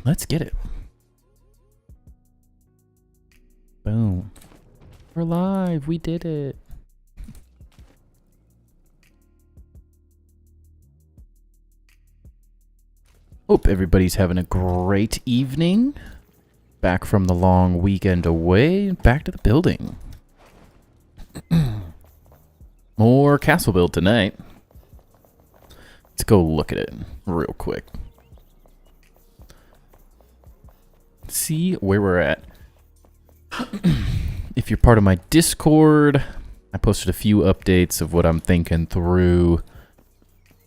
Let's get it. Boom. We're live. We did it. Hope everybody's having a great evening. Back from the long weekend away. Back to the building. More castle build tonight. Let's go look at it real quick. See where we're at. If you're part of my Discord, I posted a few updates of what I'm thinking through.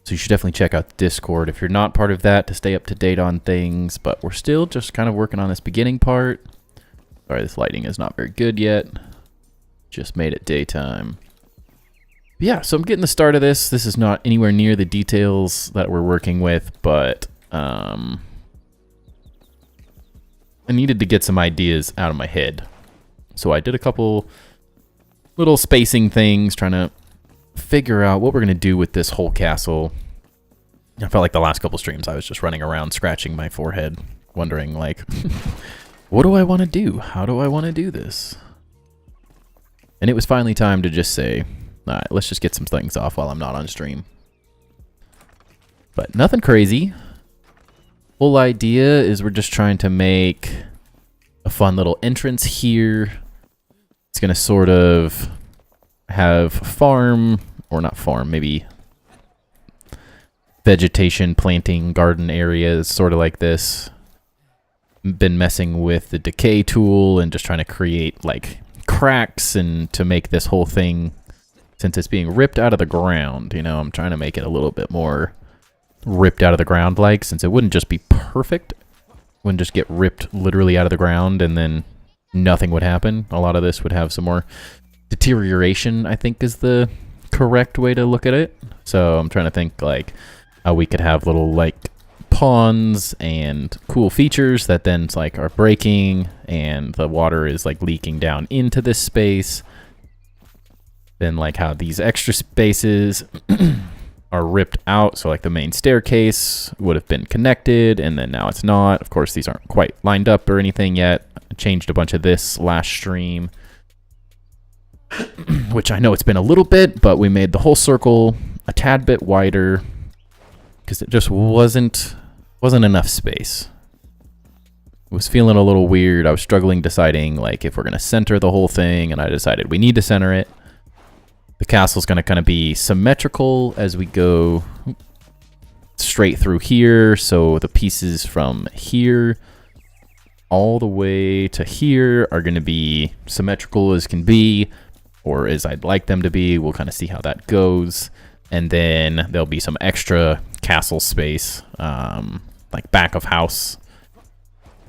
So you should definitely check out the Discord if you're not part of that to stay up to date on things. But we're still just kind of working on this beginning part. Sorry, this lighting is not very good yet. Just made it daytime. Yeah, so I'm getting the start of this. This is not anywhere near the details that we're working with, but I needed to get some ideas out of my head. So I did a couple little spacing things, trying to figure out what we're going to do with this whole castle. I felt like the last couple streams I was just running around scratching my forehead, wondering like, what do I want to do? How do I want to do this? And it was finally time to just say, all right, let's just get some things off while I'm not on stream. But nothing crazy. Whole idea is we're just trying to make a fun little entrance here. It's going to sort of have farm, or not farm, maybe vegetation, planting, garden areas, sort of like this. Been messing with the decay tool and just trying to create like cracks and to make this whole thing, since it's being ripped out of the ground, you know, I'm trying to make it a little bit more ripped out of the ground like, since it wouldn't just be perfect. Wouldn't just get ripped literally out of the ground and then nothing would happen. A lot of this would have some more deterioration, I think is the correct way to look at it. So I'm trying to think like how we could have little like ponds and cool features that then like are breaking and the water is like leaking down into this space. Then like how these extra spaces are ripped out, so like the main staircase would have been connected and then now it's not. Of course these aren't quite lined up or anything yet. I changed a bunch of this last stream, which I know it's been a little bit, but we made the whole circle a tad bit wider because it just wasn't enough space. It was feeling a little weird. I was struggling deciding like if we're going to center the whole thing, and I decided we need to center it. The castle's going to kind of be symmetrical as we go straight through here. So the pieces from here all the way to here are going to be symmetrical as can be, or as I'd like them to be. We'll kind of see how that goes. And then there'll be some extra castle space, like back of house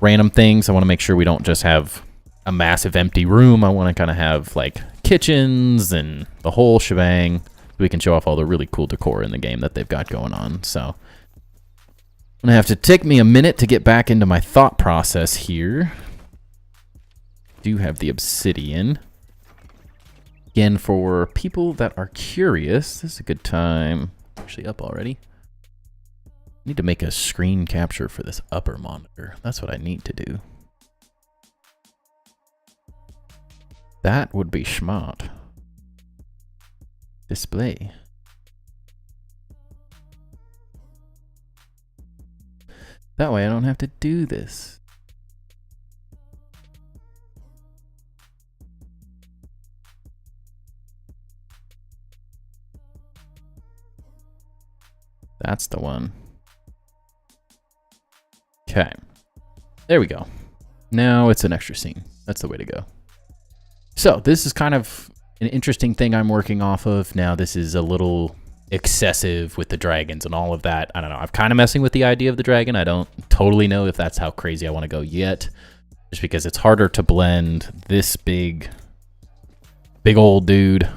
random things. I want to make sure we don't just have a massive empty room. I want to kind of have like kitchens and the whole shebang. We can show off all the really cool decor in the game that they've got going on. So I'm gonna have to take me a minute to get back into my thought process here. Do have the obsidian. Again, for people that are curious, this is a good time. Actually up already. Need to make a screen capture for this upper monitor. That's what I need to do. That would be smart. Display. That way I don't have to do this. That's the one. Okay. There we go. Now it's an extra scene. That's the way to go. So this is kind of an interesting thing I'm working off of. Now this is a little excessive with the dragons and all of that. I don't know. I'm kind of messing with the idea of the dragon. I don't totally know if that's how crazy I want to go yet. Just because it's harder to blend this big old dude.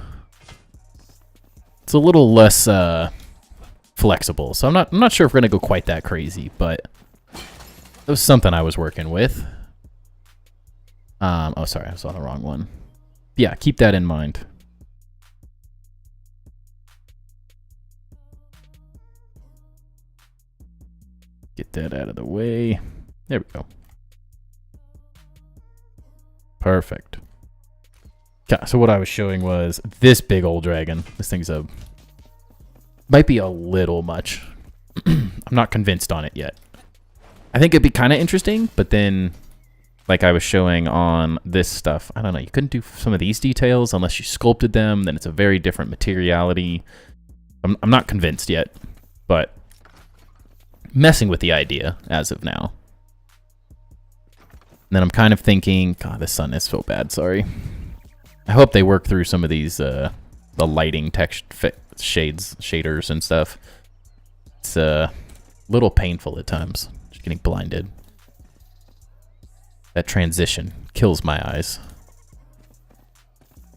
It's a little less flexible. So I'm not sure if we're going to go quite that crazy, but it was something I was working with. Oh, sorry. I was on the wrong one. Yeah, keep that in mind. Get that out of the way. There we go. Perfect. Okay, so what I was showing was this big old dragon. This thing's might be a little much. I'm not convinced on it yet. I think it'd be kind of interesting, but then, like I was showing on this stuff, I don't know, you couldn't do some of these details unless you sculpted them, then it's a very different materiality. I'm not convinced yet, but messing with the idea as of now. And then I'm kind of thinking, God, the sun is so bad, sorry. I hope they work through some of these, the lighting text shaders and stuff. It's a little painful at times, just getting blinded. That transition kills my eyes.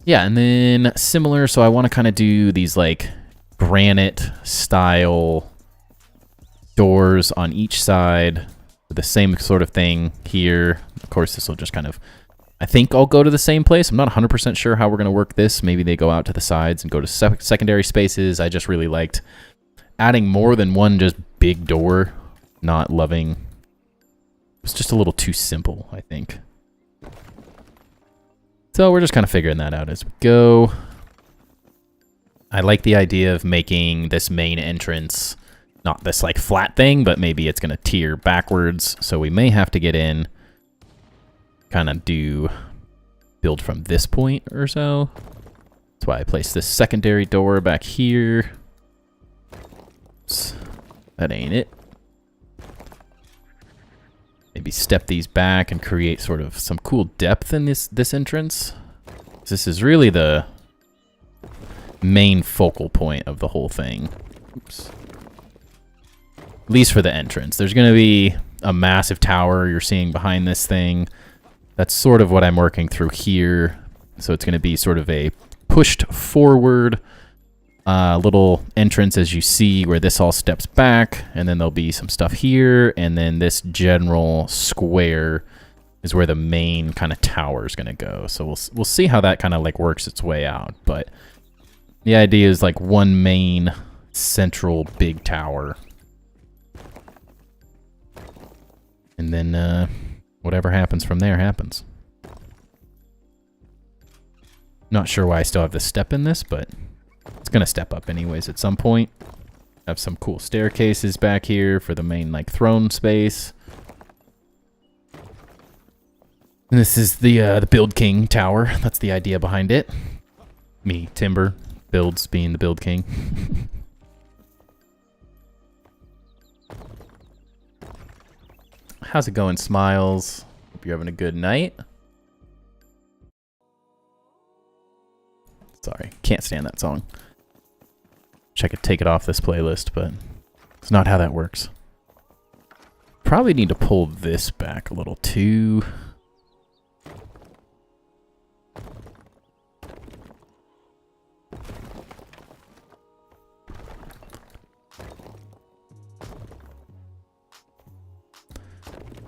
Yeah, and then similar, so I want to kind of do these like granite style doors on each side. The same sort of thing here. Of course, this will just kind of, I think I'll go to the same place. I'm not 100% sure how we're going to work this. Maybe they go out to the sides and go to secondary spaces. I just really liked adding more than one just big door. Not loving. It's just a little too simple, I think. So we're just kind of figuring that out as we go. I like the idea of making this main entrance not this like flat thing, but maybe it's going to tier backwards. So we may have to get in, kind of build from this point or so. That's why I placed this secondary door back here. Oops, that ain't it. Maybe step these back and create sort of some cool depth in this entrance. This is really the main focal point of the whole thing. Oops. At least for the entrance. There's going to be a massive tower you're seeing behind this thing. That's sort of what I'm working through here. So it's going to be sort of a pushed forward little entrance, as you see, where this all steps back, and then there'll be some stuff here, and then this general square is where the main kind of tower is going to go. So we'll see how that kind of like works its way out. But the idea is like one main central big tower. And then whatever happens from there happens. Not sure why I still have this step in this, but it's going to step up anyways at some point. Have some cool staircases back here for the main like throne space. And this is the Build King Tower. That's the idea behind it. Me, Timber, Builds being the Build King. How's it going, Smiles? Hope you're having a good night. Sorry, can't stand that song. Wish I could take it off this playlist, but it's not how that works. Probably need to pull this back a little too.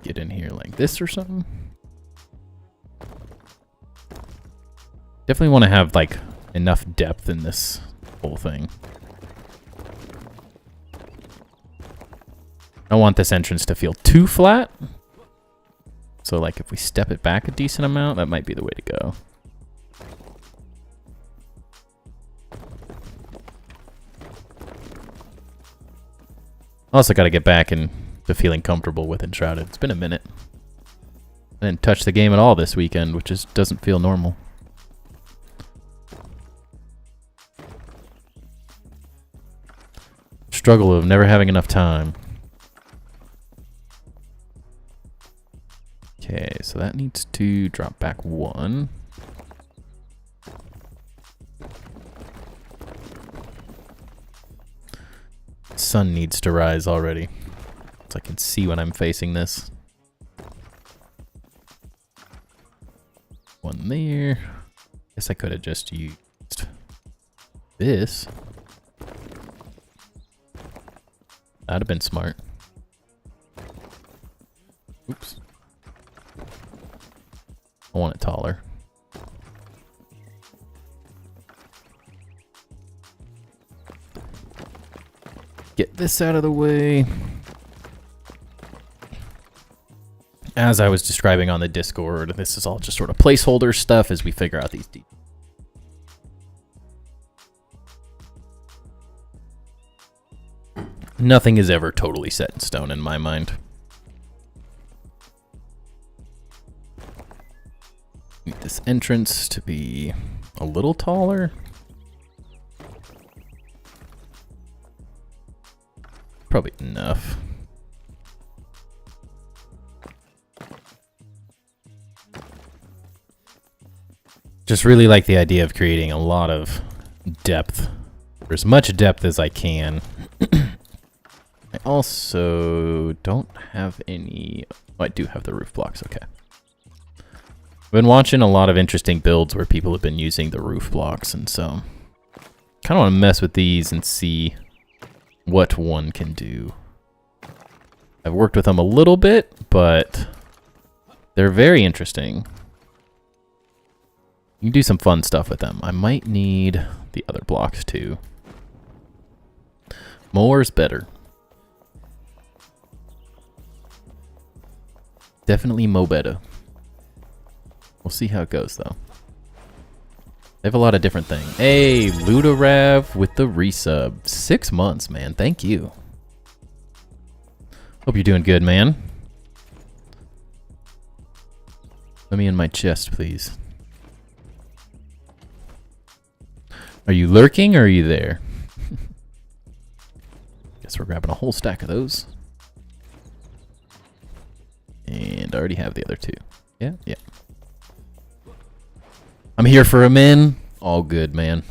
Get in here like this or something. Definitely want to have like enough depth in this whole thing. I don't want this entrance to feel too flat. So like if we step it back a decent amount, that might be the way to go. Also got to get back and to feeling comfortable with Enshrouded. It's been a minute. I didn't touch the game at all this weekend, which just doesn't feel normal. Struggle of never having enough time. Okay, so that needs to drop back one. Sun needs to rise already. So I can see when I'm facing this. One there. Guess I could have just used this. That'd have been smart. Oops. I want it taller. Get this out of the way. as I was describing on the Discord, this is all just sort of placeholder stuff as we figure out these details. Nothing is ever totally set in stone in my mind. Need this entrance to be a little taller. Probably enough. Just really like the idea of creating a lot of depth, or as much depth as I can. I also don't have any... Oh, I do have the roof blocks, okay. I've been watching a lot of interesting builds where people have been using the roof blocks, and so kind of want to mess with these and see what one can do. I've worked with them a little bit, but they're very interesting. You can do some fun stuff with them. I might need the other blocks too. More's better. Definitely mo better. We'll see how it goes though. They have a lot of different things. Hey, Ludarav with the resub. 6 months, man. Thank you. Hope you're doing good, man. Let me in my chest, please. Are you lurking or are you there? Guess we're grabbing a whole stack of those. And I already have the other two. Yeah, yeah. I'm here for a min. All good, man.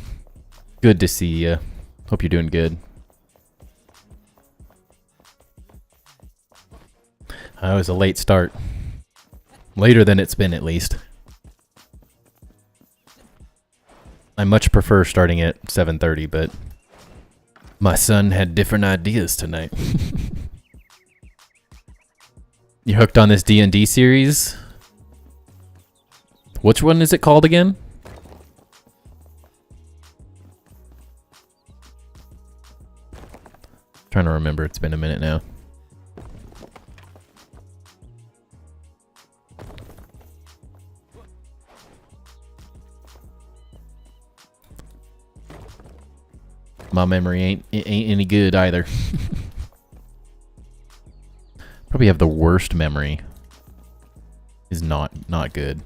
Good to see you. Hope you're doing good. It was a late start. Later than it's been, at least. I much prefer starting at 7:30, but my son had different ideas tonight. You hooked on this D&D series? Which one is it called again? Trying to remember. It's been a minute now. My memory ain't any good either. Probably have the worst memory. Is not good.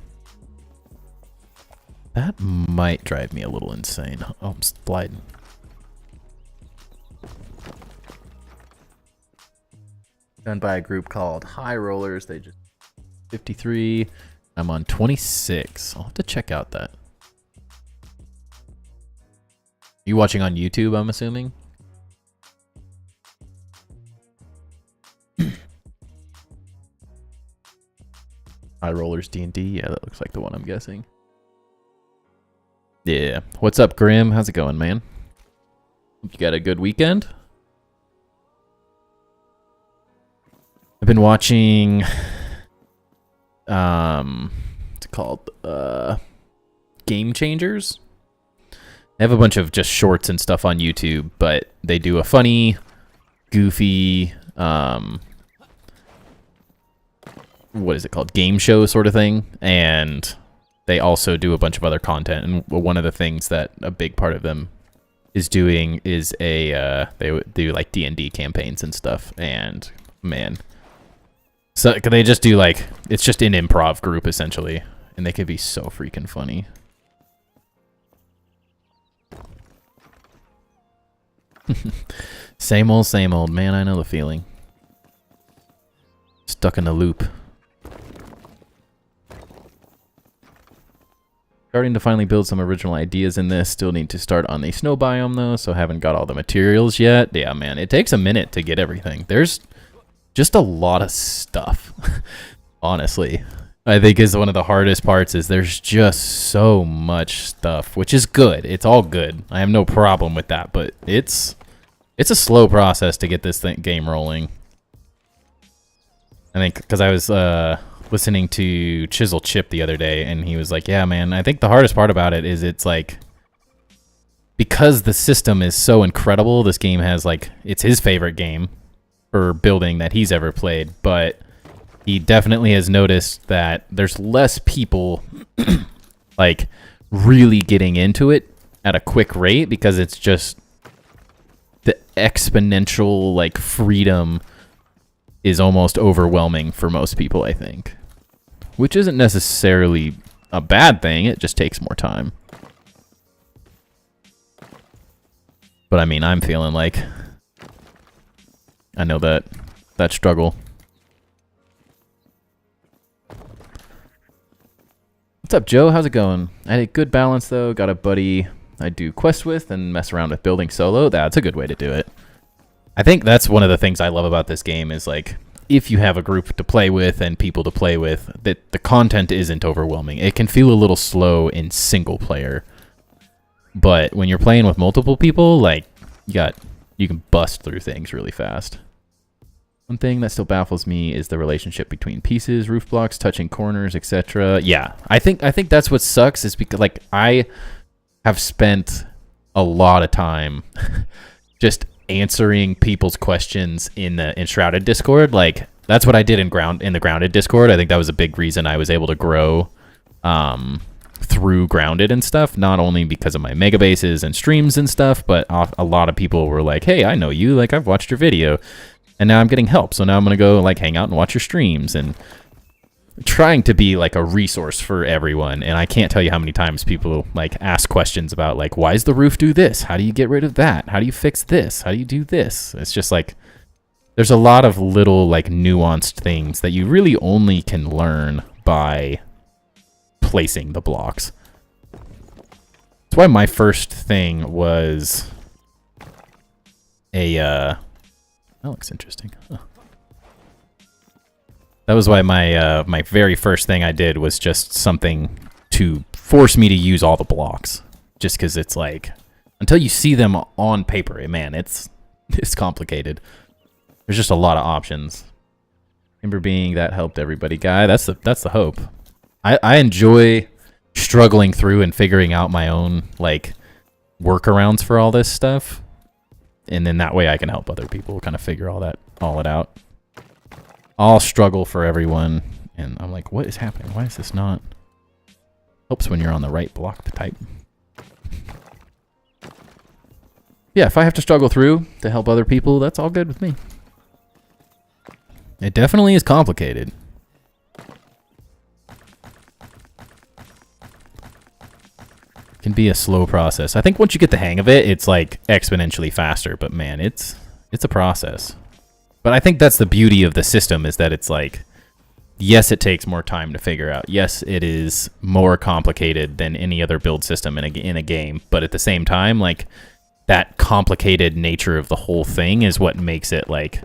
That might drive me a little insane. Oh, I'm sliding. Done by a group called High Rollers. They just 53. I'm on 26. I'll have to check out that. You watching on YouTube, I'm assuming? High Rollers D&D? Yeah, that looks like the one I'm guessing. Yeah. What's up, Grim? How's it going, man? You got a good weekend? I've been watching... what's it called? Game Changers? They have a bunch of just shorts and stuff on YouTube, but they do a funny, goofy, what is it called? Game show sort of thing. And they also do a bunch of other content. And one of the things that a big part of them is doing is they do like D&D campaigns and stuff. And man, so they just do like, it's just an improv group essentially. And they could be so freaking funny. Same old, man. I know the feeling. Stuck in a loop. Starting to finally build some original ideas in this. Still need to start on the snow biome though, so haven't got all the materials yet. Yeah, man, it takes a minute to get everything. There's just a lot of stuff. Honestly, I think is one of the hardest parts is there's just so much stuff, which is good. It's all good. I have no problem with that, but it's a slow process to get this game rolling. I think because I was listening to Chisel Chip the other day, and he was like, yeah, man, I think the hardest part about it is it's like, because the system is so incredible, this game has like, it's his favorite game for building that he's ever played, but he definitely has noticed that there's less people like really getting into it at a quick rate because it's just the exponential like freedom is almost overwhelming for most people, I think. Which isn't necessarily a bad thing, it just takes more time. But I mean, I'm feeling like I know that struggle. What's up, Joe? How's it going? I had a good balance, though. Got a buddy I do quests with and mess around with building solo. That's a good way to do it. I think that's one of the things I love about this game is, like, if you have a group to play with and people to play with, that the content isn't overwhelming. It can feel a little slow in single player. But when you're playing with multiple people, like, you can bust through things really fast. One thing that still baffles me is the relationship between pieces, roof blocks, touching corners, etc. Yeah, I think that's what sucks is because, like, I have spent a lot of time just answering people's questions in the Enshrouded Discord. Like, that's what I did in the Grounded Discord. I think that was a big reason I was able to grow through Grounded and stuff, not only because of my mega bases and streams and stuff, but a lot of people were like, hey, I know you, like, I've watched your video. And now I'm getting help, so now I'm going to go, like, hang out and watch your streams, and trying to be, like, a resource for everyone. And I can't tell you how many times people, like, ask questions about, like, why does the roof do this? How do you get rid of that? How do you fix this? How do you do this? It's just, like, there's a lot of little, like, nuanced things that you really only can learn by placing the blocks. That's why my first thing was a, that looks interesting. Huh. That was why my my very first thing I did was just something to force me to use all the blocks. Just because it's like, until you see them on paper, man, it's complicated. There's just a lot of options. Remember being that helped everybody guy. That's the hope. I enjoy struggling through and figuring out my own, like, workarounds for all this stuff. And then that way I can help other people kind of figure all it out. I'll struggle for everyone. And I'm like, what is happening? Why is this not? Helps when you're on the right block type. Yeah, if I have to struggle through to help other people, that's all good with me. It definitely is complicated. Can be a slow process. I think once you get the hang of it, it's like exponentially faster, but man, it's a process. But I think that's the beauty of the system, is that it's like, yes, it takes more time to figure out. Yes, it is more complicated than any other build system in a game, but at the same time, like, that complicated nature of the whole thing is what makes it, like,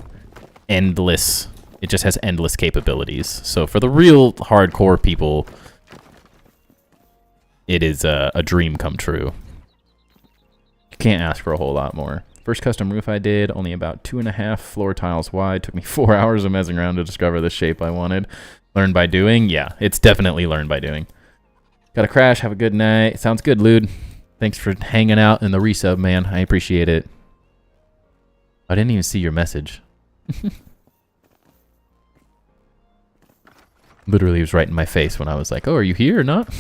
endless. It just has endless capabilities. So for the real hardcore people, it is a dream come true. You can't ask for a whole lot more. First custom roof I did, only about 2.5 floor tiles wide. Took me 4 hours of messing around to discover the shape I wanted. Learn by doing? Yeah, it's definitely learn by doing. Gotta crash. Have a good night. Sounds good, Lude. Thanks for hanging out in the resub, man. I appreciate it. I didn't even see your message. Literally, it was right in my face when I was like, oh, are you here or not?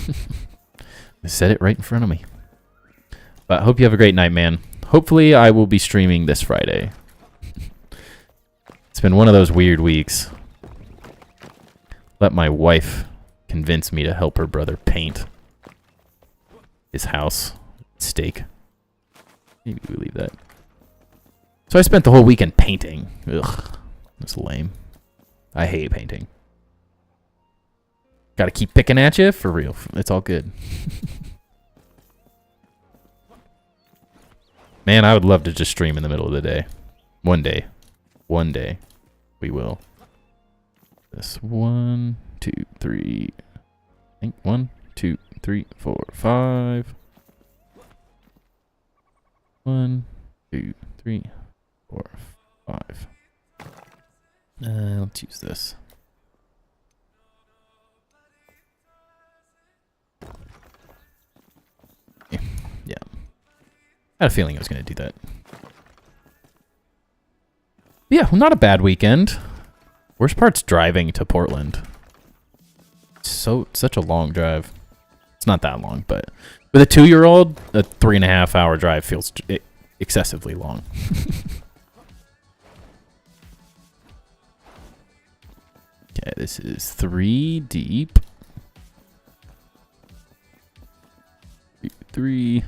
I said it right in front of me. But I hope you have a great night, man. Hopefully, I will be streaming this Friday. It's been one of those weird weeks. Let my wife convince me to help her brother paint his house. Steak. Maybe we leave that. So I spent the whole weekend painting. Ugh. That's lame. I hate painting. Gotta keep picking at you? For real. It's all good. Man, I would love to just stream in the middle of the day. One day. One day. We will. This 1, 2, 3. I think 1, 2, 3, 4, 5. 1, 2, 3, 4, 5. Let's use this. Yeah. I had a feeling I was going to do that. Yeah, well, not a bad weekend. Worst part's driving to Portland. Such a long drive. It's not that long, but with a 2-year-old, a 3.5-hour drive feels excessively long. Okay, this is 3 deep. 3.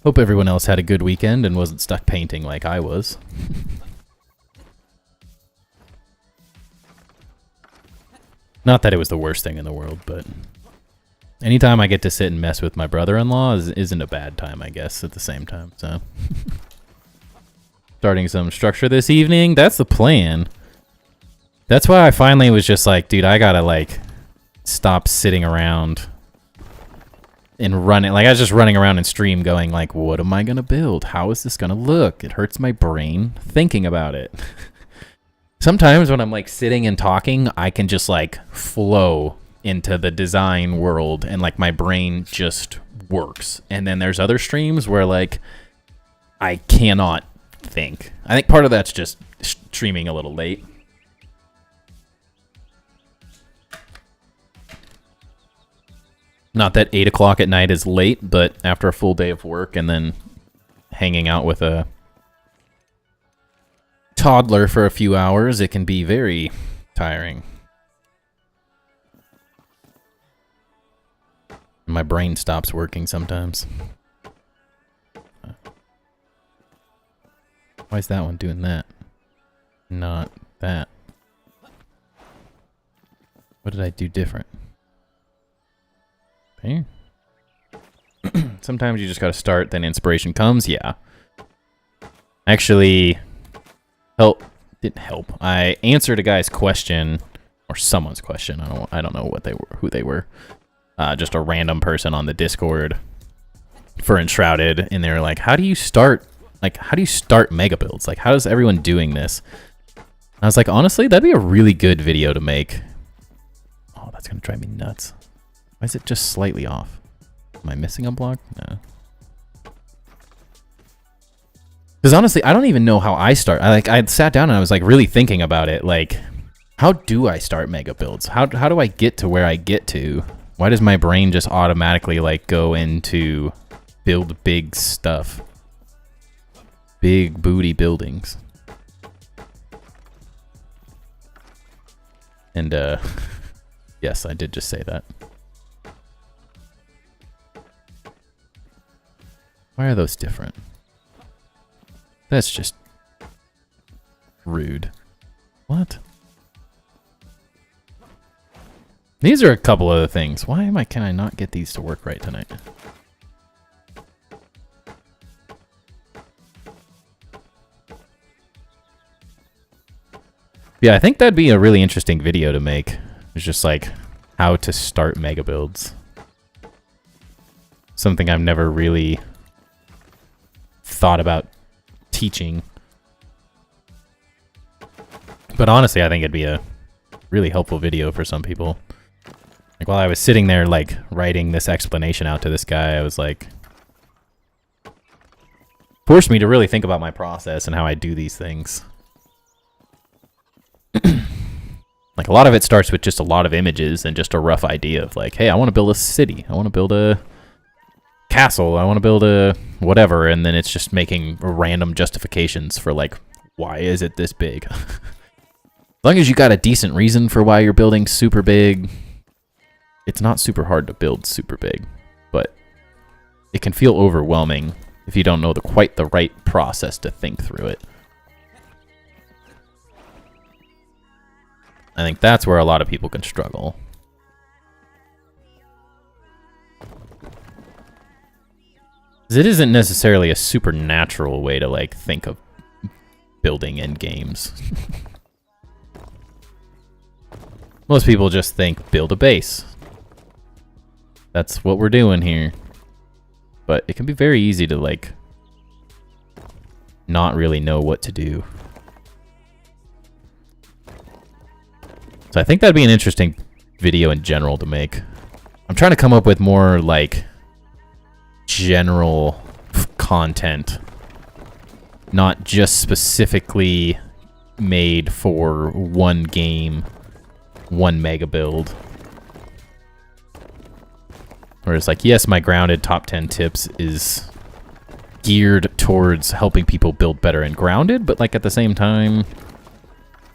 Hope everyone else had a good weekend and wasn't stuck painting like I was. Not that it was the worst thing in the world, but anytime I get to sit and mess with my brother-in-law isn't a bad time, I guess, at the same time, so. Starting some structure this evening, that's the plan. That's why I finally was just like, dude, I gotta, like, stop sitting around and running. Like, I was just running around in stream going, like, what am I gonna build? How is this gonna look? It hurts my brain thinking about it. Sometimes when I'm like sitting and talking, I can just like flow into the design world and like my brain just works. And then there's other streams where like I cannot think. I think part of that's just streaming a little late. Not that 8 o'clock at night is late, but after a full day of work and then hanging out with a toddler for a few hours, it can be very tiring. My brain stops working sometimes. Why is that one doing that? Not that. What did I do different? Okay. Sometimes you just gotta start, then inspiration comes. Yeah. Actually, didn't help. I answered a guy's question, or someone's question. I don't know what they were, who they were. Just a random person on the Discord for Enshrouded, and they were like, "How do you start? Like, how do you start mega builds? Like, how is everyone doing this?" And I was like, honestly, that'd be a really good video to make. Oh, that's gonna drive me nuts. Why is it just slightly off? Am I missing a block? No. Because honestly, I don't even know how I start. I sat down and I was like really thinking about it. Like, how do I start mega builds? How do I get to where I get to? Why does my brain just automatically like go into build big stuff? Big booty buildings. And yes, I did just say that. Why are those different? That's just rude. What? These are a couple other things. Why can I not get these to work right tonight? Yeah, I think that'd be a really interesting video to make. It's just like how to start mega builds. Something I've never really thought about teaching. But honestly, I think it'd be a really helpful video for some people. Like while I was sitting there like writing this explanation out to this guy, I was like, forced me to really think about my process and how I do these things. Like a lot of it starts with just a lot of images and just a rough idea of like, hey, I want to build a city. I want to build a castle. I want to build a whatever. And then it's just making random justifications for like, why is it this big? As long as you got a decent reason for why you're building super big, it's not super hard to build super big, but it can feel overwhelming if you don't know quite the right process to think through it. I think that's where a lot of people can struggle. It isn't necessarily a supernatural way to like think of building in games. Most people just think build a base. That's what we're doing here. But it can be very easy to like not really know what to do. So I think that'd be an interesting video in general to make. I'm trying to come up with more like general content not just specifically made for one game, 1 mega build. Where it's like, yes, my Grounded top 10 tips is geared towards helping people build better in Grounded, but like at the same time,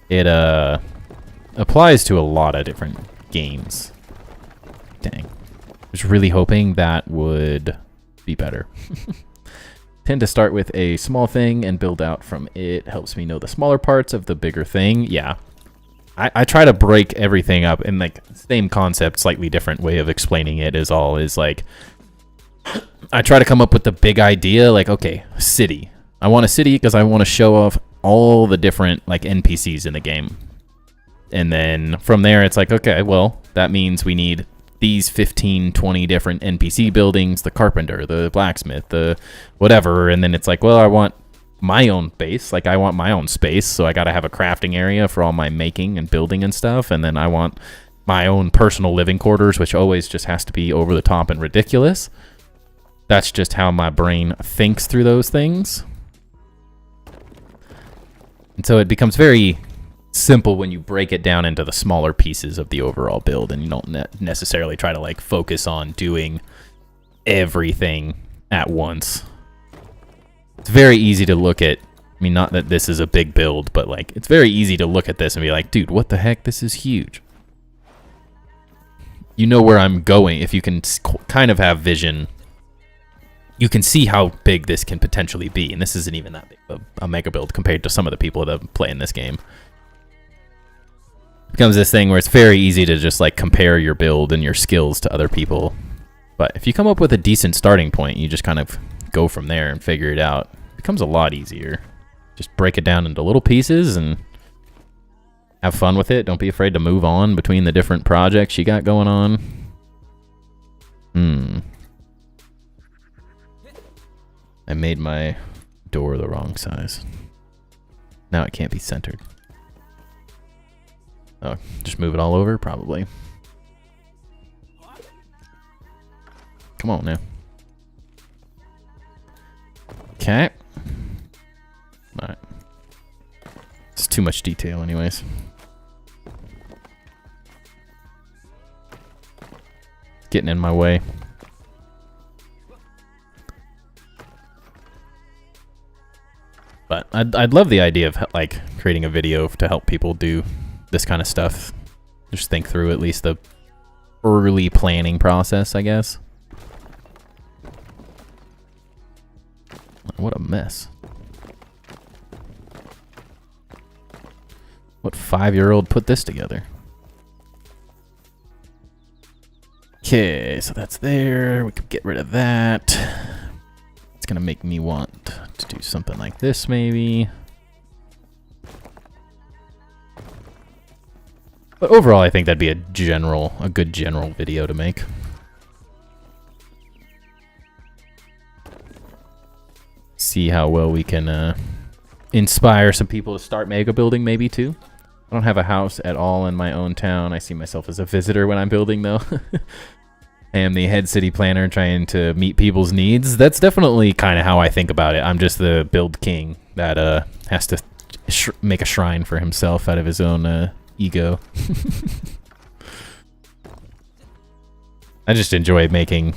it applies to a lot of different games. Dang. I was really hoping that would be better. Tend to start with a small thing and build out from it. Helps me know the smaller parts of the bigger thing. Yeah. I try to break everything up in like same concept, slightly different way of explaining it is all is like, I try to come up with the big idea, like, okay, city. I want a city because I want to show off all the different like NPCs in the game. And then from there, it's like, okay, well, that means we need these 15, 20 different NPC buildings, the carpenter, the blacksmith, the whatever. And then it's like, well, I want my own base. Like, I want my own space. So I got to have a crafting area for all my making and building and stuff. And then I want my own personal living quarters, which always just has to be over the top and ridiculous. That's just how my brain thinks through those things. And so it becomes very simple when you break it down into the smaller pieces of the overall build, and you don't necessarily try to like focus on doing everything at once. It's very easy to look at, I mean, not that this is a big build, but like it's very easy to look at this and be like, dude, what the heck? This is huge. You know where I'm going. If you can kind of have vision, you can see how big this can potentially be. And this isn't even that big of a mega build compared to some of the people that play in this game. It becomes this thing where it's very easy to just like compare your build and your skills to other people. But if you come up with a decent starting point, you just kind of go from there and figure it out. It becomes a lot easier. Just break it down into little pieces and have fun with it. Don't be afraid to move on between the different projects you got going on. I made my door the wrong size. Now it can't be centered. Oh, just move it all over? Probably. Come on now. Okay. Alright. It's too much detail anyways. Getting in my way. But I'd love the idea of like creating a video to help people do this kind of stuff. Just think through at least the early planning process, I guess. What a mess. What 5-year-old put this together? Okay, so that's there. We could get rid of that. It's gonna make me want to do something like this, maybe. But overall, I think that'd be a good general video to make. See how well we can inspire some people to start mega building, maybe too. I don't have a house at all in my own town. I see myself as a visitor when I'm building, though. I am the head city planner trying to meet people's needs. That's definitely kind of how I think about it. I'm just the build king that has to make a shrine for himself out of his own ego. I just enjoy making...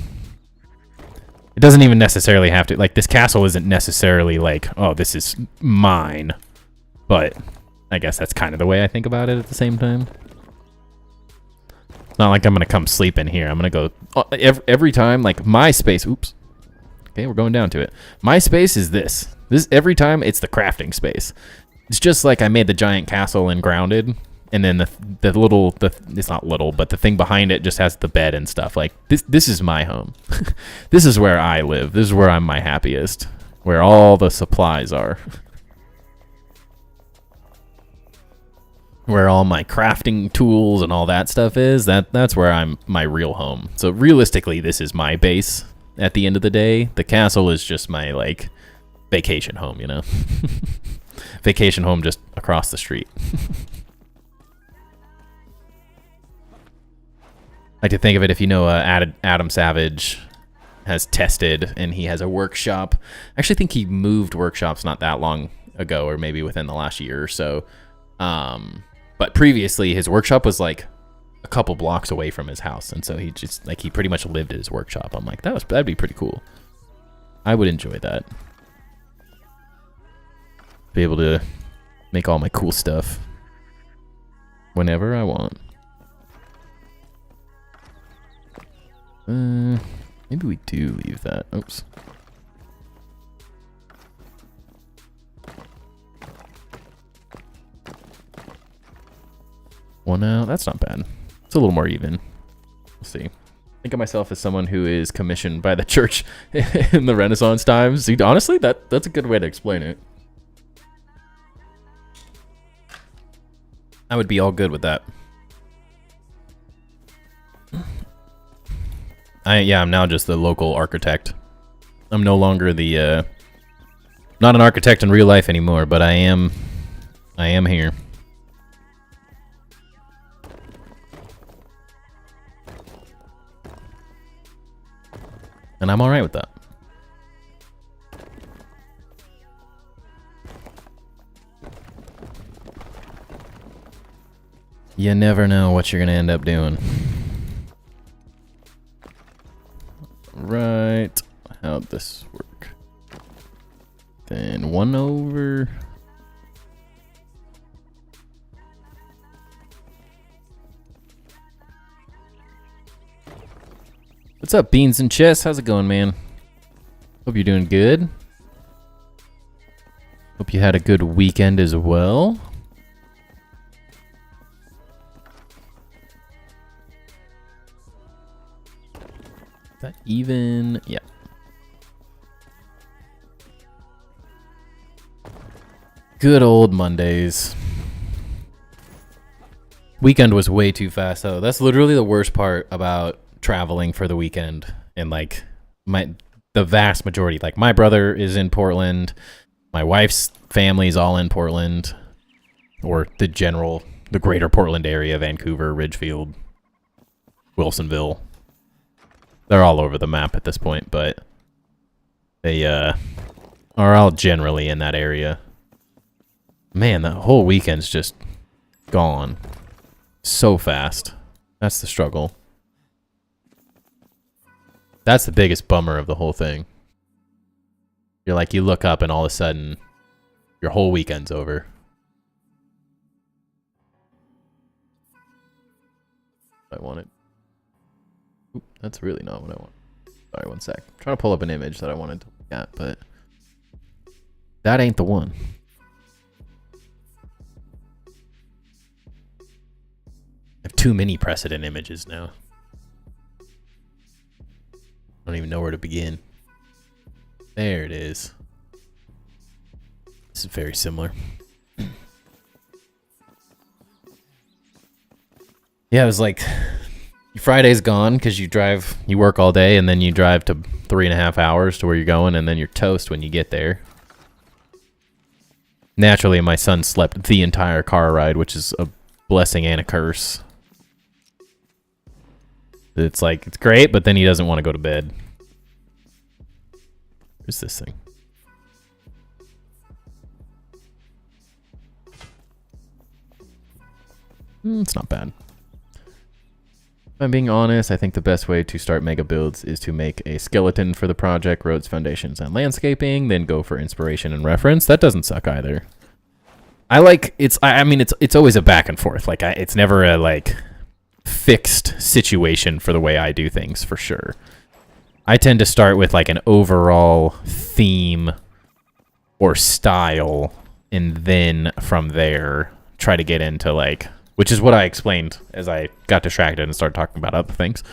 It doesn't even necessarily have to... Like, this castle isn't necessarily like, oh, this is mine. But I guess that's kind of the way I think about it at the same time. It's not like I'm going to come sleep in here. I'm going to go... Every time, like, my space... Oops. Okay, we're going down to it. My space is this. Every time, it's the crafting space. It's just like I made the giant castle in Grounded... And then it's not little, but the thing behind it just has the bed and stuff. Like, this is my home. This is where I live. This is where I'm my happiest. Where all the supplies are. Where all my crafting tools and all that stuff is. That's where I'm my real home. So realistically, this is my base at the end of the day. The castle is just my, like, vacation home, you know? Vacation home just across the street. I like to think of it, if you know Adam Savage has tested, and he has a workshop. I actually think he moved workshops not that long ago, or maybe within the last year or so. But previously, his workshop was like a couple blocks away from his house, and so he just like he pretty much lived at his workshop. I'm like, that'd be pretty cool. I would enjoy that. Be able to make all my cool stuff whenever I want. Maybe we do leave that. Oops. One out. That's not bad. It's a little more even. We'll see. Think of myself as someone who is commissioned by the church in the Renaissance times. See, honestly, that's a good way to explain it. I would be all good with that. I'm now just the local architect. I'm no longer the not an architect in real life anymore, but I am here. And I'm all right with that. You never know what you're going to end up doing. Right. How'd this work? Then 1 over. What's up, Beans and Chess? How's it going, man? Hope you're doing good. Hope you had a good weekend as well. Is that even? Yeah. Good old Mondays. Weekend was way too fast, though. That's literally the worst part about traveling for the weekend. And like the vast majority, like my brother is in Portland, my wife's family's all in Portland, or the greater Portland area, Vancouver, Ridgefield, Wilsonville. They're all over the map at this point, but they are all generally in that area. Man, that whole weekend's just gone so fast. That's the struggle. That's the biggest bummer of the whole thing. You're like, you look up and all of a sudden, your whole weekend's over. I want it. Oop, that's really not what I want. Sorry, one sec. I'm trying to pull up an image that I wanted to look at, but that ain't the one. I have too many precedent images now. I don't even know where to begin. There it is. This is very similar. Yeah, it was like Friday's gone because you work all day and then you drive to 3.5 hours to where you're going, and then you're toast when you get there. Naturally, my son slept the entire car ride, which is a blessing and a curse. It's like, it's great, but then he doesn't want to go to bed. Where's this thing? It's not bad. If I'm being honest, I think the best way to start mega builds is to make a skeleton for the project, roads, foundations, and landscaping, then go for inspiration and reference. That doesn't suck either. I mean, it's always a back and forth. Like, it's never a, like, fixed situation for the way I do things, for sure. I tend to start with, like, an overall theme or style, and then from there, try to get into, like, which is what I explained as I got distracted and started talking about other things.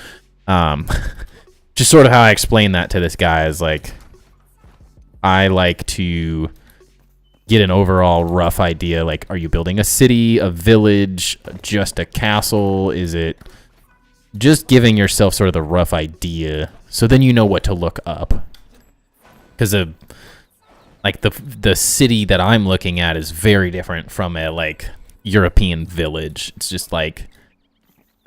Just sort of how I explained that to this guy is, like, I like to get an overall rough idea. Like, are you building a city, a village, just a castle? Is it just giving yourself sort of the rough idea so then you know what to look up? Because like the city that I'm looking at is very different from a, like, European village. It's just like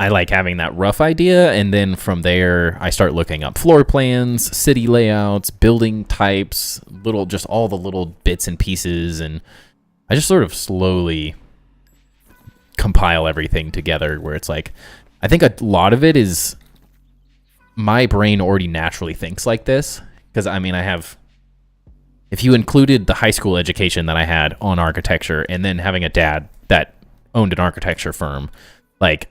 I like having that rough idea, and then from there I start looking up floor plans, city layouts, building types, just all the little bits and pieces, and I just sort of slowly compile everything together where it's like, I think a lot of it is my brain already naturally thinks like this, because I mean, if you included the high school education that I had on architecture and then having a dad that owned an architecture firm, like,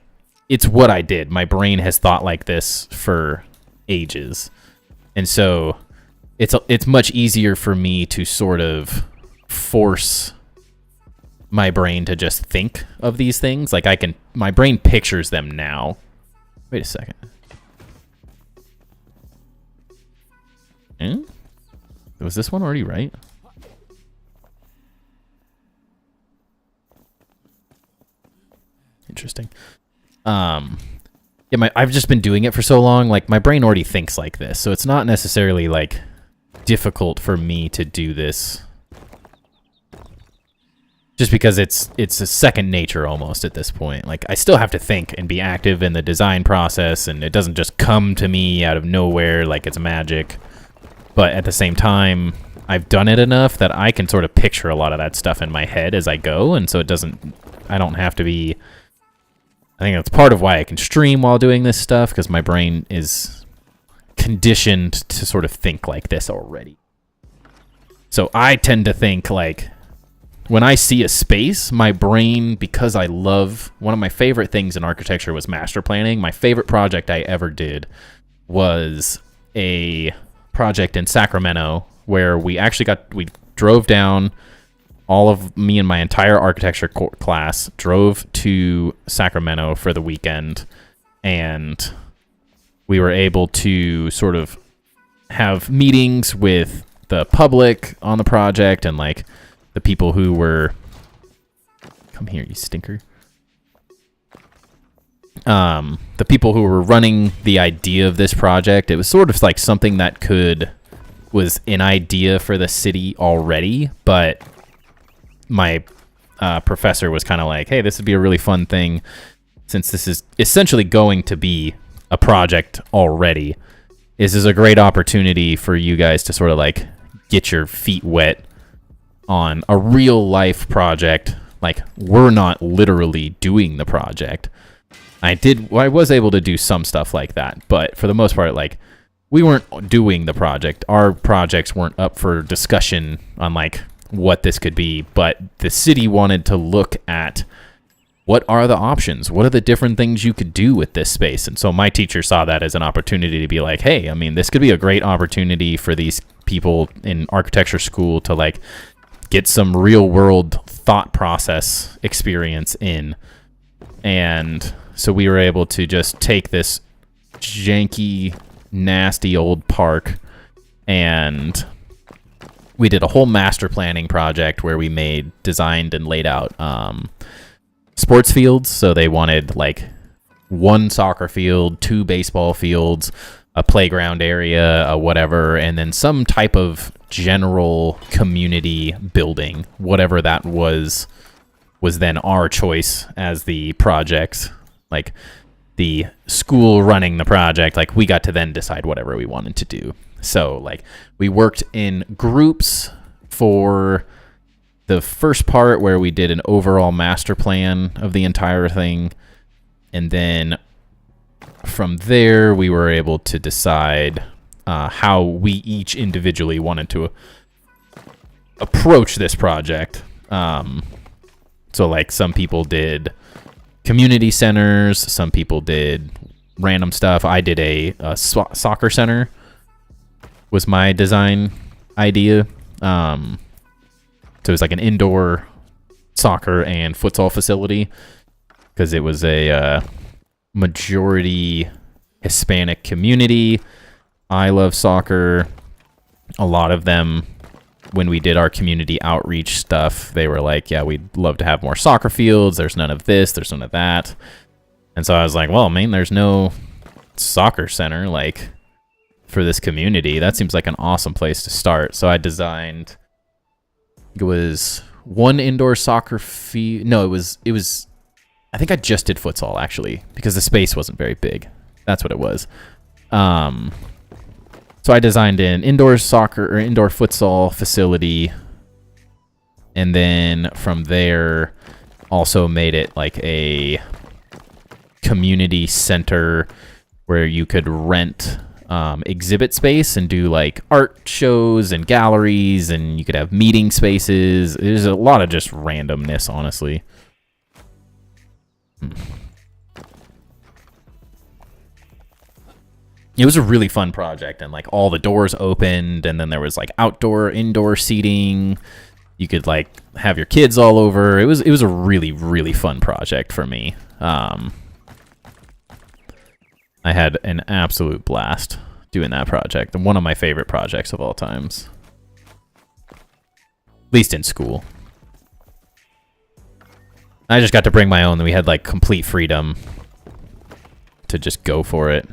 it's what I did. My brain has thought like this for ages. And so it's much easier for me to sort of force my brain to just think of these things. Like my brain pictures them now. Wait a second. Was this one already right? Interesting. Yeah, I've just been doing it for so long, like my brain already thinks like this, so it's not necessarily like difficult for me to do this. Just because it's a second nature almost at this point. Like, I still have to think and be active in the design process, and it doesn't just come to me out of nowhere like it's magic. But at the same time, I've done it enough that I can sort of picture a lot of that stuff in my head as I go, and so I don't have to be... I think that's part of why I can stream while doing this stuff, because my brain is conditioned to sort of think like this already. So I tend to think, like, when I see a space, my brain, because I love... One of my favorite things in architecture was master planning. My favorite project I ever did was a project in Sacramento where we drove down... All of me and my entire architecture class drove to Sacramento for the weekend, and we were able to sort of have meetings with the public on the project and like the people who were... Come here, you stinker. The people who were running the idea of this project. It was sort of like something that was an idea for the city already, but my professor was kind of like, hey, this would be a really fun thing since this is essentially going to be a project already. This is a great opportunity for you guys to sort of like get your feet wet on a real life project. Like, we're not literally doing the project. I was able to do some stuff like that, but for the most part, like, we weren't doing the project. Our projects weren't up for discussion on like what this could be, but the city wanted to look at what are the options, what are the different things you could do with this space. And so my teacher saw that as an opportunity to be like, hey, I mean, this could be a great opportunity for these people in architecture school to like get some real world thought process experience in. And so we were able to just take this janky, nasty old park, and we did a whole master planning project where we designed and laid out sports fields. So they wanted like one soccer field, 2 baseball fields, a playground area, a whatever, and then some type of general community building, whatever that was then our choice as the project, like the school running the project. Like, we got to then decide whatever we wanted to do. So, like, we worked in groups for the first part where we did an overall master plan of the entire thing. And then from there, we were able to decide how we each individually wanted to approach this project. So, like, some people did community centers, some people did random stuff. I did a soccer center was my design idea. So it was like an indoor soccer and futsal facility because it was a majority Hispanic community. I love soccer. A lot of them, when we did our community outreach stuff, they were like, yeah, we'd love to have more soccer fields. There's none of this. There's none of that. And so I was like, well, I mean, there's no soccer center, like, for this community. That seems like an awesome place to start. So I designed, it was one indoor soccer field. No, it was I think I just did futsal, actually, because the space wasn't very big. That's what it was. So I designed an indoor soccer or indoor futsal facility. And then from there, also made it like a community center where you could rent exhibit space and do like art shows and galleries, and you could have meeting spaces. There's a lot of just randomness, honestly. It was a really fun project, and like all the doors opened, and then there was like outdoor, indoor seating. You could like have your kids all over. It was a really, really fun project for me. I had an absolute blast doing that project, and one of my favorite projects of all times. At least in school. I just got to bring my own, and we had like complete freedom to just go for it.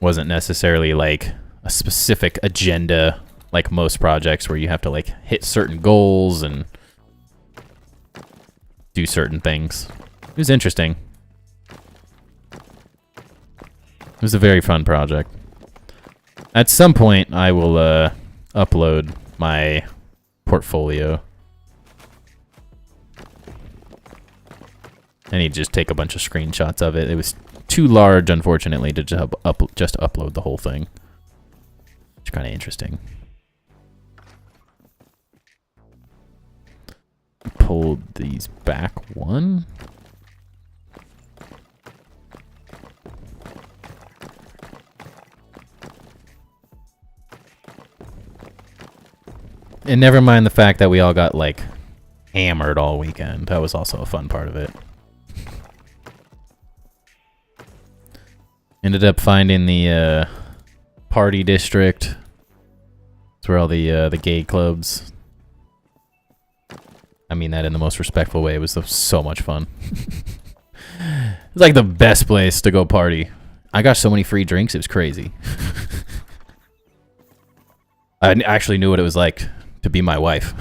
Wasn't necessarily like a specific agenda like most projects where you have to like hit certain goals and do certain things. It was interesting. It was a very fun project. At some point, I will upload my portfolio. I need to just take a bunch of screenshots of it. It was too large, unfortunately, to just upload the whole thing. It's kind of interesting. Pulled these back one. And never mind the fact that we all got like hammered all weekend. That was also a fun part of it. Ended up finding the party district. It's where all the gay clubs. I mean that in the most respectful way. It was so much fun. It's like the best place to go party. I got so many free drinks. It was crazy. I actually knew what it was like to be my wife.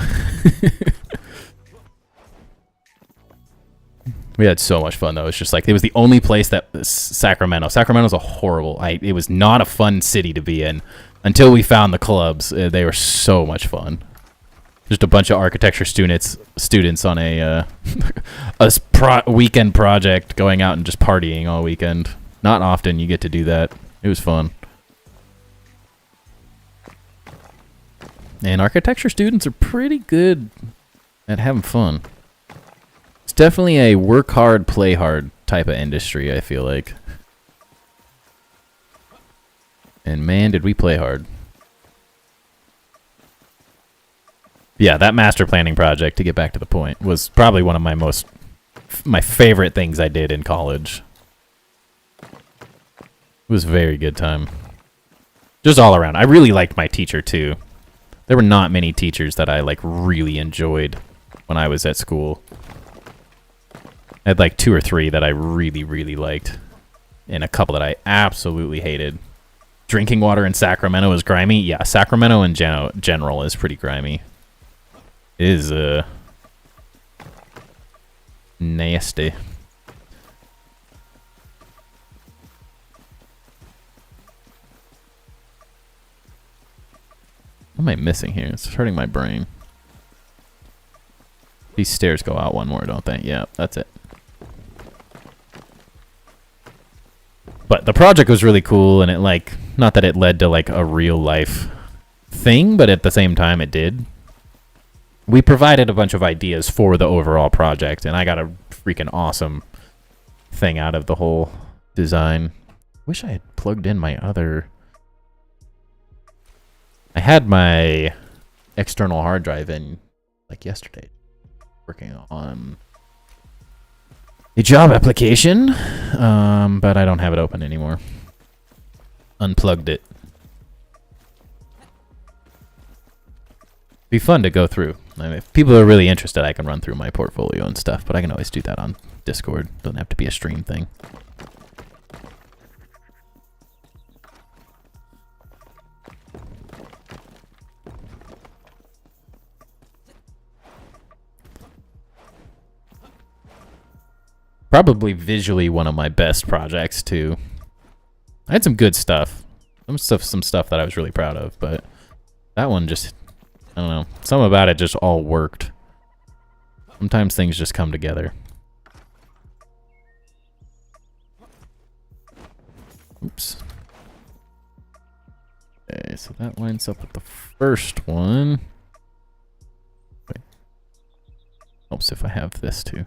We had so much fun, though. It's just like, it was the only place that Sacramento's a horrible, it was not a fun city to be in until we found the clubs. They were so much fun. Just a bunch of architecture students on a weekend project, going out and just partying all weekend. Not often you get to do that. It was fun. And architecture students are pretty good at having fun. It's definitely a work hard, play hard type of industry, I feel like. And man, did we play hard. Yeah, that master planning project, to get back to the point, was probably one of my favorite things I did in college. It was a very good time. Just all around. I really liked my teacher, too. There were not many teachers that I like really enjoyed when I was at school. I had like 2 or 3 that I really, really liked, and a couple that I absolutely hated. Drinking water in Sacramento is grimy. Yeah, Sacramento in general is pretty grimy. It is nasty. What am I missing here? It's hurting my brain. These stairs go out one more, don't they? Yeah, that's it. But the project was really cool, and it like, not that it led to like a real life thing, but at the same time it did. We provided a bunch of ideas for the overall project, and I got a freaking awesome thing out of the whole design. Wish I had plugged in my other... I had my external hard drive in like yesterday, working on a job application, but I don't have it open anymore. Unplugged it. Be fun to go through. I mean, if people are really interested, I can run through my portfolio and stuff, but I can always do that on Discord. Doesn't have to be a stream thing. Probably visually one of my best projects too. I had some good stuff. Some stuff that I was really proud of, but that one just, I don't know. Something about it just all worked. Sometimes things just come together. Oops. Okay, so that lines up with the first one. Wait. Helps if I have this too.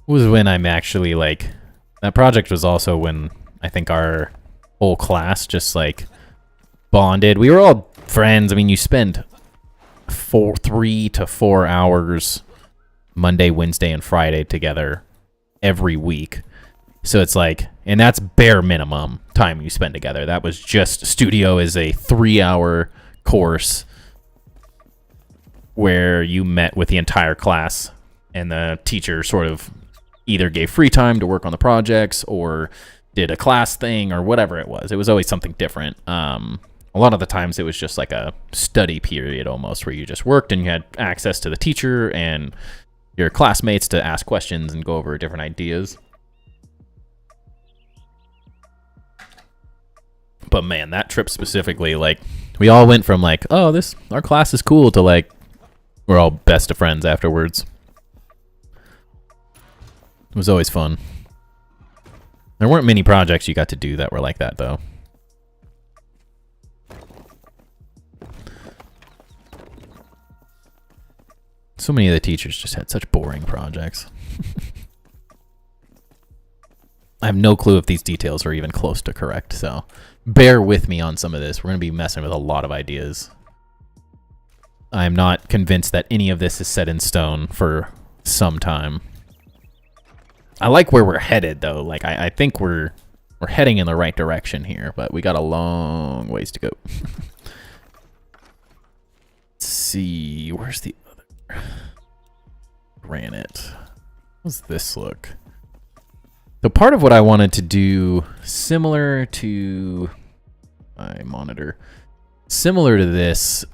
Was when I'm actually like, that project was also when I think our whole class just like bonded. We were all friends. I mean, you spend 3 to 4 hours Monday, Wednesday, and Friday together every week. So it's like, and that's bare minimum time you spend together. That was just, studio is a 3-hour course where you met with the entire class and the teacher sort of either gave free time to work on the projects or did a class thing or whatever it was. It was always something different. A lot of the times it was just like a study period almost, where you just worked and you had access to the teacher and your classmates to ask questions and go over different ideas. But man, that trip specifically, like, we all went from like, oh, our class is cool, to like, we're all best of friends afterwards. It was always fun. There weren't many projects you got to do that were like that, though. So many of the teachers just had such boring projects. I have no clue if these details are even close to correct, so bear with me on some of this. We're going to be messing with a lot of ideas. I'm not convinced that any of this is set in stone for some time. I like where we're headed, though. Like, I think we're heading in the right direction here, but we got a long ways to go. Let's see. Where's the other granite? How's this look? So part of what I wanted to do, similar to my monitor, similar to this,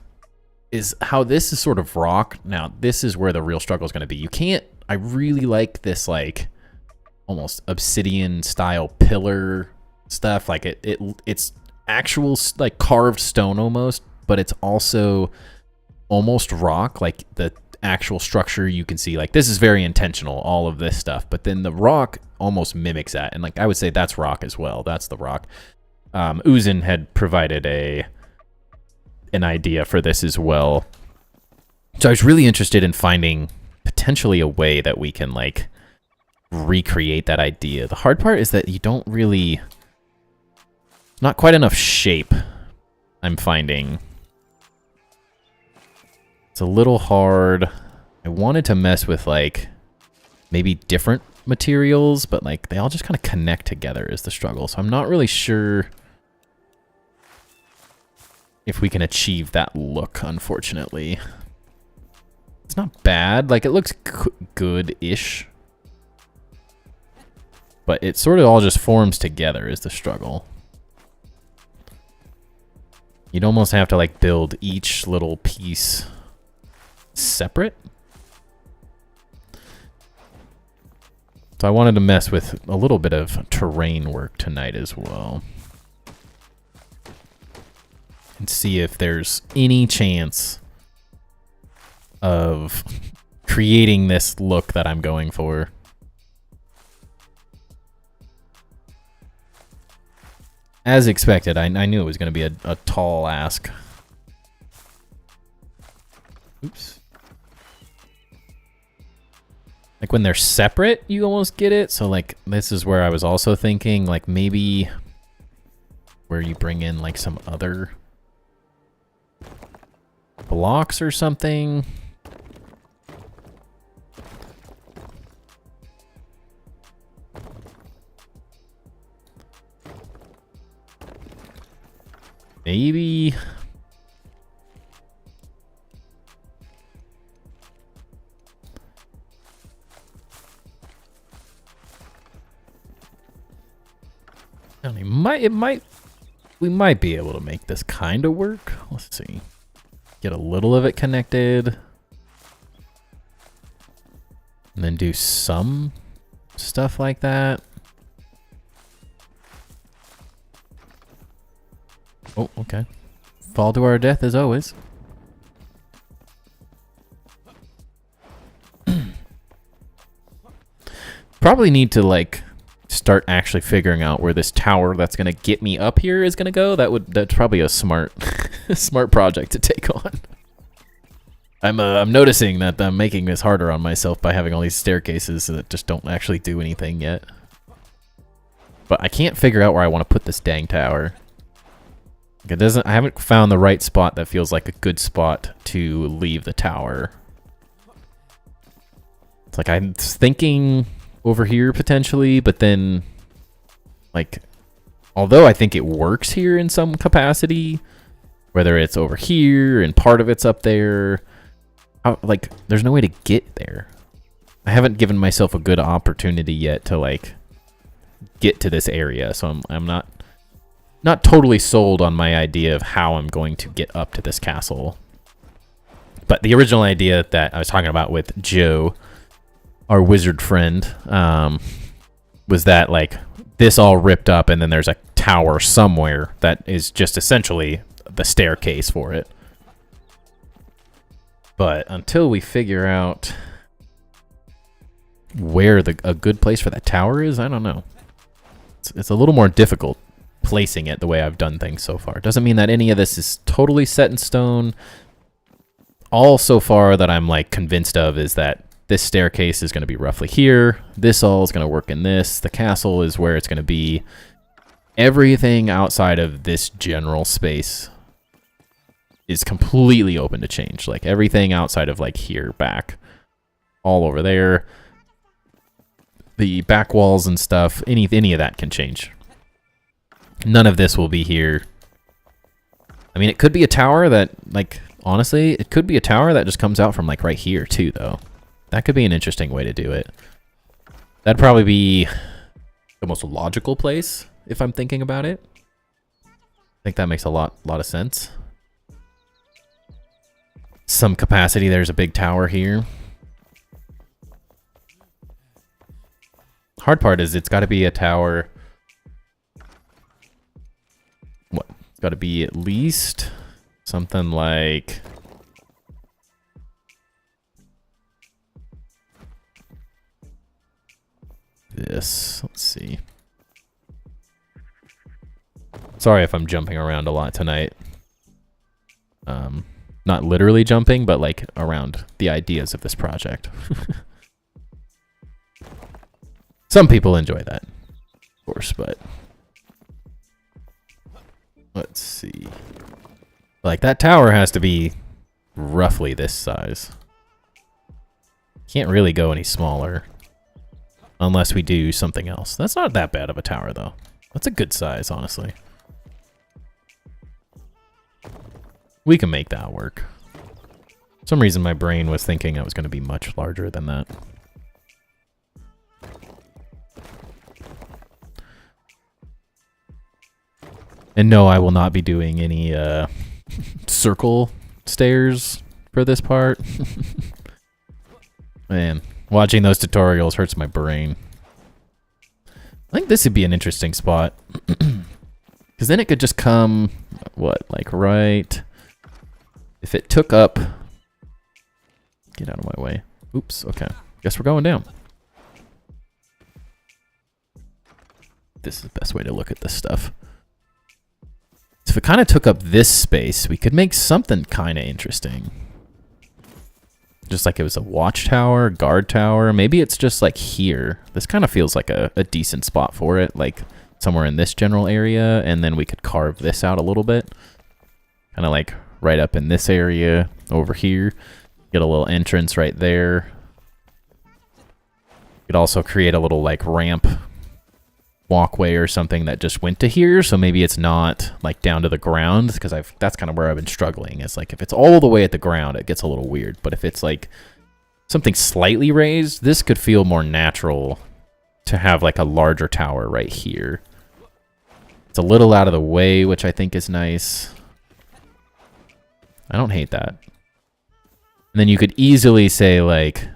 is how this is sort of rock. Now, this is where the real struggle is going to be. You can't, I really like this, like, almost obsidian style pillar stuff. Like it's actual like carved stone almost, but it's also almost rock. Like the actual structure you can see, like this is very intentional, all of this stuff, but then the rock almost mimics that. And like I would say that's rock as well. That's the rock. Uzin had provided an idea for this as well. So I was really interested in finding potentially a way that we can like recreate that idea. The hard part is that you don't really, not quite enough shape, I'm finding. It's a little hard. I wanted to mess with like maybe different materials, but like they all just kind of connect together is the struggle. So I'm not really sure if we can achieve that look, unfortunately. It's not bad. Like it looks good-ish. But it sort of all just forms together is the struggle. You'd almost have to like build each little piece separate. So I wanted to mess with a little bit of terrain work tonight as well. And see if there's any chance of creating this look that I'm going for. As expected, I knew it was going to be a tall ask. Oops. Like when they're separate, you almost get it. So like this is where I was also thinking, like maybe where you bring in like some other blocks or something. Maybe. We might be able to make this kind of work. Let's see. Get a little of it connected. And then do some stuff like that. Oh, okay. Fall to our death as always. Probably need to like start actually figuring out where this tower that's gonna get me up here is gonna go. That's probably a smart smart project to take on. I'm noticing that I'm making this harder on myself by having all these staircases that just don't actually do anything yet. But I can't figure out where I want to put this dang tower. I haven't found the right spot that feels like a good spot to leave the tower. It's like I'm thinking over here potentially, but then like although I think it works here in some capacity, whether it's over here and part of it's up there, like there's no way to get there. I haven't given myself a good opportunity yet to like get to this area, so I'm not totally sold on my idea of how I'm going to get up to this castle. But the original idea that I was talking about with Joe, our wizard friend, was that like this all ripped up and then there's a tower somewhere that is just essentially the staircase for it. But until we figure out where a good place for that tower is, I don't know. It's a little more difficult placing it the way I've done things so far. Doesn't mean that any of this is totally set in stone. All so far that I'm like convinced of is that this staircase is going to be roughly here. This all is going to work in this. The castle is where it's going to be. Everything outside of this general space is completely open to change. Like everything outside of like here, back, all over there. The back walls and stuff, any of that can change. None of this will be here. I mean, it could be a tower that, like, honestly, it could be a tower that just comes out from, like, right here, too, though. That could be an interesting way to do it. That'd probably be the most logical place, if I'm thinking about it. I think that makes a lot of sense. Some capacity, there's a big tower here. Hard part is it's got to be a tower. What? It's got to be at least something like this. Let's see. Sorry if I'm jumping around a lot tonight. Not literally jumping, but like around the ideas of this project. Some people enjoy that, of course, but let's see. Like that tower has to be roughly this size. Can't really go any smaller unless we do something else. That's not that bad of a tower, though. That's a good size, honestly. We can make that work. For some reason, my brain was thinking it was going to be much larger than that. And no, I will not be doing any circle stairs for this part. Man, watching those tutorials hurts my brain. I think this would be an interesting spot. Because then it could just come, what, like right... If it took up... Get out of my way. Oops, okay. Guess we're going down. This is the best way to look at this stuff. So if it kind of took up this space, we could make something kind of interesting. Just like it was a watchtower, guard tower. Maybe it's just like here. This kind of feels like a decent spot for it. Like somewhere in this general area. And then we could carve this out a little bit. Kind of like right up in this area over here. Get a little entrance right there. You could also create a little like ramp walkway or something that just went to here, so maybe it's not like down to the ground, because that's kind of where I've been struggling. It's like if it's all the way at the ground, it gets a little weird, but if it's like something slightly raised, this could feel more natural to have like a larger tower right here. It's a little out of the way, which I think is nice. I don't hate that. And then you could easily say, like,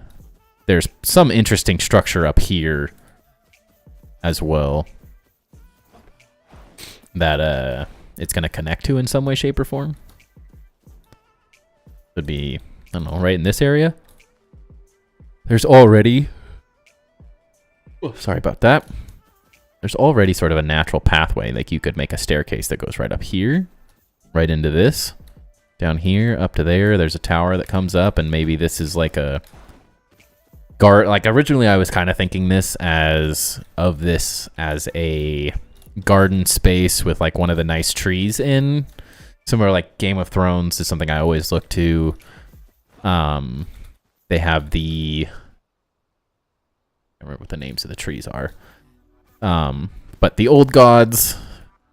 there's some interesting structure up here as well that it's going to connect to in some way, shape, or form. Would be, I don't know, right in this area. There's already... Oh, sorry about that. There's already sort of a natural pathway. Like, you could make a staircase that goes right up here, right into this. Down here, up to there, there's a tower that comes up, and maybe this is like a... Like, originally I was kind of thinking this as a garden space with, like, one of the nice trees in. Similar, like, Game of Thrones is something I always look to. They have the... I don't remember what the names of the trees are. But the old gods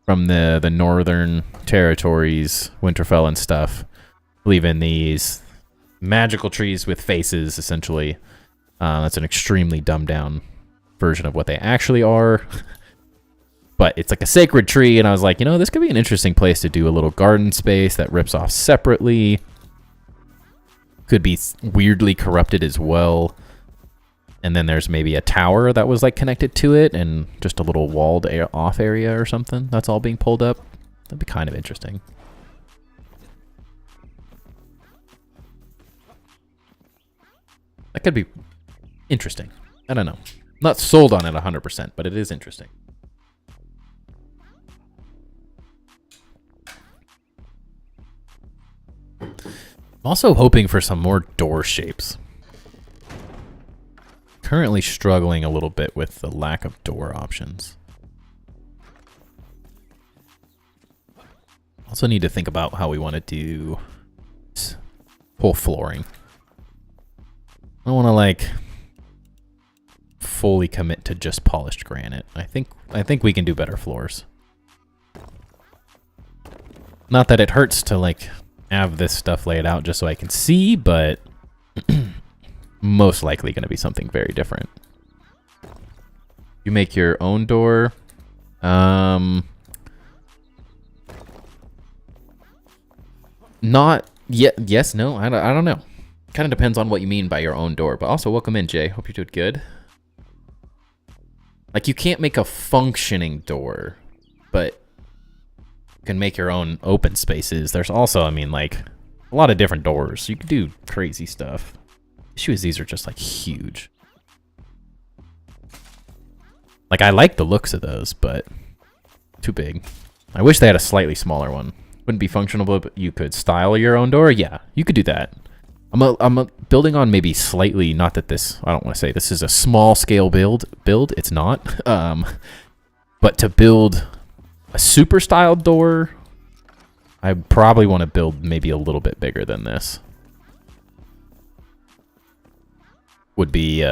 from the northern territories, Winterfell and stuff, believe in these magical trees with faces, essentially. That's an extremely dumbed down version of what they actually are. But it's like a sacred tree, and I was like, you know, this could be an interesting place to do a little garden space that rips off separately. Could be weirdly corrupted as well. And then there's maybe a tower that was like connected to it, and just a little walled off area or something that's all being pulled up. That'd be kind of interesting. That could be interesting. I don't know. Not sold on it 100%, but it is interesting. I'm also hoping for some more door shapes. Currently struggling a little bit with the lack of door options. Also need to think about how we want to do whole flooring. I don't want to like fully commit to just polished granite. I think we can do better floors. Not that it hurts to like have this stuff laid out just so I can see, but most likely going to be something very different. You make your own door. Not yet. Yes, no, I don't know. Kind of depends on what you mean by your own door. But also, welcome in, Jay. Hope you're doing good. Like, you can't make a functioning door, but you can make your own open spaces. There's also, I mean, like, a lot of different doors. You could do crazy stuff. Issue is these are just, like, huge. Like, I like the looks of those, but too big. I wish they had a slightly smaller one. Wouldn't be functional, but you could style your own door. Yeah, you could do that. I'm building on maybe slightly, not that this, I don't want to say this is a small scale build. It's not. But to build a super styled door, I probably want to build maybe a little bit bigger than this. Would be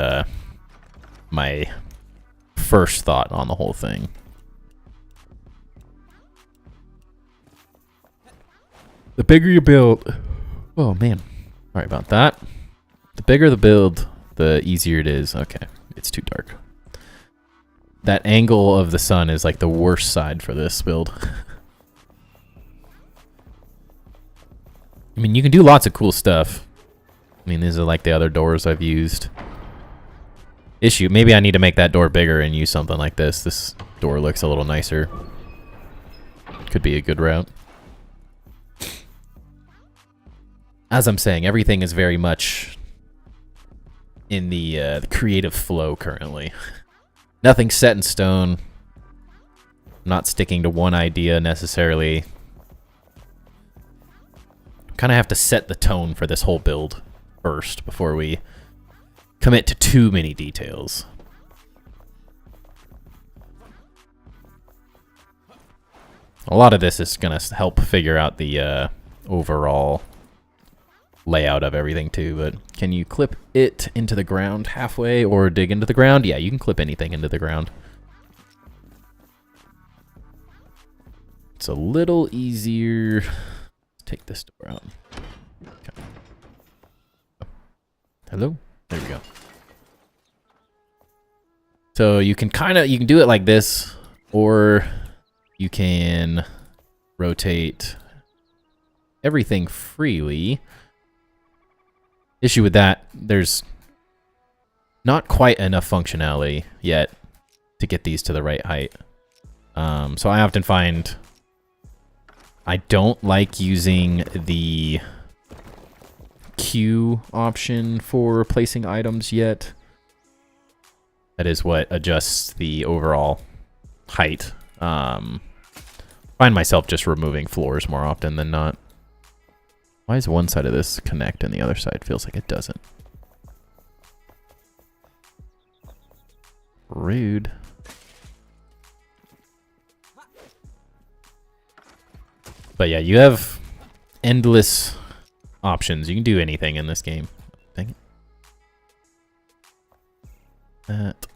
my first thought on the whole thing. The bigger you build... Oh, man. Sorry about that. The bigger the build, the easier it is. Okay, it's too dark. That angle of the sun is like the worst side for this build. I mean, you can do lots of cool stuff. I mean, these are like the other doors I've used. Issue, maybe I need to make that door bigger and use something like this. This door looks a little nicer. Could be a good route. As I'm saying, everything is very much in the creative flow currently. Nothing's set in stone. I'm not sticking to one idea necessarily. Kind of have to set the tone for this whole build first before we commit to too many details. A lot of this is going to help figure out the overall layout of everything too, but can you clip it into the ground halfway or dig into the ground? Yeah, you can clip anything into the ground. It's a little easier. Let's take this door out. Okay. Oh. Hello? There we go. So you can you can do it like this, or you can rotate everything freely. Issue with that, there's not quite enough functionality yet to get these to the right height. So I often find I don't like using the Q option for placing items yet. That is what adjusts the overall height. Find myself just removing floors more often than not. Why does one side of this connect and the other side feels like it doesn't? Rude. But yeah, you have endless options. You can do anything in this game. Dang it. That.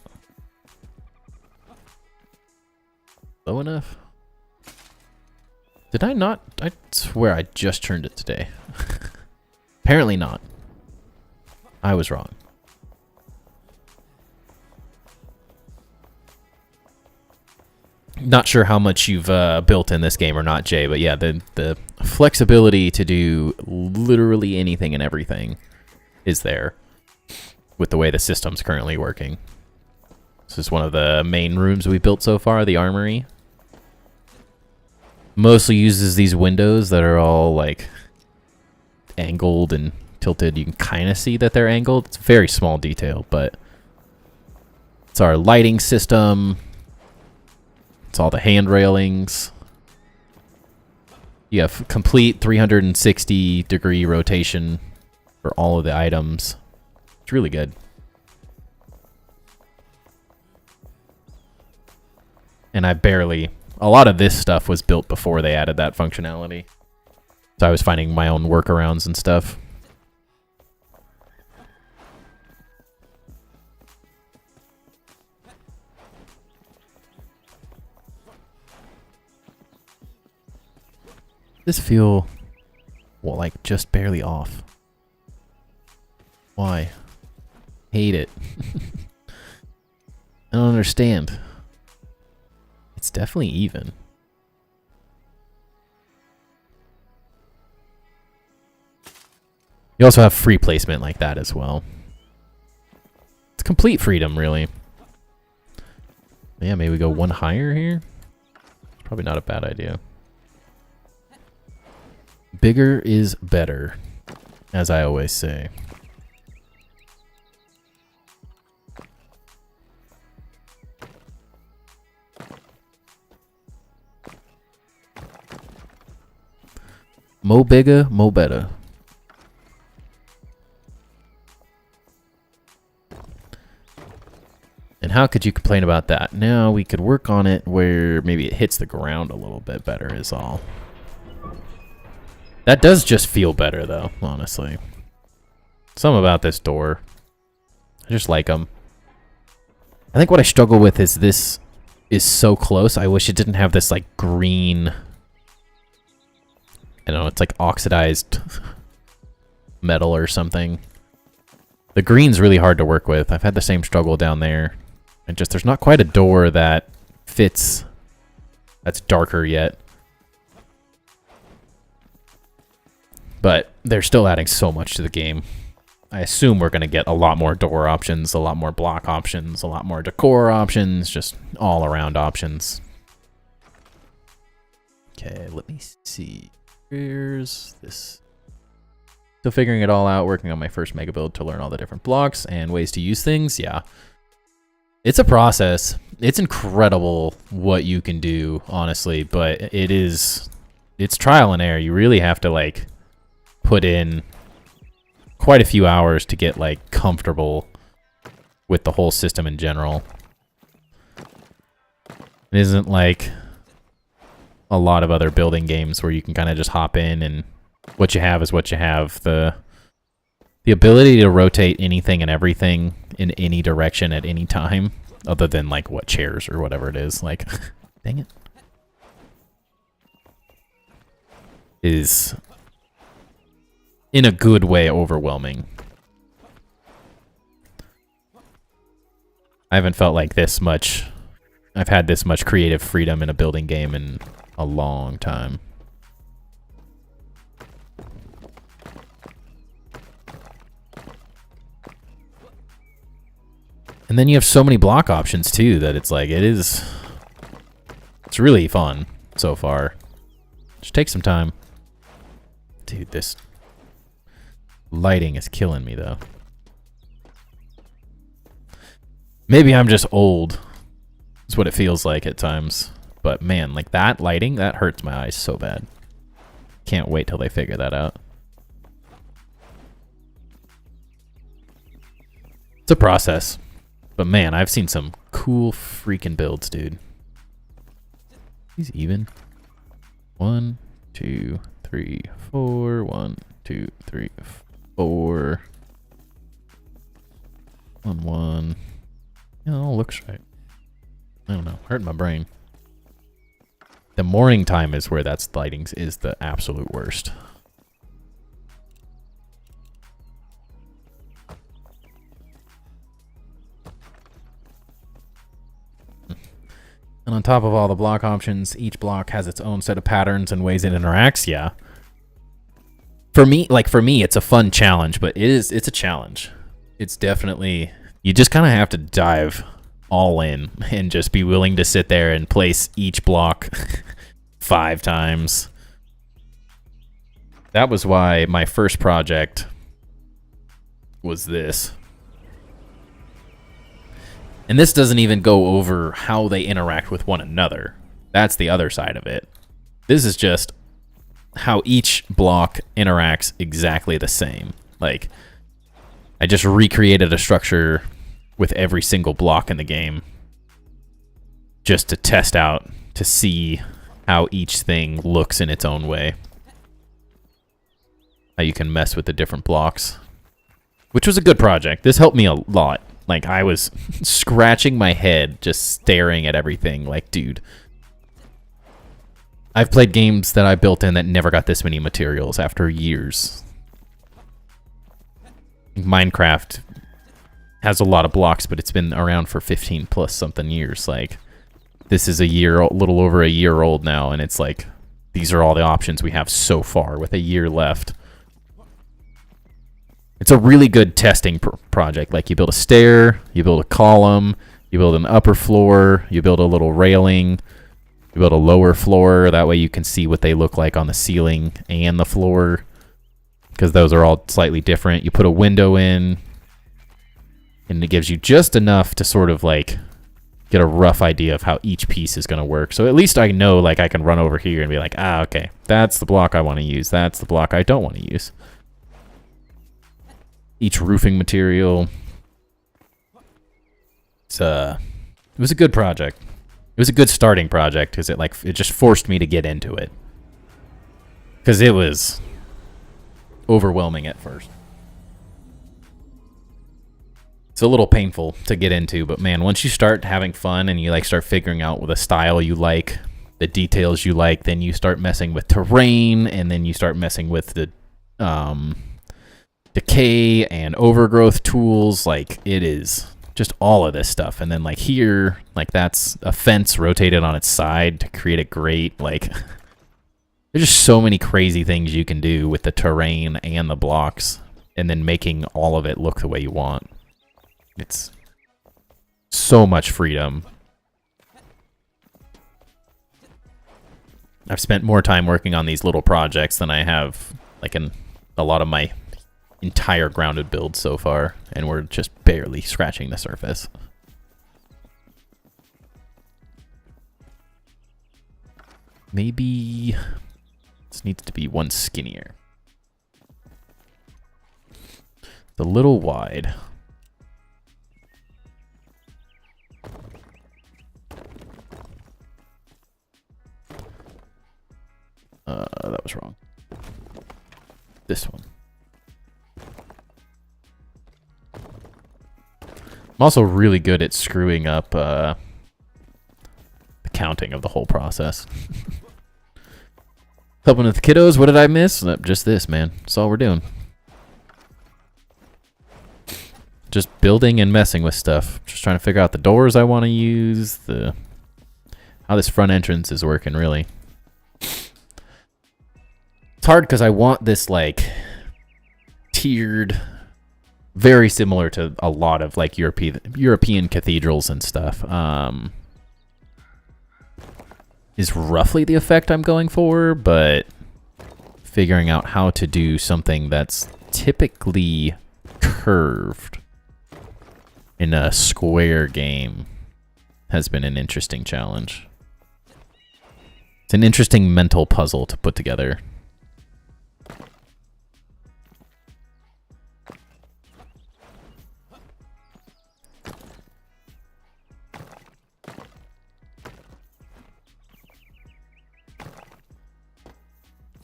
Low enough? Did I not? I swear I just turned it today. Apparently not. I was wrong. Not sure how much you've built in this game or not, Jay, but yeah, the flexibility to do literally anything and everything is there with the way the system's currently working. This is one of the main rooms we built so far, the armory. Mostly uses these windows that are all like angled and tilted. You can kind of see that they're angled. It's very small detail, but it's our lighting system. It's all the hand railings. You have complete 360-degree rotation for all of the items. It's really good. And a lot of this stuff was built before they added that functionality. So I was finding my own workarounds and stuff. This feel, well, like just barely off. Why? Hate it. I don't understand. It's definitely even. You also have free placement like that as well. It's complete freedom, really. Yeah, maybe we go one higher here. Probably not a bad idea. Bigger is better, as I always say. Mo bigger, mo better. And how could you complain about that? Now we could work on it where maybe it hits the ground a little bit better is all. That does just feel better though, honestly. Something about this door. I just like them. I think what I struggle with is this is so close. I wish it didn't have this like green... I don't know, it's like oxidized metal or something. The green's really hard to work with. I've had the same struggle down there. And just there's not quite a door that fits that's darker yet. But they're still adding so much to the game. I assume we're going to get a lot more door options, a lot more block options, a lot more decor options, just all around options. Okay, let me see. Here's this. Still figuring it all out, working on my first mega build to learn all the different blocks and ways to use things. Yeah. It's a process. It's incredible what you can do, honestly, but it's trial and error. You really have to like put in quite a few hours to get like comfortable with the whole system in general. It isn't like a lot of other building games where you can kind of just hop in and what you have is what you have. The ability to rotate anything and everything in any direction at any time, other than like what chairs or whatever it is, like, dang it, is in a good way overwhelming. I haven't felt like this much. I've had this much creative freedom in a building game in a long time. And then you have so many block options too that it's like it's really fun so far. Just take some time. Dude, this lighting is killing me though. Maybe I'm just old. That's what it feels like at times. But man, like that lighting, that hurts my eyes so bad. Can't wait till they figure that out. It's a process. But man, I've seen some cool freaking builds, dude. He's even. 1, 2, 3, 4. 1, 2, 3, 4. 1, 1. Yeah, it all looks right. I don't know. Hurting my brain. The morning time is where that's lighting is the absolute worst. And on top of all the block options, each block has its own set of patterns and ways it interacts. Yeah. For me, it's a fun challenge, but it's a challenge. It's definitely, you just kind of have to dive all in and just be willing to sit there and place each block 5 times. That was why my first project was this. And this doesn't even go over how they interact with one another. That's the other side of it. This is just how each block interacts exactly the same. Like, I just recreated a structure with every single block in the game just to test out, to see how each thing looks in its own way. How you can mess with the different blocks. Which was a good project. This helped me a lot. Like, I was scratching my head just staring at everything. Like, dude, I've played games that I built in that never got this many materials after years. Minecraft has a lot of blocks, but it's been around for 15 plus something years. Like, this is a little over a year old now, and it's like, these are all the options we have so far with a year left. It's a really good testing project. Like, you build a stair, you build a column, you build an upper floor, you build a little railing, you build a lower floor. That way you can see what they look like on the ceiling and the floor, because those are all slightly different. You put a window in, and it gives you just enough to sort of like get a rough idea of how each piece is going to work. So at least I know, like, I can run over here and be like, ah, okay, that's the block I want to use. That's the block I don't want to use. Each roofing material. It was a good project. It was a good starting project because it just forced me to get into it. Because it was overwhelming at first. It's a little painful to get into, but man, once you start having fun and you like start figuring out the style you like, the details you like, then you start messing with terrain, and then you start messing with the decay and overgrowth tools. Like, it is just all of this stuff. And then like here, like that's a fence rotated on its side to create a grate. Like, there's just so many crazy things you can do with the terrain and the blocks, and then making all of it look the way you want. It's so much freedom. I've spent more time working on these little projects than I have like in a lot of my entire grounded build so far, and we're just barely scratching the surface. Maybe this needs to be one skinnier. It's a little wide. That was wrong. This one. I'm also really good at screwing up the counting of the whole process. Helping with the kiddos, what did I miss? Just this, man. That's all we're doing. Just building and messing with stuff. Just trying to figure out the doors I want to use, how this front entrance is working, really. It's hard because I want this, like, tiered very similar to a lot of like European cathedrals and stuff. Is roughly the effect I'm going for, but figuring out how to do something that's typically curved in a square game has been an interesting challenge. It's an interesting mental puzzle to put together.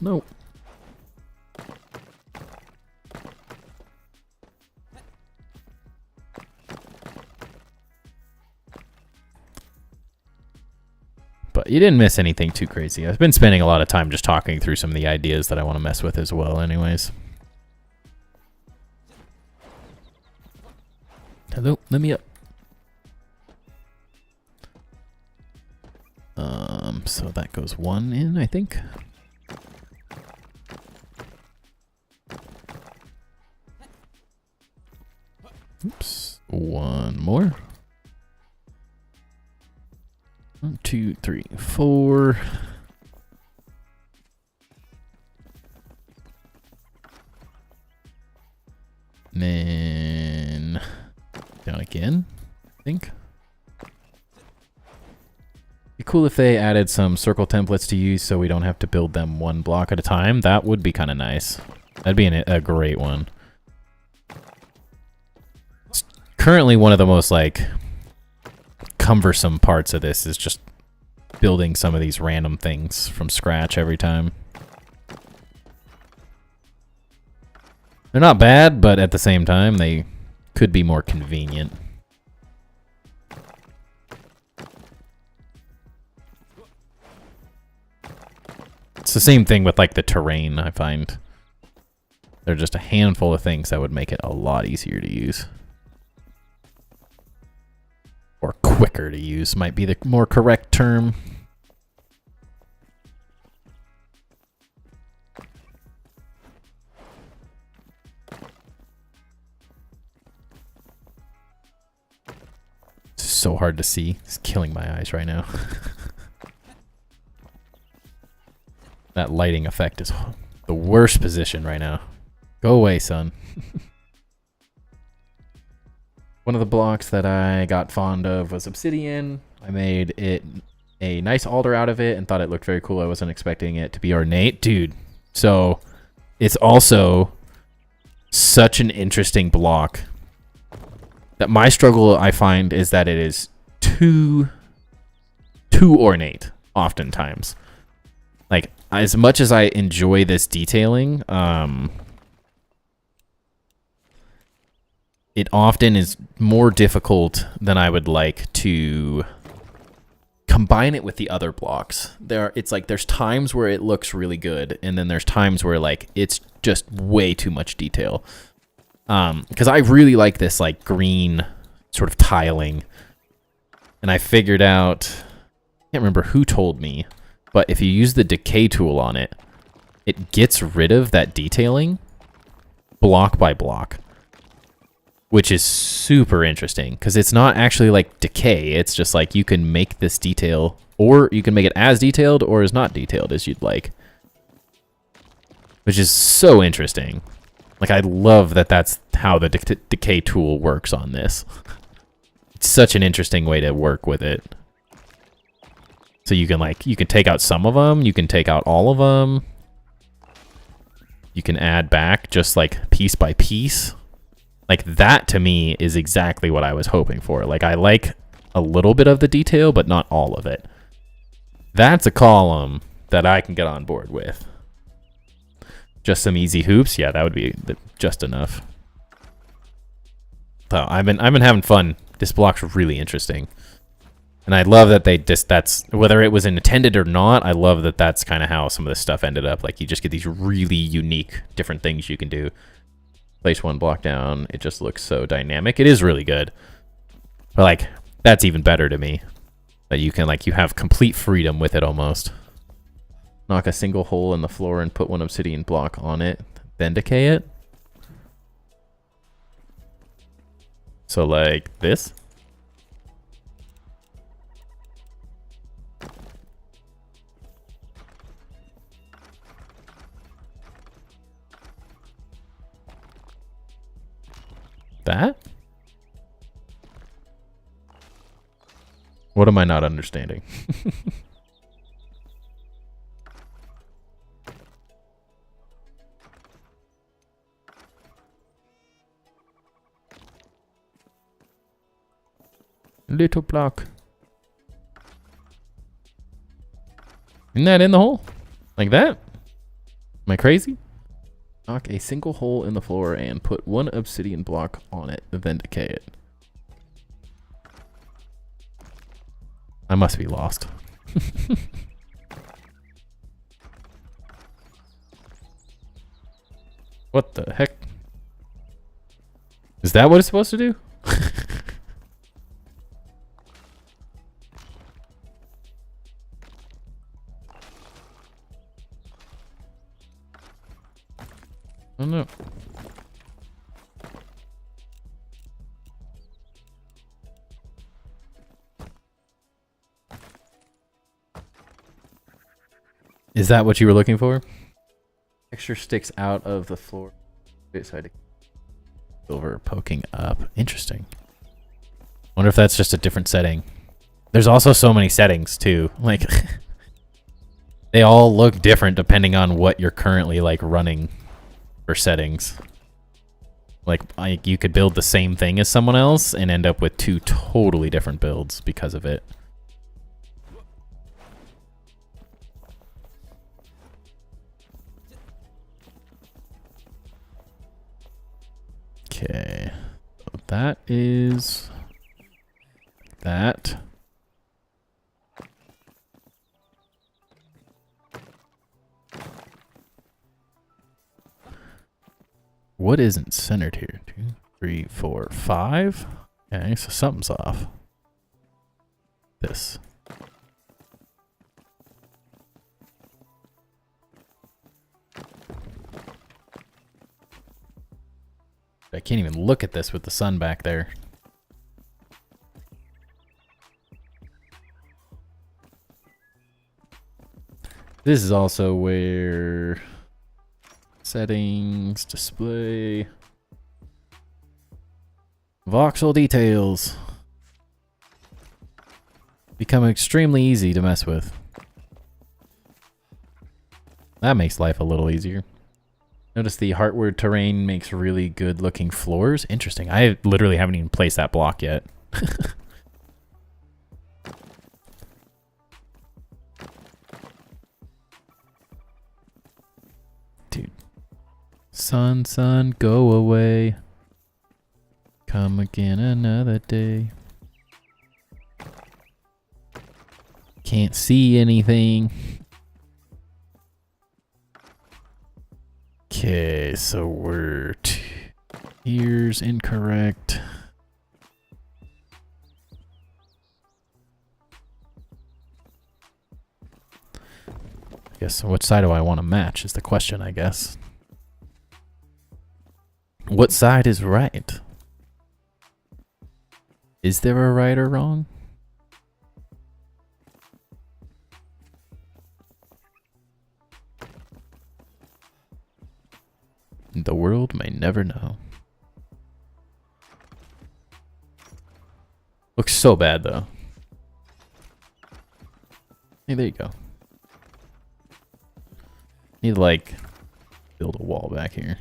Nope. But you didn't miss anything too crazy. I've been spending a lot of time just talking through some of the ideas that I want to mess with as well anyways. Hello, let me up. So that goes one in, I think. Oops, one more. 1, 2, 3, 4. And then down again, I think. Be cool if they added some circle templates to use so we don't have to build them one block at a time. That would be kind of nice. That'd be a great one. It's currently one of the most like cumbersome parts of this is just building some of these random things from scratch every time. They're not bad, but at the same time, they could be more convenient. It's the same thing with like the terrain, I find. There are just a handful of things that would make it a lot easier to use. Or quicker to use might be the more correct term. It's so hard to see. It's killing my eyes right now. That lighting effect is the worst position right now. Go away, son. One of the blocks that I got fond of was obsidian. I made it a nice altar out of it and thought it looked very cool. I wasn't expecting it to be ornate. Dude, so it's also such an interesting block. That my struggle, I find, is that it is too ornate oftentimes. Like, as much as I enjoy this detailing, it often is more difficult than I would like to combine it with the other blocks. It's like there's times where it looks really good, and then there's times where like it's just way too much detail. Because I really like this like green sort of tiling, and I figured out, I can't remember who told me, but if you use the decay tool on it, it gets rid of that detailing block by block, which is super interesting because it's not actually like decay. It's just like you can make this detail, or you can make it as detailed or as not detailed as you'd like, which is so interesting. Like, I love that that's how the decay tool works on this. It's such an interesting way to work with it. So you can take out some of them, you can take out all of them. You can add back just like piece by piece. Like, that to me is exactly what I was hoping for. Like, I like a little bit of the detail, but not all of it. That's a column that I can get on board with. Just some easy hoops, yeah, that would be just enough. So I've been having fun. This block's really interesting. And I love that that's, whether it was intended or not, I love that that's kind of how some of this stuff ended up. Like, you just get these really unique, different things you can do. Place one block down, it just looks so dynamic. It is really good. But, like, that's even better to me. That you can, like, you have complete freedom with it almost. Knock a single hole in the floor and put one obsidian block on it, then decay it. So like this? That? What am I not understanding? Little block. Isn't that in the hole? Like that? Am I crazy? Knock a single hole in the floor and put one obsidian block on it, then decay it. I must be lost. What the heck? Is that what it's supposed to do? Oh no. Is that what you were looking for? Texture sticks out of the floor. Silver poking up. Interesting. Wonder if that's just a different setting. There's also so many settings too. Like they all look different depending on what you're currently like running for settings. Like you could build the same thing as someone else and end up with two totally different builds because of it. Okay, so that is that. What isn't centered here? 2, 3, 4, 5. Okay, so something's off. This. I can't even look at this with the sun back there. This is also where settings, display, voxel details become extremely easy to mess with. That makes life a little easier. Notice the heartward terrain makes really good looking floors. Interesting. I literally haven't even placed that block yet. Dude. Sun, sun, go away. Come again another day. Can't see anything. Okay, so we're here's incorrect. I guess which side do I want to match is the question, I guess. What side is right? Is there a right or wrong? The world may never know. Looks so bad though. Hey, there you go. Need to like build a wall back here.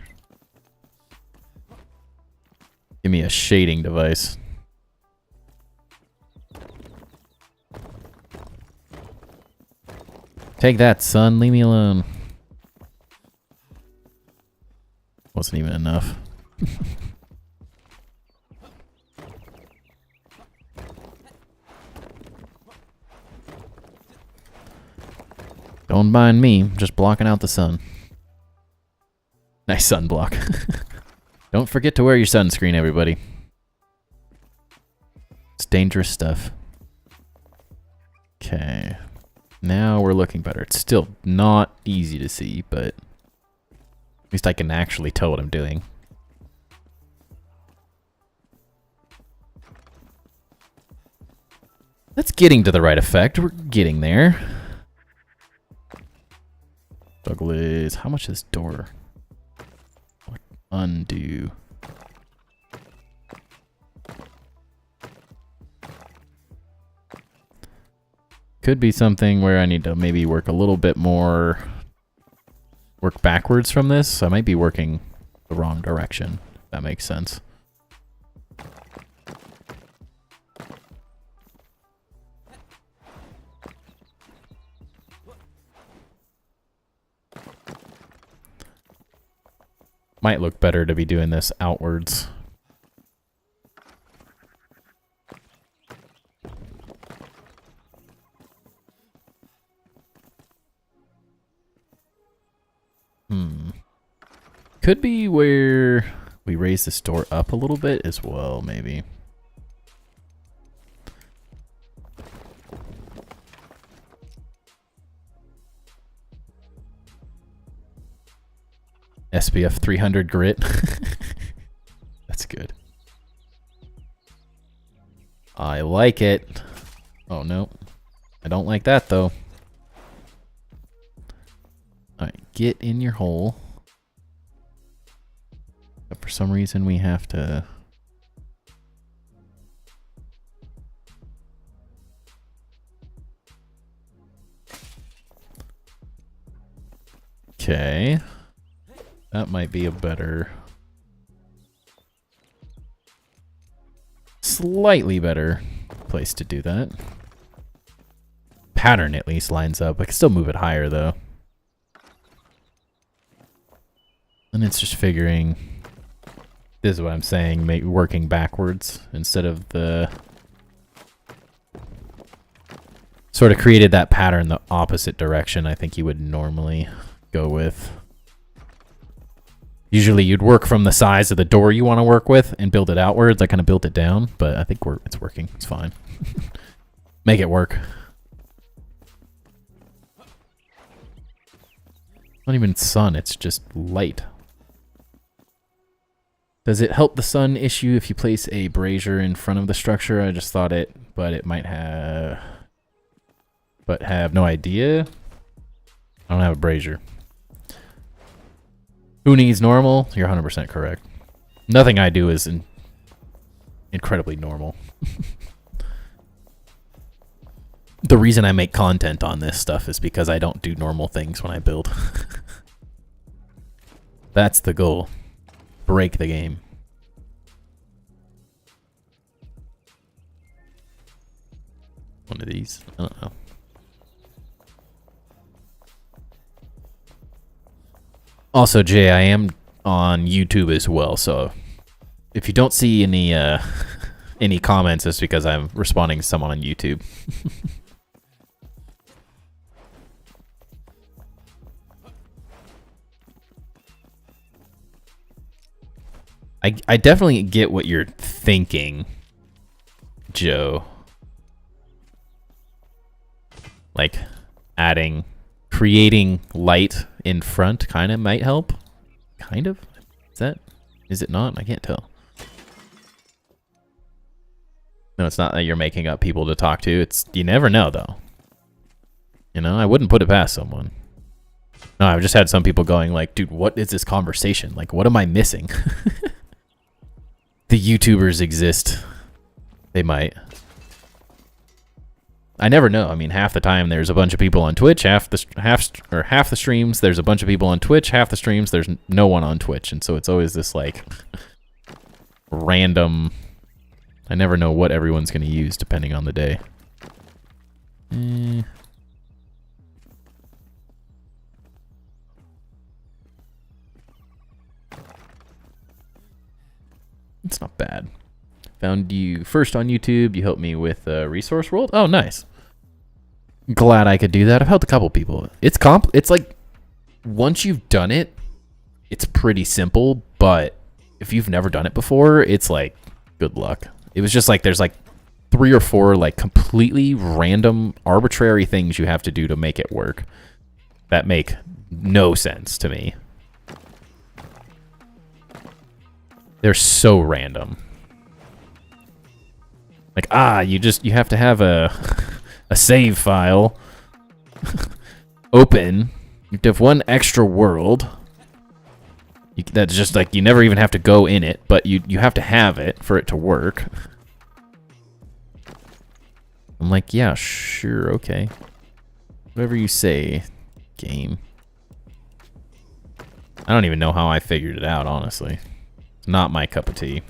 Give me a shading device. Take that, son. Leave me alone. Wasn't even enough. Don't mind me, just blocking out the sun. Nice sunblock. Don't forget to wear your sunscreen, everybody. It's dangerous stuff. Okay. Now we're looking better. It's still not easy to see, but at least I can actually tell what I'm doing. That's getting to the right effect. We're getting there. Douglas, how much is this door? What? Undo. Could be something where I need to maybe work a little bit more, work backwards from this. I might be working the wrong direction, if that makes sense. Might look better to be doing this outwards. Could be where we raise this door up a little bit as well, maybe. SPF 300 grit. That's good. I like it. Oh, no. I don't like that, though. Alright, get in your hole. But for some reason, we have to... Okay. That might be a better... Slightly better place to do that. Pattern at least lines up. I can still move it higher, though. And it's just figuring... This is what I'm saying, working backwards instead of the... Sort of created that pattern the opposite direction I think you would normally go with. Usually you'd work from the size of the door you want to work with and build it outwards. I kind of built it down, but I think it's working. It's fine. Make it work. Not even sun, it's just light. Does it help the sun issue if you place a brazier in front of the structure? I just thought it, but it might have... But have no idea. I don't have a brazier. Who needs normal? You're 100% correct. Nothing I do is incredibly normal. The reason I make content on this stuff is because I don't do normal things when I build. That's the goal. Break the game. One of these? I don't know. Also, Jay, I am on YouTube as well, so if you don't see any any comments, it's because I'm responding to someone on YouTube. I definitely get what you're thinking, Joe. Like creating light in front kind of might help. Kind of? Is it not? I can't tell. No, it's not that you're making up people to talk to. You never know though. You know, I wouldn't put it past someone. No, I've just had some people going like, dude, what is this conversation? Like, what am I missing? The YouTubers exist. They might. I never know. I mean, half the time there's a bunch of people on Twitch, half the streams there's a bunch of people on Twitch, half the streams there's no one on Twitch, and so it's always this like random. I never know what everyone's going to use depending on the day. It's not bad. Found you first on YouTube. You helped me with Resource World. Oh, nice. Glad I could do that. I've helped a couple people. It's like once you've done it, it's pretty simple. But if you've never done it before, it's like good luck. It was just like there's like 3 or 4 like completely random, arbitrary things you have to do to make it work that make no sense to me. They're so random. Like, you have to have a a save file open. You have to have one extra world. That's just like, you never even have to go in it, but you have to have it for it to work. I'm like, yeah, sure, okay. Whatever you say, game. I don't even know how I figured it out, honestly. It's not my cup of tea.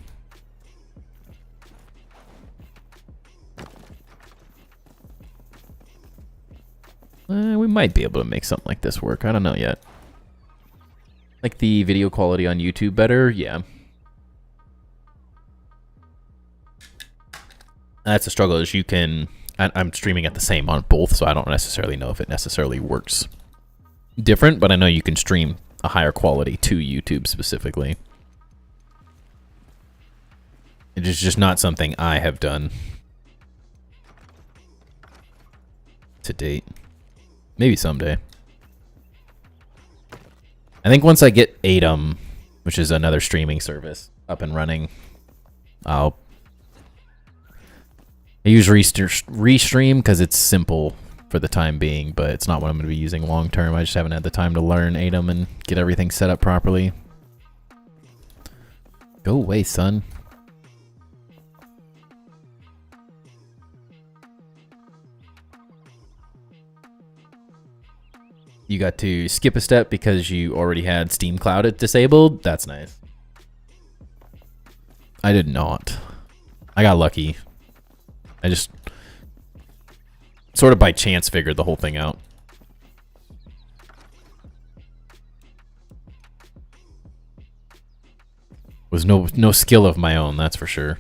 We might be able to make something like this work. I don't know yet. Like the video quality on YouTube better? Yeah. That's a struggle, is you can... I'm streaming at the same on both, so I don't necessarily know if it necessarily works different, but I know you can stream a higher quality to YouTube specifically. It is just not something I have done to date. Maybe someday. I think once I get Atom, which is another streaming service, up and running, I use Restream because it's simple for the time being, but it's not what I'm going to be using long term. I just haven't had the time to learn Atom and get everything set up properly. Go away, son. You got to skip a step because you already had Steam Cloud disabled. That's nice. I did not. I got lucky. I just sort of by chance figured the whole thing out. Was no skill of my own, that's for sure.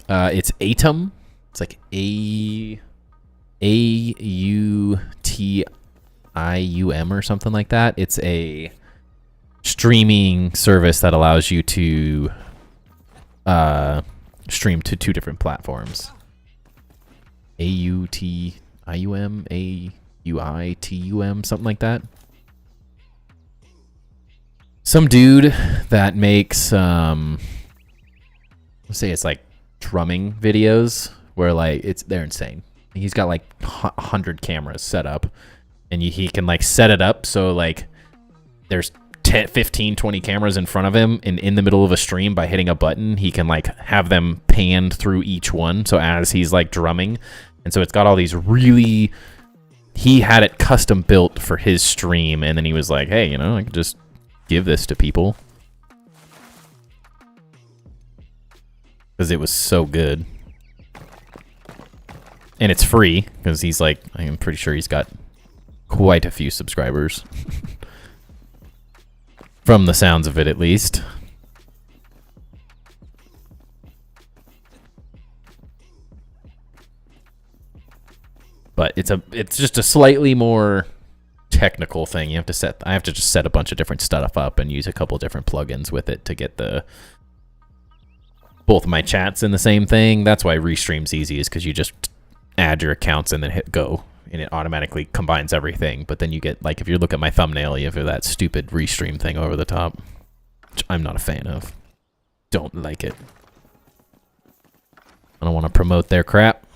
It's Atom. It's like AUTIUM or something like that. It's a streaming service that allows you to stream to 2 different platforms. AUTIUM, AUITUM, something like that. Some dude that makes let's say it's like drumming videos where like they're insane. He's got like 100 cameras set up, and he can like set it up so like there's 10, 15, 20 cameras in front of him, and in the middle of a stream, by hitting a button, he can like have them panned through each one. So as he's like drumming, and so it's got all these really, he had it custom built for his stream, and then he was like, hey, you know, I could just give this to people because it was so good. And it's free because he's like, I'm pretty sure he's got quite a few subscribers. From the sounds of it, at least. But it's just a slightly more technical thing. I have to just set a bunch of different stuff up and use a couple different plugins with it to get both my chats in the same thing. That's why Restream's easy, is because you just add your accounts and then hit go, and it automatically combines everything. But then you get, like, if you look at my thumbnail, you have that stupid Restream thing over the top, which I'm not a fan of. Don't like it. I don't want to promote their crap.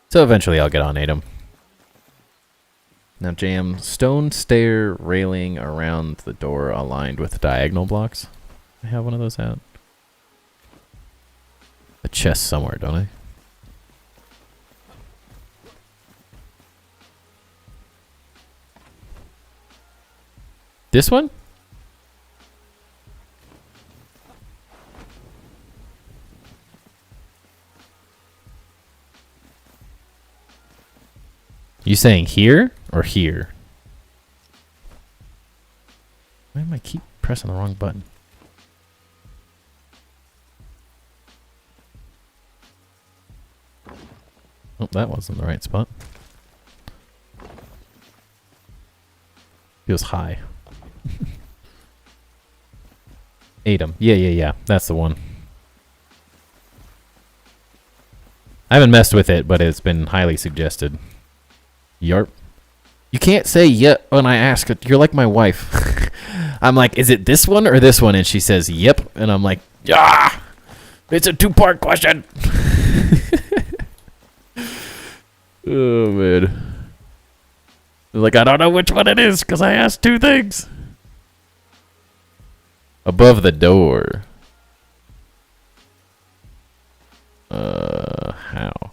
So eventually I'll get on Atom. Now jam stone stair railing around the door aligned with diagonal blocks. I have one of those out. A chest somewhere, don't I? This one? You saying here or here? Why am I keep pressing the wrong button? Oh, that wasn't the right spot. Feels high. Atom. Yeah. That's the one. I haven't messed with it, but it's been highly suggested. Yarp. You can't say yep when I ask. You're like my wife. I'm like, is it this one or this one? And she says, yep. And I'm like, yeah, it's a 2-part question. Oh, man. Like, I don't know which one it is because I asked 2 things. Above the door. How?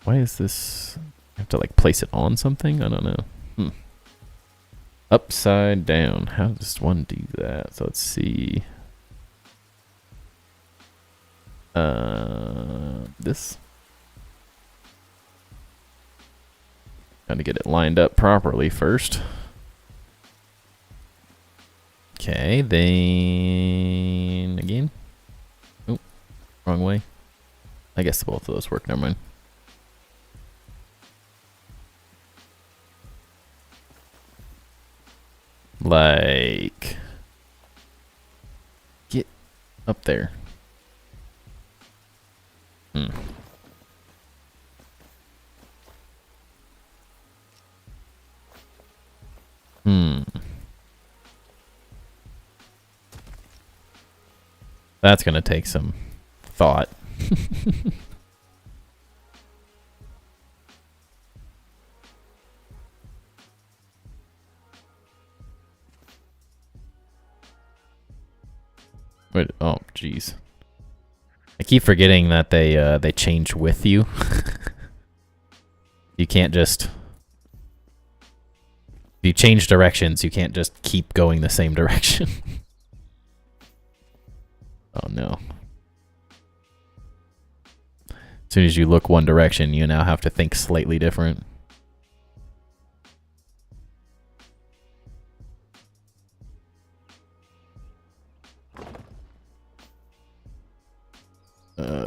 Why is this? I have to like place it on something? I don't know. Upside down. How does one do that? So let's see. This. Gotta get it lined up properly first. Okay, then again. Oh, wrong way. I guess both of those work. Never mind. Like, get up there. That's gonna take some thought. Wait, oh, jeez. I keep forgetting that they change with you. You can't just... If you change directions, you can't just keep going the same direction. Oh, no. As soon as you look one direction, you now have to think slightly different.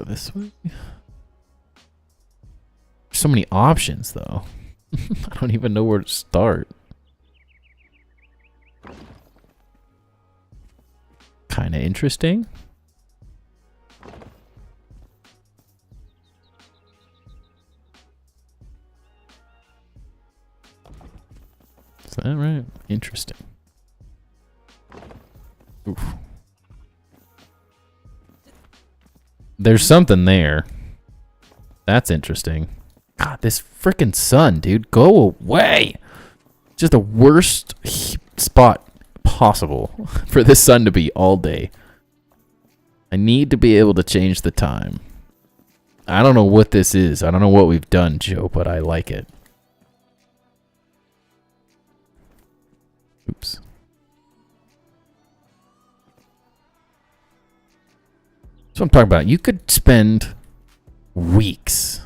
This way? There's so many options, though. I don't even know where to start. Kind of interesting. Is that right? Interesting. Oof. There's something there. That's interesting. God, this freaking sun, dude. Go away. Just the worst spot possible for this sun to be all day. I need to be able to change the time. I don't know what this is. I don't know what we've done, Joe, but I like it. Oops. That's what I'm talking about. You could spend weeks,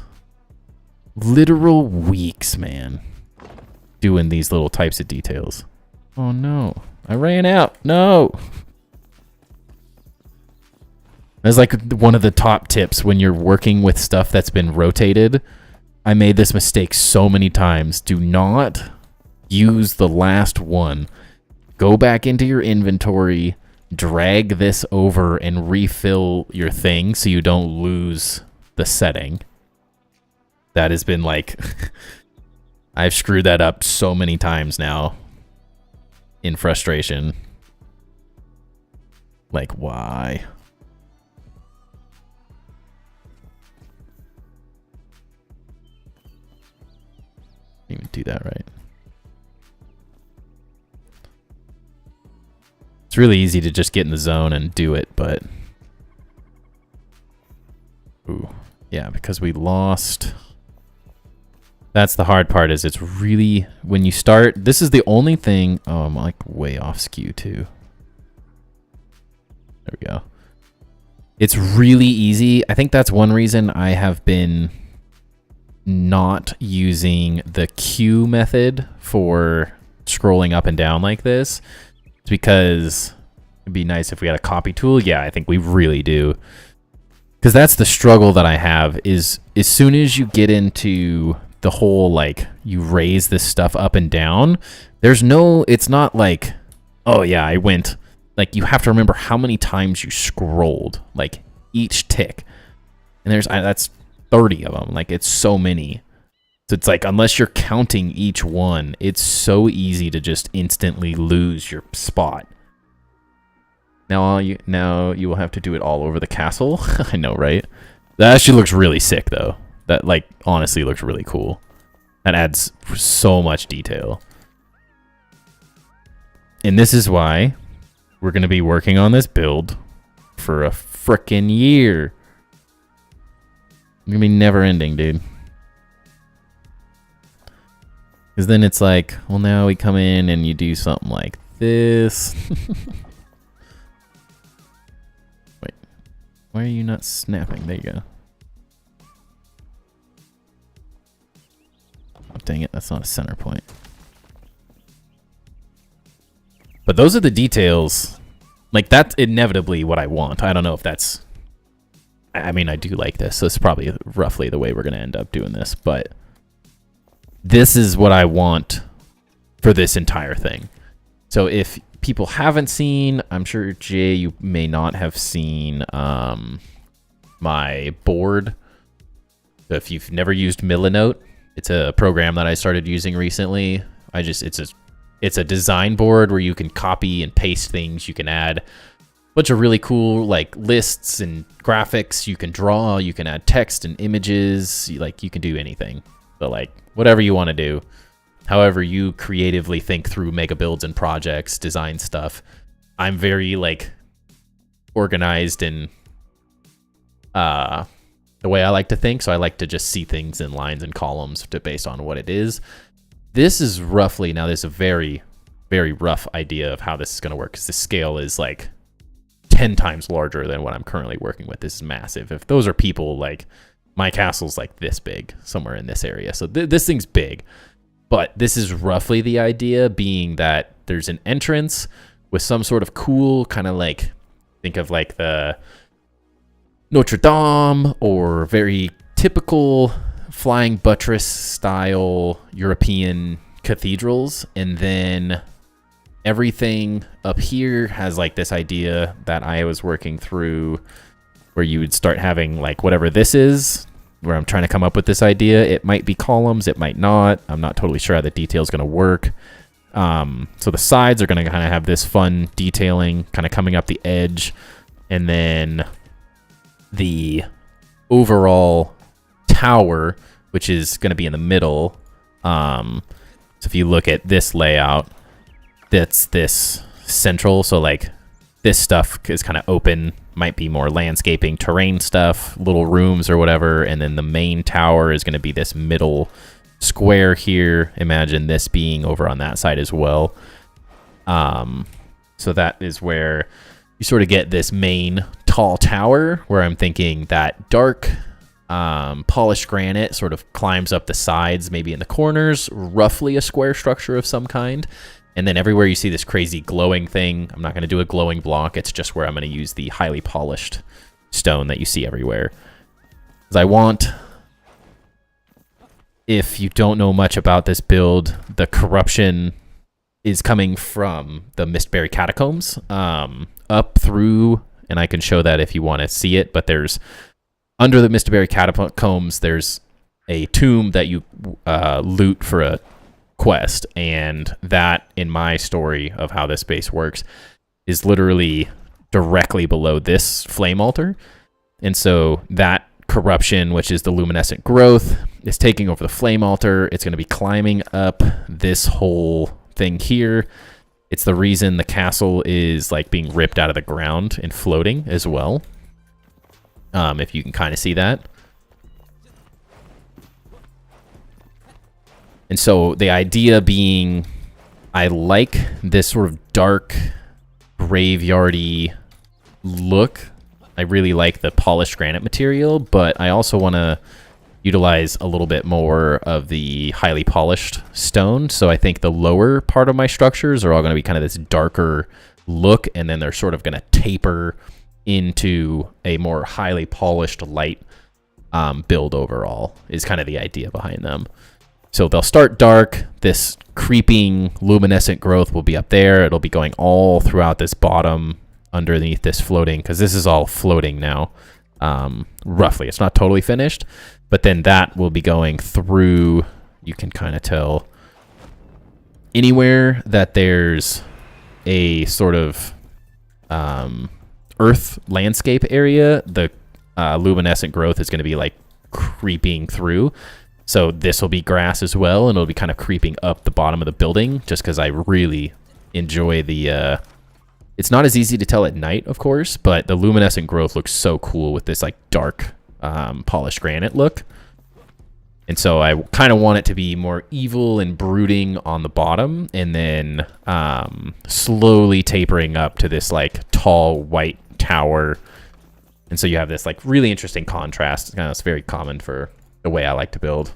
literal weeks, man, doing these little types of details. Oh no, I ran out. No. That's like one of the top tips when you're working with stuff that's been rotated. I made this mistake so many times. Do not use the last one. Go back into your inventory, drag this over and refill your thing so you don't lose the setting. That has been like, I've screwed that up so many times now in frustration. Like, why? Didn't even do that right. It's really easy to just get in the zone and do it, but... Ooh. Yeah, because we lost... That's the hard part, is it's really... When you start... This is the only thing... Oh, I'm like way off skew, too. There we go. It's really easy. I think that's one reason I have been not using the Q method for scrolling up and down like this. It's because it'd be nice if we had a copy tool. Yeah, I think we really do. Because that's the struggle that I have, is as soon as you get into the whole, like, you raise this stuff up and down, there's no, it's not like, oh yeah, I went, like, you have to remember how many times you scrolled, like, each tick. And there's, that's 30 of them. Like, it's so many. So it's like, unless you're counting each one, it's so easy to just instantly lose your spot. Now you will have to do it all over the castle. I know, right? That actually looks really sick, though. That, like, honestly looks really cool. That adds so much detail. And this is why we're going to be working on this build for a frickin' year. It's going to be never ending, dude. Because then it's like, well, now we come in and you do something like this. Wait, why are you not snapping? There you go. Oh, dang it, that's not a center point. But those are the details. Like, that's inevitably what I want. I don't know if that's... I mean, I do like this, so it's probably roughly the way we're going to end up doing this, but this is what I want for this entire thing. So if people haven't seen, I'm sure, Jay, you may not have seen my board. So if you've never used Millinote, it's a program that I started using recently. It's a design board where you can copy and paste things. You can add a bunch of really cool like lists and graphics. You can draw, you can add text and images. You can do anything. So like whatever you want to do, however you creatively think through mega builds and projects, design stuff. I'm very like organized in the way I like to think. So I like to just see things in lines and columns based on what it is. This is roughly, now there's a very, very rough idea of how this is going to work, because the scale is like 10 times larger than what I'm currently working with. This is massive. If those are people, like my castle's like this big, somewhere in this area. So this thing's big, but this is roughly the idea, being that there's an entrance with some sort of cool kind of like, think of like the Notre Dame or very typical flying buttress style European cathedrals, and then everything up here has like this idea that I was working through, where you would start having like whatever this is, where I'm trying to come up with this idea. It might be columns, it might not. I'm not totally sure how the detail is going to work. So the sides are going to kind of have this fun detailing kind of coming up the edge, and then the overall tower, which is going to be in the middle. So if you look at this layout, that's this central. So like this stuff is kind of open, might be more landscaping, terrain stuff, little rooms or whatever. And then the main tower is going to be this middle square here. Imagine this being over on that side as well. So that is where you sort of get this main tall tower, where I'm thinking that dark polished granite sort of climbs up the sides, maybe in the corners, roughly a square structure of some kind. And then everywhere you see this crazy glowing thing, I'm not going to do a glowing block. It's just where I'm going to use the highly polished stone that you see everywhere. Because I want, if you don't know much about this build, the corruption is coming from the Mistberry Catacombs up through, and I can show that if you want to see it, but there's under the Mistberry Catacombs, there's a tomb that you loot for a quest, and that, in my story of how this base works, is literally directly below this flame altar. And so that corruption, which is the luminescent growth, is taking over the flame altar. It's going to be climbing up this whole thing here. It's the reason the castle is like being ripped out of the ground and floating as well. If you can kind of see that. And so the idea being, I like this sort of dark, graveyardy look. I really like the polished granite material, but I also want to utilize a little bit more of the highly polished stone. So I think the lower part of my structures are all going to be kind of this darker look, and then they're sort of going to taper into a more highly polished light build overall, is kind of the idea behind them. So they'll start dark. This creeping luminescent growth will be up there. It'll be going all throughout this bottom underneath this floating, because this is all floating now. Roughly, it's not totally finished, but then that will be going through you can kind of tell anywhere that there's a sort of earth landscape area, the luminescent growth is going to be like creeping through. So this will be grass as well, and it'll be kind of creeping up the bottom of the building, just because I really enjoy the... it's not as easy to tell at night, of course, but the luminescent growth looks so cool with this like dark polished granite look. And so I kind of want it to be more evil and brooding on the bottom, and then slowly tapering up to this like tall white tower. And so you have this like really interesting contrast. It's very common for the way I like to build.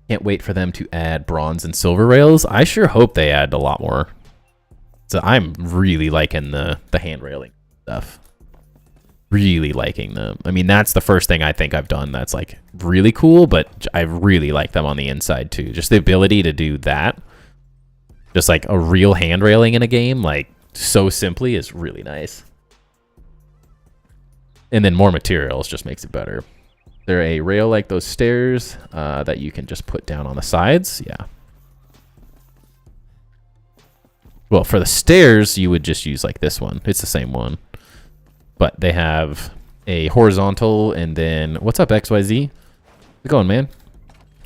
Can't wait for them to add bronze and silver rails. I sure hope they add a lot more. So I'm really liking the hand railing stuff. Really liking them. I mean, that's the first thing I think I've done that's like really cool, but I really like them on the inside too. Just the ability to do that, just like a real hand railing in a game, like so simply, is really nice. And then more materials just makes it better. They're a rail like those stairs that you can just put down on the sides. Yeah. Well, for the stairs, you would just use like this one. It's the same one. But they have a horizontal, and then... What's up, XYZ? How's it going, man?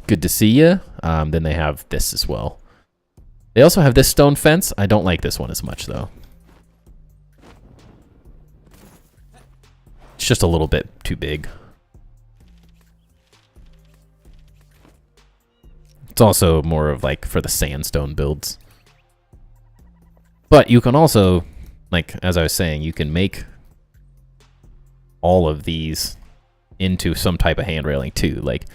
Good to see you. Then they have this as well. They also have this stone fence. I don't like this one as much, though. It's just a little bit too big. It's also more of like for the sandstone builds. But you can also, like, as I was saying, you can make all of these into some type of hand railing too. Like,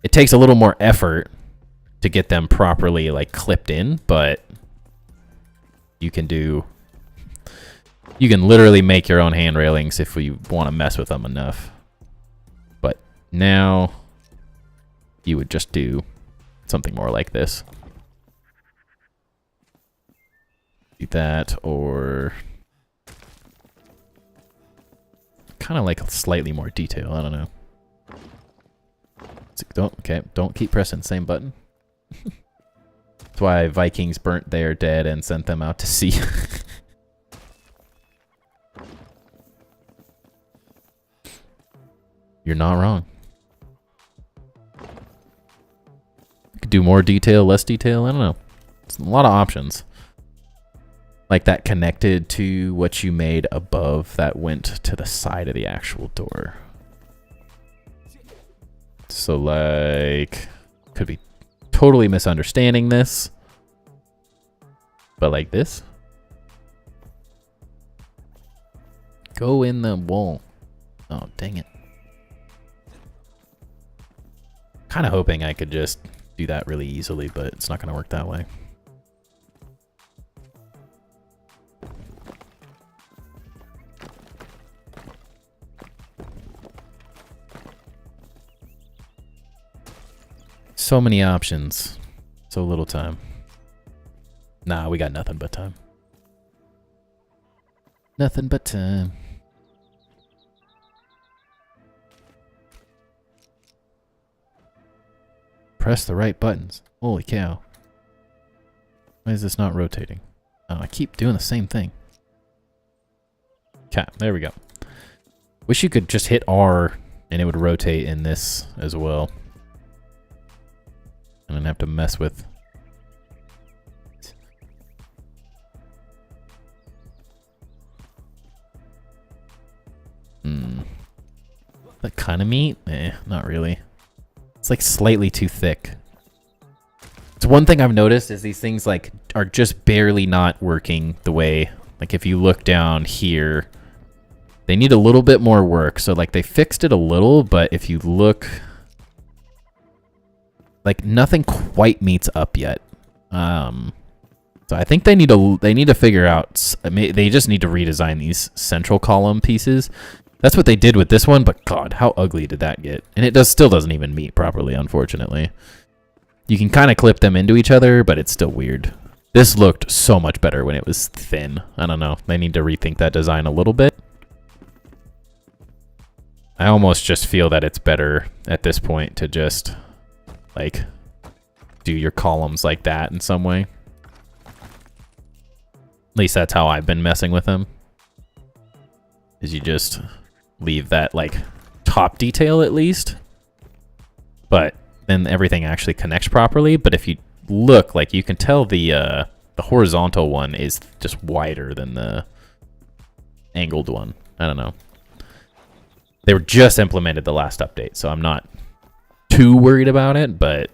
it takes a little more effort to get them properly like clipped in, but you can literally make your own hand railings if you want to mess with them enough. But now you would just do something more like this. Do that, or kind of like a slightly more detail. I don't know. Don't keep pressing the same button. That's why Vikings burnt their dead and sent them out to sea. You're not wrong. You could do more detail, less detail. I don't know. It's a lot of options. Like that connected to what you made above that went to the side of the actual door. So like, could be totally misunderstanding this, but like this. Go in the wall. Oh, dang it. Kind of hoping I could just do that really easily, but it's not going to work that way. So many options. So little time. Nah, we got nothing but time. Nothing but time. Press the right buttons. Holy cow. Why is this not rotating? Oh, I keep doing the same thing. Okay, there we go. Wish you could just hit R and it would rotate in this as well. And then have to mess with. That kind of meat? Not really. It's like slightly too thick. It's one thing I've noticed is these things like are just barely not working the way, like if you look down here, they need a little bit more work. So like they fixed it a little, but if you look, like nothing quite meets up yet. So I think they need to figure out, they just need to redesign these central column pieces. That's what they did with this one, but God, how ugly did that get? And it still doesn't even meet properly, unfortunately. You can kind of clip them into each other, but it's still weird. This looked so much better when it was thin. I don't know. They need to rethink that design a little bit. I almost just feel that it's better at this point to just, like, do your columns like that in some way. At least that's how I've been messing with them. Is you just leave that, like, top detail at least. But then everything actually connects properly. But if you look, like, you can tell the horizontal one is just wider than the angled one. I don't know. They were just implemented the last update, so I'm not too worried about it, but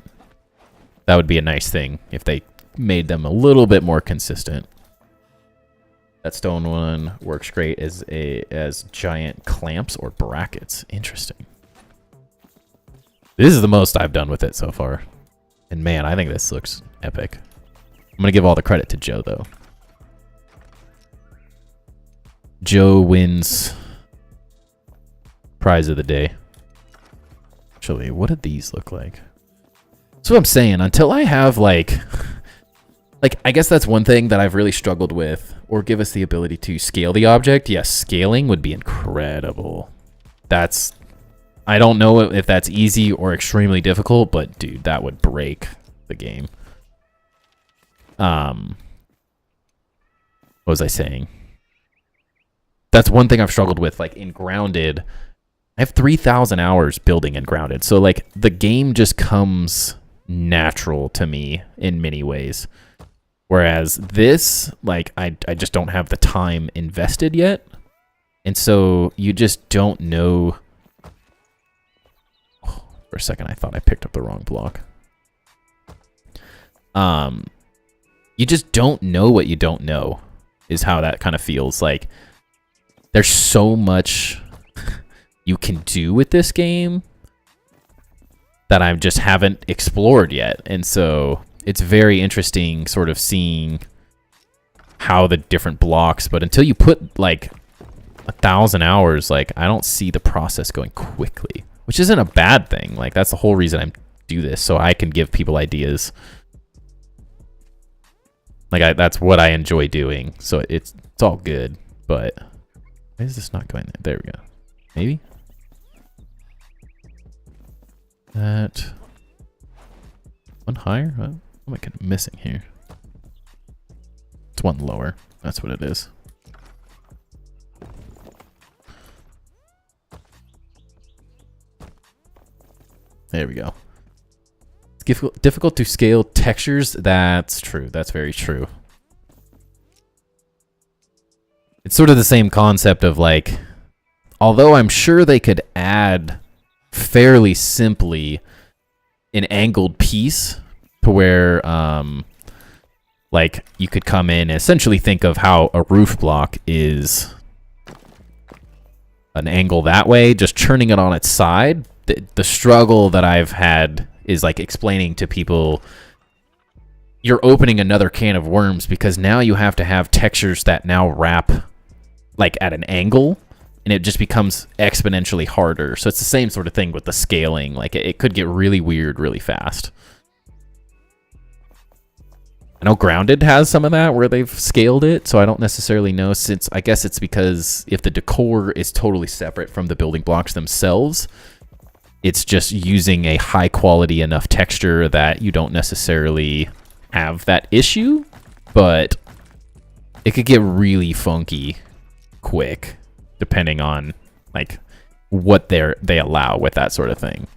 that would be a nice thing if they made them a little bit more consistent. That stone one works great as giant clamps or brackets. Interesting. This is the most I've done with it so far. And man, I think this looks epic. I'm going to give all the credit to Joe, though. Joe wins prize of the day. Actually, what did these look like? That's what I'm saying. Until I have, like, I guess that's one thing that I've really struggled with. Or give us the ability to scale the object. Yes, scaling would be incredible. That's... I don't know if that's easy or extremely difficult, but dude, that would break the game. What was I saying? That's one thing I've struggled with, like in Grounded. I have 3,000 hours building in Grounded. So like the game just comes natural to me in many ways. Whereas this, like I just don't have the time invested yet. And so you just don't know. For a second, I thought I picked up the wrong block. You just don't know what you don't know, is how that kind of feels. Like, there's so much you can do with this game that I just haven't explored yet. And so it's very interesting sort of seeing how the different blocks, but until you put like 1,000 hours, like I don't see the process going quickly. Which isn't a bad thing. Like, that's the whole reason I do this, so I can give people ideas. Like, that's what I enjoy doing. So it's all good. But why is this not going there? There we go. Maybe? That one higher? What am I missing here? It's one lower. That's what it is. There we go. It's difficult to scale textures. That's true. That's very true. It's sort of the same concept of like, although I'm sure they could add fairly simply an angled piece to where like you could come in and essentially think of how a roof block is an angle that way, just turning it on its side. The struggle that I've had is like explaining to people you're opening another can of worms because now you have to have textures that now wrap like at an angle and it just becomes exponentially harder. So it's the same sort of thing with the scaling. Like it could get really weird really fast. I know Grounded has some of that where they've scaled it, so I don't necessarily know, since I guess it's because if the decor is totally separate from the building blocks themselves, it's just using a high quality enough texture that you don't necessarily have that issue, but it could get really funky quick depending on like what they allow with that sort of thing.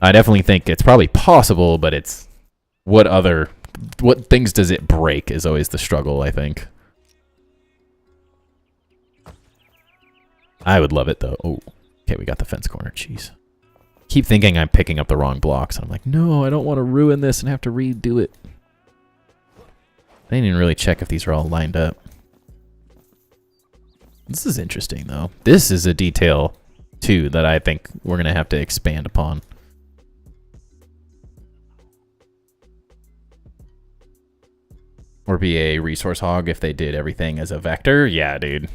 I definitely think it's probably possible, but it's what things does it break is always the struggle, I think. I would love it though. Oh, okay, we got the fence corner. Jeez. Keep thinking I'm picking up the wrong blocks. And I'm like, no, I don't want to ruin this and have to redo it. I didn't even really check if these are all lined up. This is interesting, though. This is a detail, too, that I think we're going to have to expand upon. Or be a resource hog if they did everything as a vector. Yeah, dude.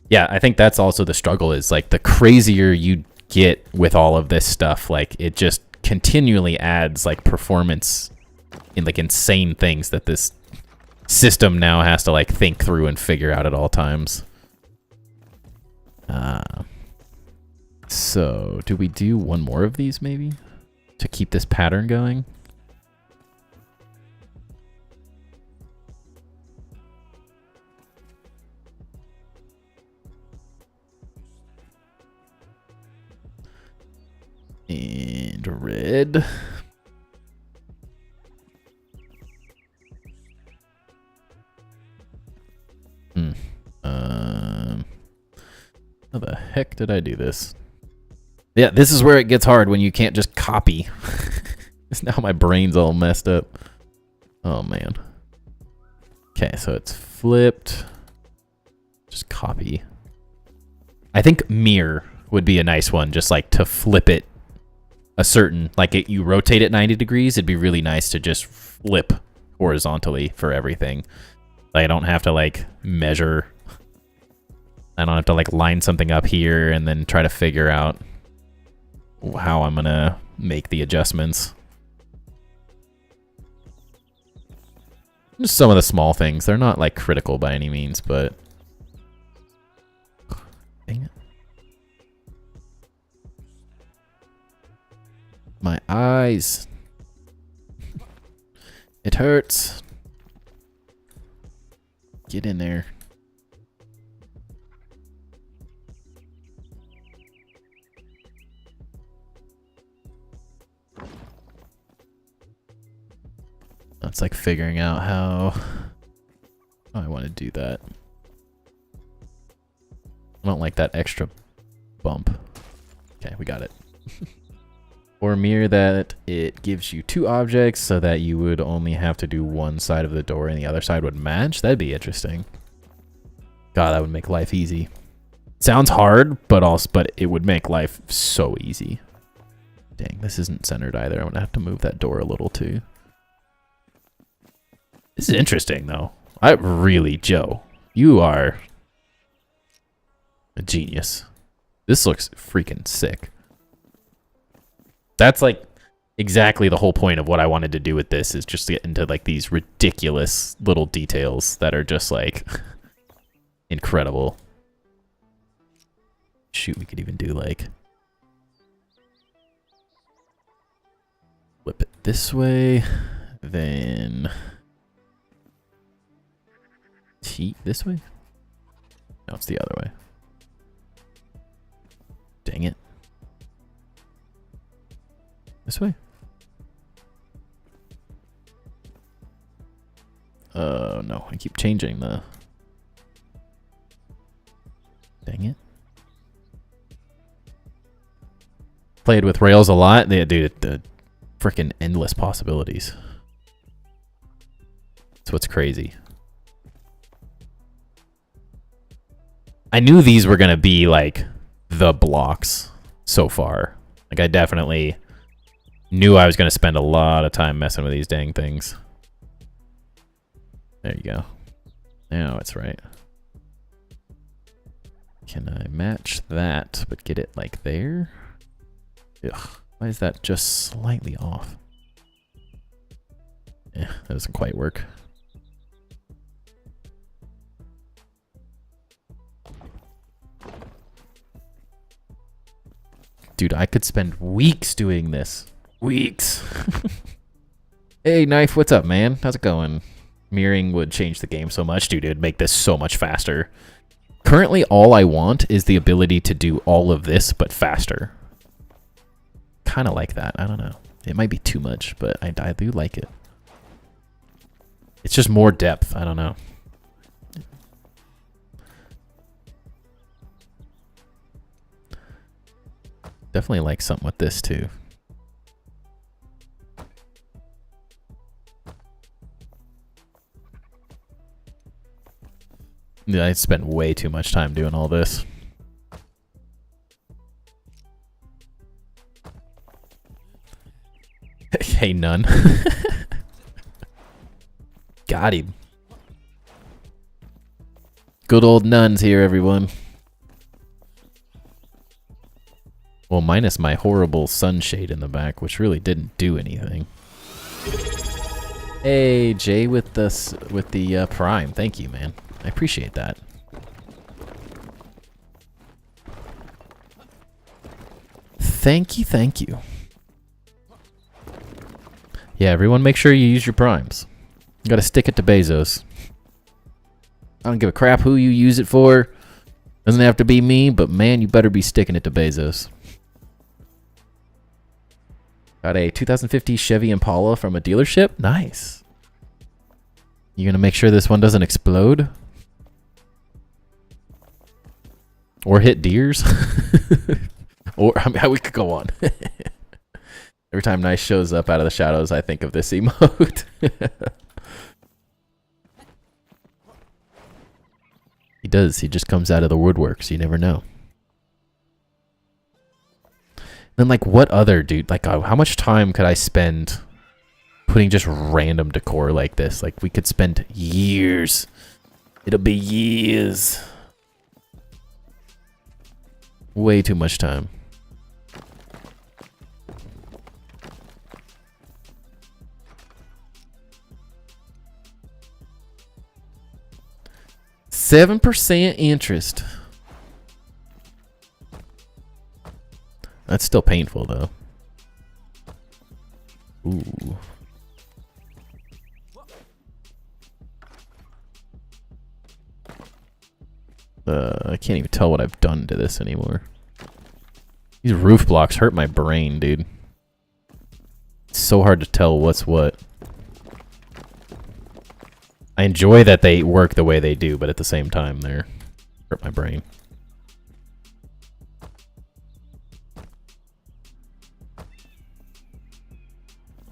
Yeah, I think that's also the struggle, is like the crazier you get with all of this stuff, like it just continually adds like performance in like insane things that this system now has to like think through and figure out at all times. So, do we do one more of these maybe to keep this pattern going? And red. How the heck did I do this? Yeah, this is where it gets hard when you can't just copy. Now my brain's all messed up. Oh man. Okay, so it's flipped. Just copy. I think mirror would be a nice one, just like to flip it a certain, like you rotate it 90 degrees, it'd be really nice to just flip horizontally for everything. I don't have to like measure. I don't have to like line something up here and then try to figure out how I'm gonna make the adjustments. Just some of the small things. They're not like critical by any means, but dang it. My eyes. It hurts. Get in there. It's like figuring out how I want to do that. I don't like that extra bump. Okay, we got it. Or mirror that it gives you two objects so that you would only have to do one side of the door and the other side would match. That'd be interesting. God, that would make life easy. Sounds hard, but it would make life so easy. Dang, this isn't centered either. I'm gonna have to move that door a little too. This is interesting though. Joe, you are a genius. This looks freaking sick. That's like exactly the whole point of what I wanted to do with this, is just to get into like these ridiculous little details that are just like incredible. Shoot, we could even do like flip it this way, then this way? No, it's the other way. Dang it. This way? No, I keep changing the... Dang it. Played with Rails a lot. Dude, the freaking endless possibilities. That's what's crazy. I knew these were gonna be like the blocks so far. Like I definitely knew I was gonna spend a lot of time messing with these dang things. There you go. Now it's right. Can I match that, but get it like there? Ugh, why is that just slightly off? Yeah, that doesn't quite work. Dude, I could spend weeks doing this. Weeks. Hey, Knife, what's up, man? How's it going? Mirroring would change the game so much. Dude, it'd make this so much faster. Currently, all I want is the ability to do all of this, but faster. Kind of like that. I don't know. It might be too much, but I do like it. It's just more depth. I don't know. Definitely like something with this too. Yeah, I spent way too much time doing all this. Hey, none. Got him. Good old nuns here, everyone. Well, minus my horrible sunshade in the back, which really didn't do anything. Hey, Jay with the Prime. Thank you, man. I appreciate that. Thank you, thank you. Yeah, everyone make sure you use your primes. You gotta stick it to Bezos. I don't give a crap who you use it for. Doesn't have to be me, but man, you better be sticking it to Bezos. Got a 2050 Chevy Impala from a dealership. Nice. You gonna make sure this one doesn't explode? Or hit deers? Or, I mean, we could go on. Every time Nice shows up out of the shadows, I think of this emote. He does. He just comes out of the woodwork, so you never know. Then, like, what other, dude? Like, how much time could I spend putting just random decor like this? Like, we could spend years. It'll be years. Way too much time. %7 interest. That's still painful, though. Ooh. I can't even tell what I've done to this anymore. These roof blocks hurt my brain, dude. It's so hard to tell what's what. I enjoy that they work the way they do, but at the same time, they're hurt my brain.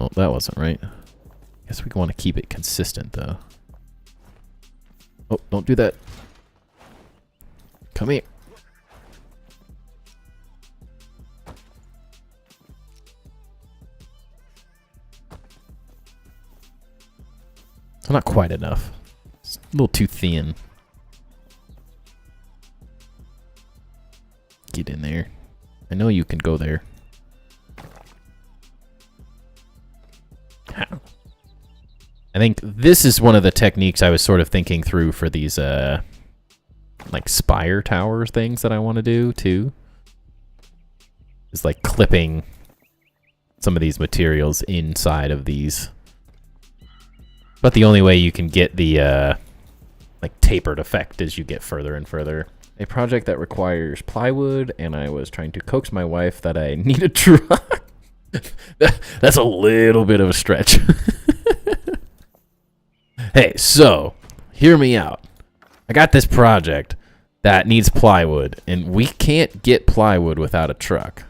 Oh, that wasn't right. Guess we want to keep it consistent, though. Oh, don't do that. Come here. It's not quite enough. It's a little too thin. Get in there. I know you can go there. I think this is one of the techniques I was sort of thinking through for these like spire tower things that I want to do too. Is like clipping some of these materials inside of these. But the only way you can get the like tapered effect as you get further and further. A project that requires plywood, and I was trying to coax my wife that I need a truck. That's a little bit of a stretch. Hey, so, hear me out. I got this project that needs plywood, and we can't get plywood without a truck.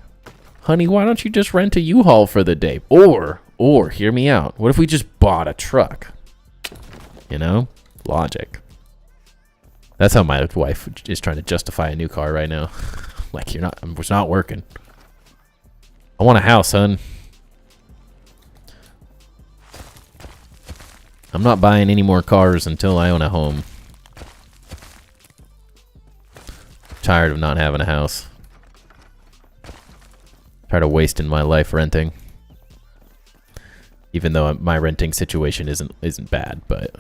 Honey, why don't you just rent a U-Haul for the day? Or, hear me out. What if we just bought a truck? You know? Logic. That's how my wife is trying to justify a new car right now. Like, it's not working. I want a house, hun. I'm not buying any more cars until I own a home. Tired of not having a house. Tired of wasting my life renting. Even though my renting situation isn't bad, but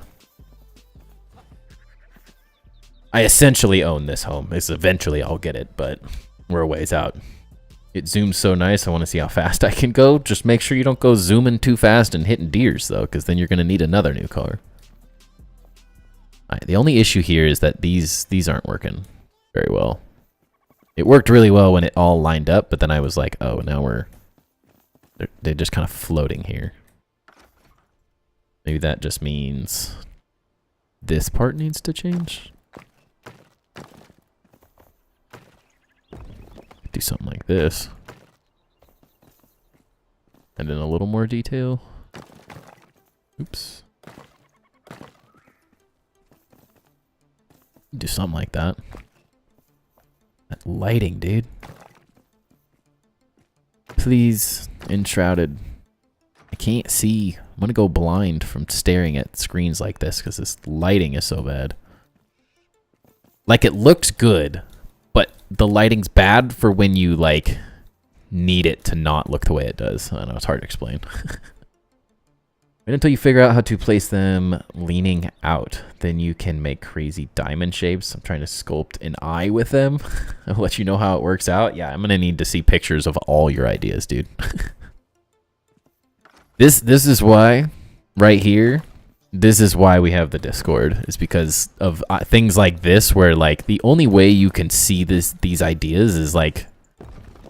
I essentially own this home. Eventually I'll get it, but we're a ways out. It zooms so nice, I want to see how fast I can go. Just make sure you don't go zooming too fast and hitting deers, though, because then you're going to need another new car. Alright, the only issue here is that these aren't working very well. It worked really well when it all lined up, but then I was like, oh, now they're just kind of floating here. Maybe that just means this part needs to change. Do something like this. And then a little more detail. Oops. Do something like that. That lighting, dude. Please, Enshrouded. I can't see. I'm gonna go blind from staring at screens like this because this lighting is so bad. Like, it looks good, but the lighting's bad for when you, like, need it to not look the way it does. I don't know, it's hard to explain. Wait until you figure out how to place them leaning out. Then you can make crazy diamond shapes. I'm trying to sculpt an eye with them. I'll let you know how it works out. Yeah, I'm going to need to see pictures of all your ideas, dude. This is why, right here, this is why we have the Discord. Is because of things like this where, like, the only way you can see these ideas is, like,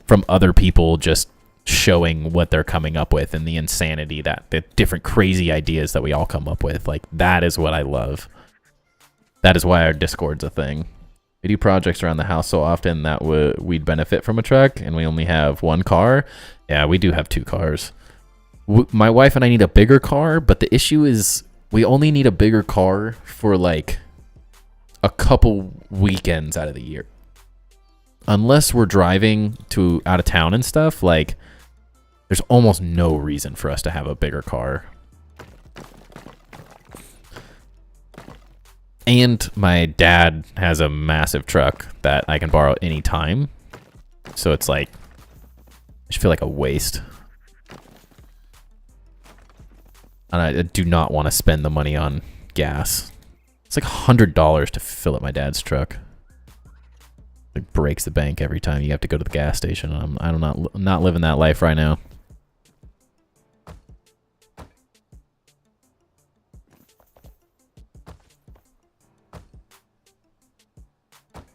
from other people just showing what they're coming up with and the insanity the different crazy ideas that we all come up with. Like, that is what I love. That is why our Discord's a thing. We do projects around the house so often that we'd benefit from a truck, and we only have one car. Yeah, we do have 2 cars. My wife and I need a bigger car, but the issue is we only need a bigger car for like a couple weekends out of the year. Unless we're driving to out of town and stuff, like, there's almost no reason for us to have a bigger car. And my dad has a massive truck that I can borrow anytime. So it's like, I just feel like a waste. And I do not want to spend the money on gas. It's like $100 to fill up my dad's truck. It breaks the bank every time you have to go to the gas station. I'm not living that life right now.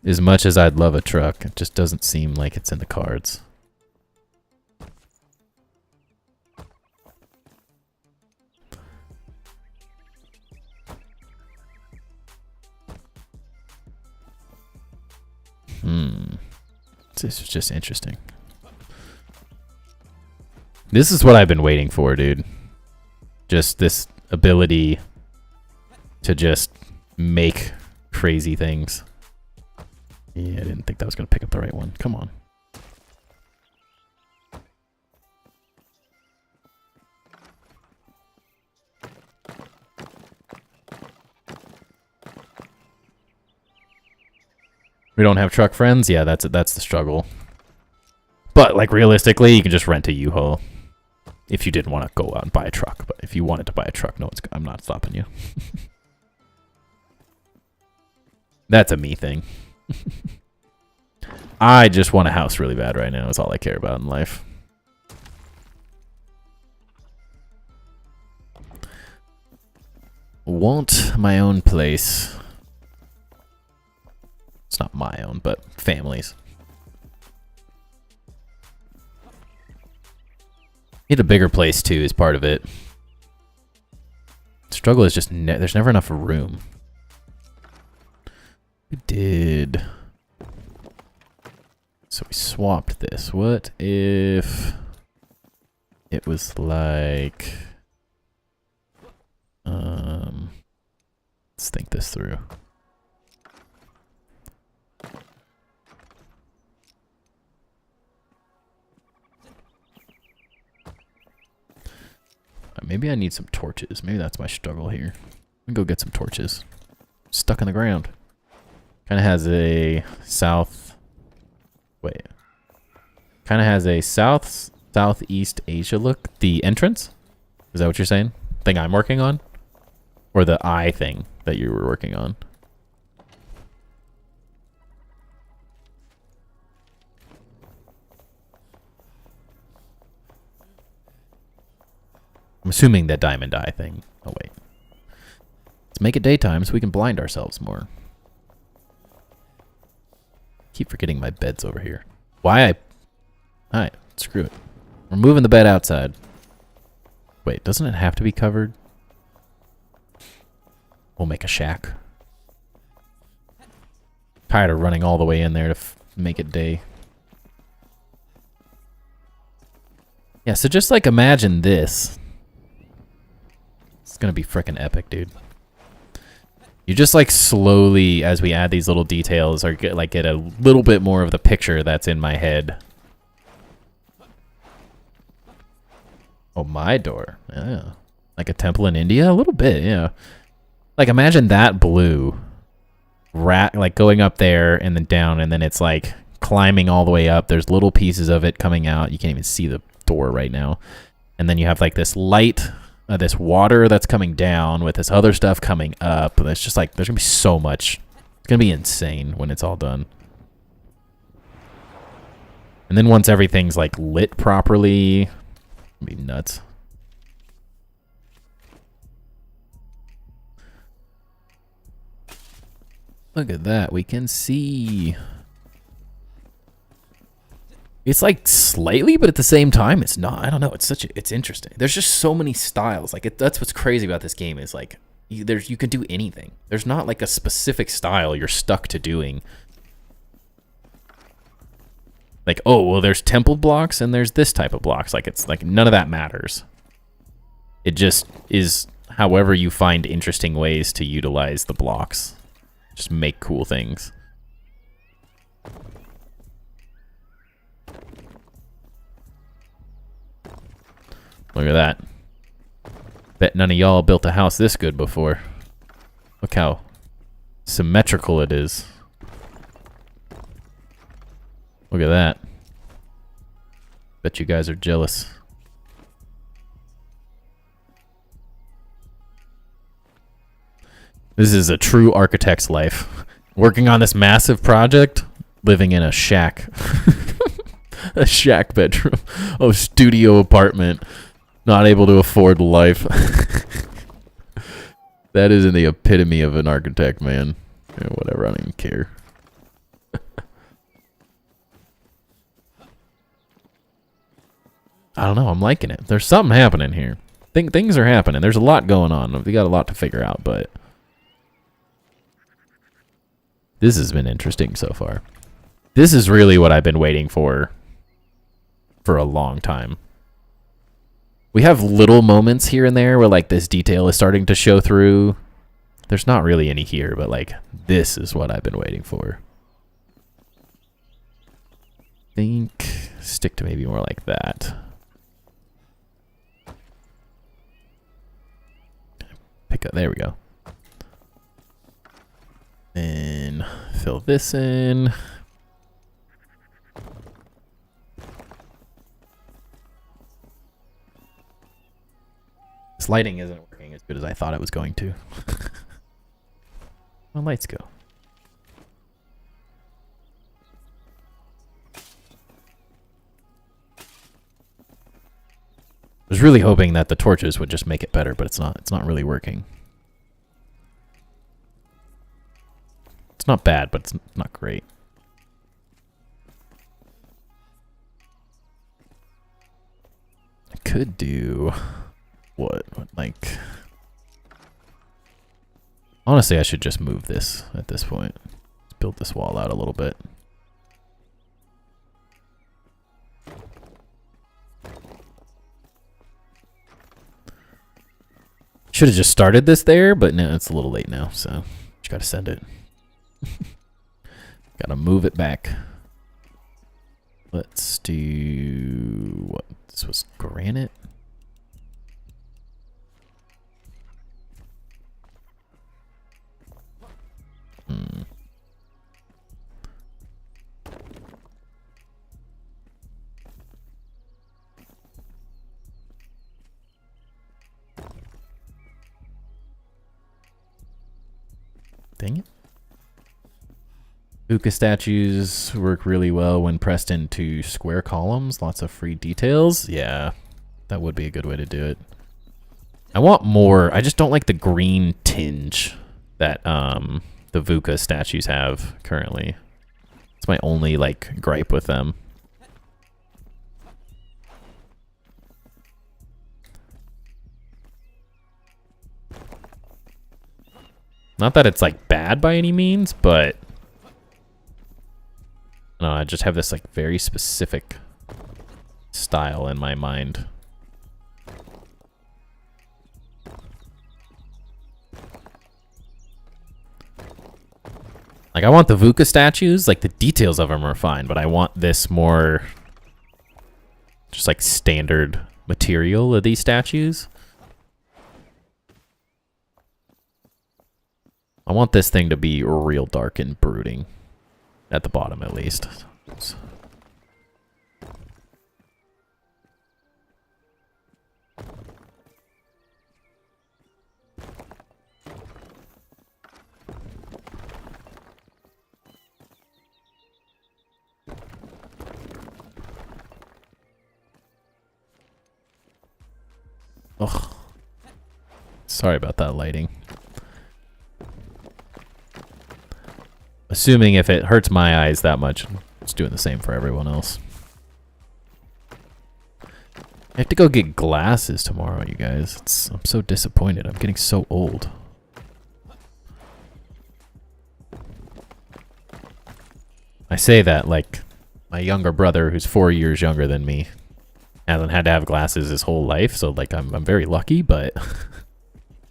As much as I'd love a truck, it just doesn't seem like it's in the cards. This is just interesting. This is what I've been waiting for, dude. Just this ability to just make crazy things. Yeah, I didn't think that was going to pick up the right one. Come on. We don't have truck friends? Yeah, that's the struggle. But, like, realistically, you can just rent a U-Haul if you didn't want to go out and buy a truck. But if you wanted to buy a truck, no, I'm not stopping you. That's a me thing. I just want a house really bad right now. That's all I care about in life. Want my own place. It's not my own, but families. Need a bigger place too is part of it. Struggle is just there's never enough room. We did. So we swapped this. What if it was like let's think this through. Maybe I need some torches. Maybe that's my struggle here. Let me go get some torches. Stuck in the ground. Kind of has a south... Wait. Kind of has a southeast Asia look. The entrance? Is that what you're saying? Thing I'm working on? Or the eye thing that you were working on? I'm assuming that diamond eye thing. Oh, wait. Let's make it daytime so we can blind ourselves more. Keep forgetting my bed's over here. Why Alright, screw it. We're moving the bed outside. Wait, doesn't it have to be covered? We'll make a shack. Tired of running all the way in there to make it day. Yeah, so just like imagine this. It's gonna be frickin' epic, dude. You just like slowly, as we add these little details, or get a little bit more of the picture that's in my head. Oh, my door. Yeah. Like a temple in India? A little bit, yeah. Like imagine that blue. Like going up there and then down, and then it's like climbing all the way up. There's little pieces of it coming out. You can't even see the door right now. And then you have like this light this water that's coming down with this other stuff coming up. It's just like, there's going to be so much. It's going to be insane when it's all done. And then once everything's like lit properly, it'll be nuts. Look at that. We can see. It's like slightly, but at the same time, it's not. I don't know. It's interesting. There's just so many styles. Like that's what's crazy about this game is like you can do anything. There's not like a specific style you're stuck to doing. Like, oh, well, there's temple blocks and there's this type of blocks. Like, it's like none of that matters. It just is however you find interesting ways to utilize the blocks. Just make cool things. Look at that. Bet none of y'all built a house this good before. Look how symmetrical it is. Look at that. Bet you guys are jealous. This is a true architect's life. Working on this massive project, living in a shack. A shack bedroom. Oh, studio apartment. Not able to afford life. That is in the epitome of an architect, man. Yeah, whatever, I don't even care. I don't know. I'm liking it. There's something happening here. Things are happening. There's a lot going on. We got a lot to figure out, but this has been interesting so far. This is really what I've been waiting for a long time. We have little moments here and there where like this detail is starting to show through. There's not really any here, but like this is what I've been waiting for. Think stick to maybe more like that. Pick up, there we go. And fill this in. This lighting isn't working as good as I thought it was going to. Where lights go? I was really hoping that the torches would just make it better, but it's not. It's not really working. It's not bad, but it's not great. I could do what like honestly I should just move this at this point. Let's build this wall out a little bit. Should have just started this there, but no, it's a little late now, so just gotta send it. Gotta move it back. Let's do what? This was granite. Dang it. Buka statues work really well when pressed into square columns. Lots of free details. Yeah, that would be a good way to do it. I want more. I just don't like the green tinge that the Vuka statues have currently. It's my only like gripe with them. Not that it's like bad by any means, but no, I just have this like very specific style in my mind. Like I want the Vuka statues, like the details of them are fine, but I want this more just like standard material of these statues. I want this thing to be real dark and brooding. At the bottom, at least. Oops. Ugh. Sorry about that lighting. Assuming if it hurts my eyes that much, it's doing the same for everyone else. I have to go get glasses tomorrow, you guys. I'm so disappointed. I'm getting so old. I say that like my younger brother, who's 4 years younger than me, hasn't had to have glasses his whole life, so like I'm very lucky, but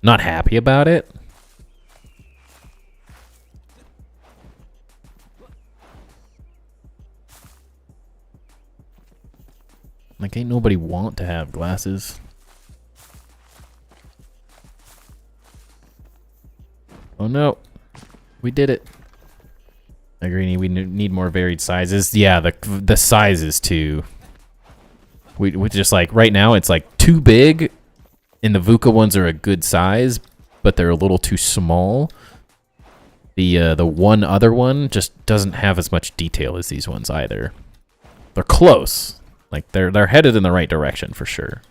not happy about it. Like, ain't nobody want to have glasses. Oh no, we did it. I agree. We need more varied sizes. Yeah, the sizes too. We just like right now it's like too big, and the VUCA ones are a good size, but they're a little too small. The one other one just doesn't have as much detail as these ones either. They're close. Like they're headed in the right direction for sure.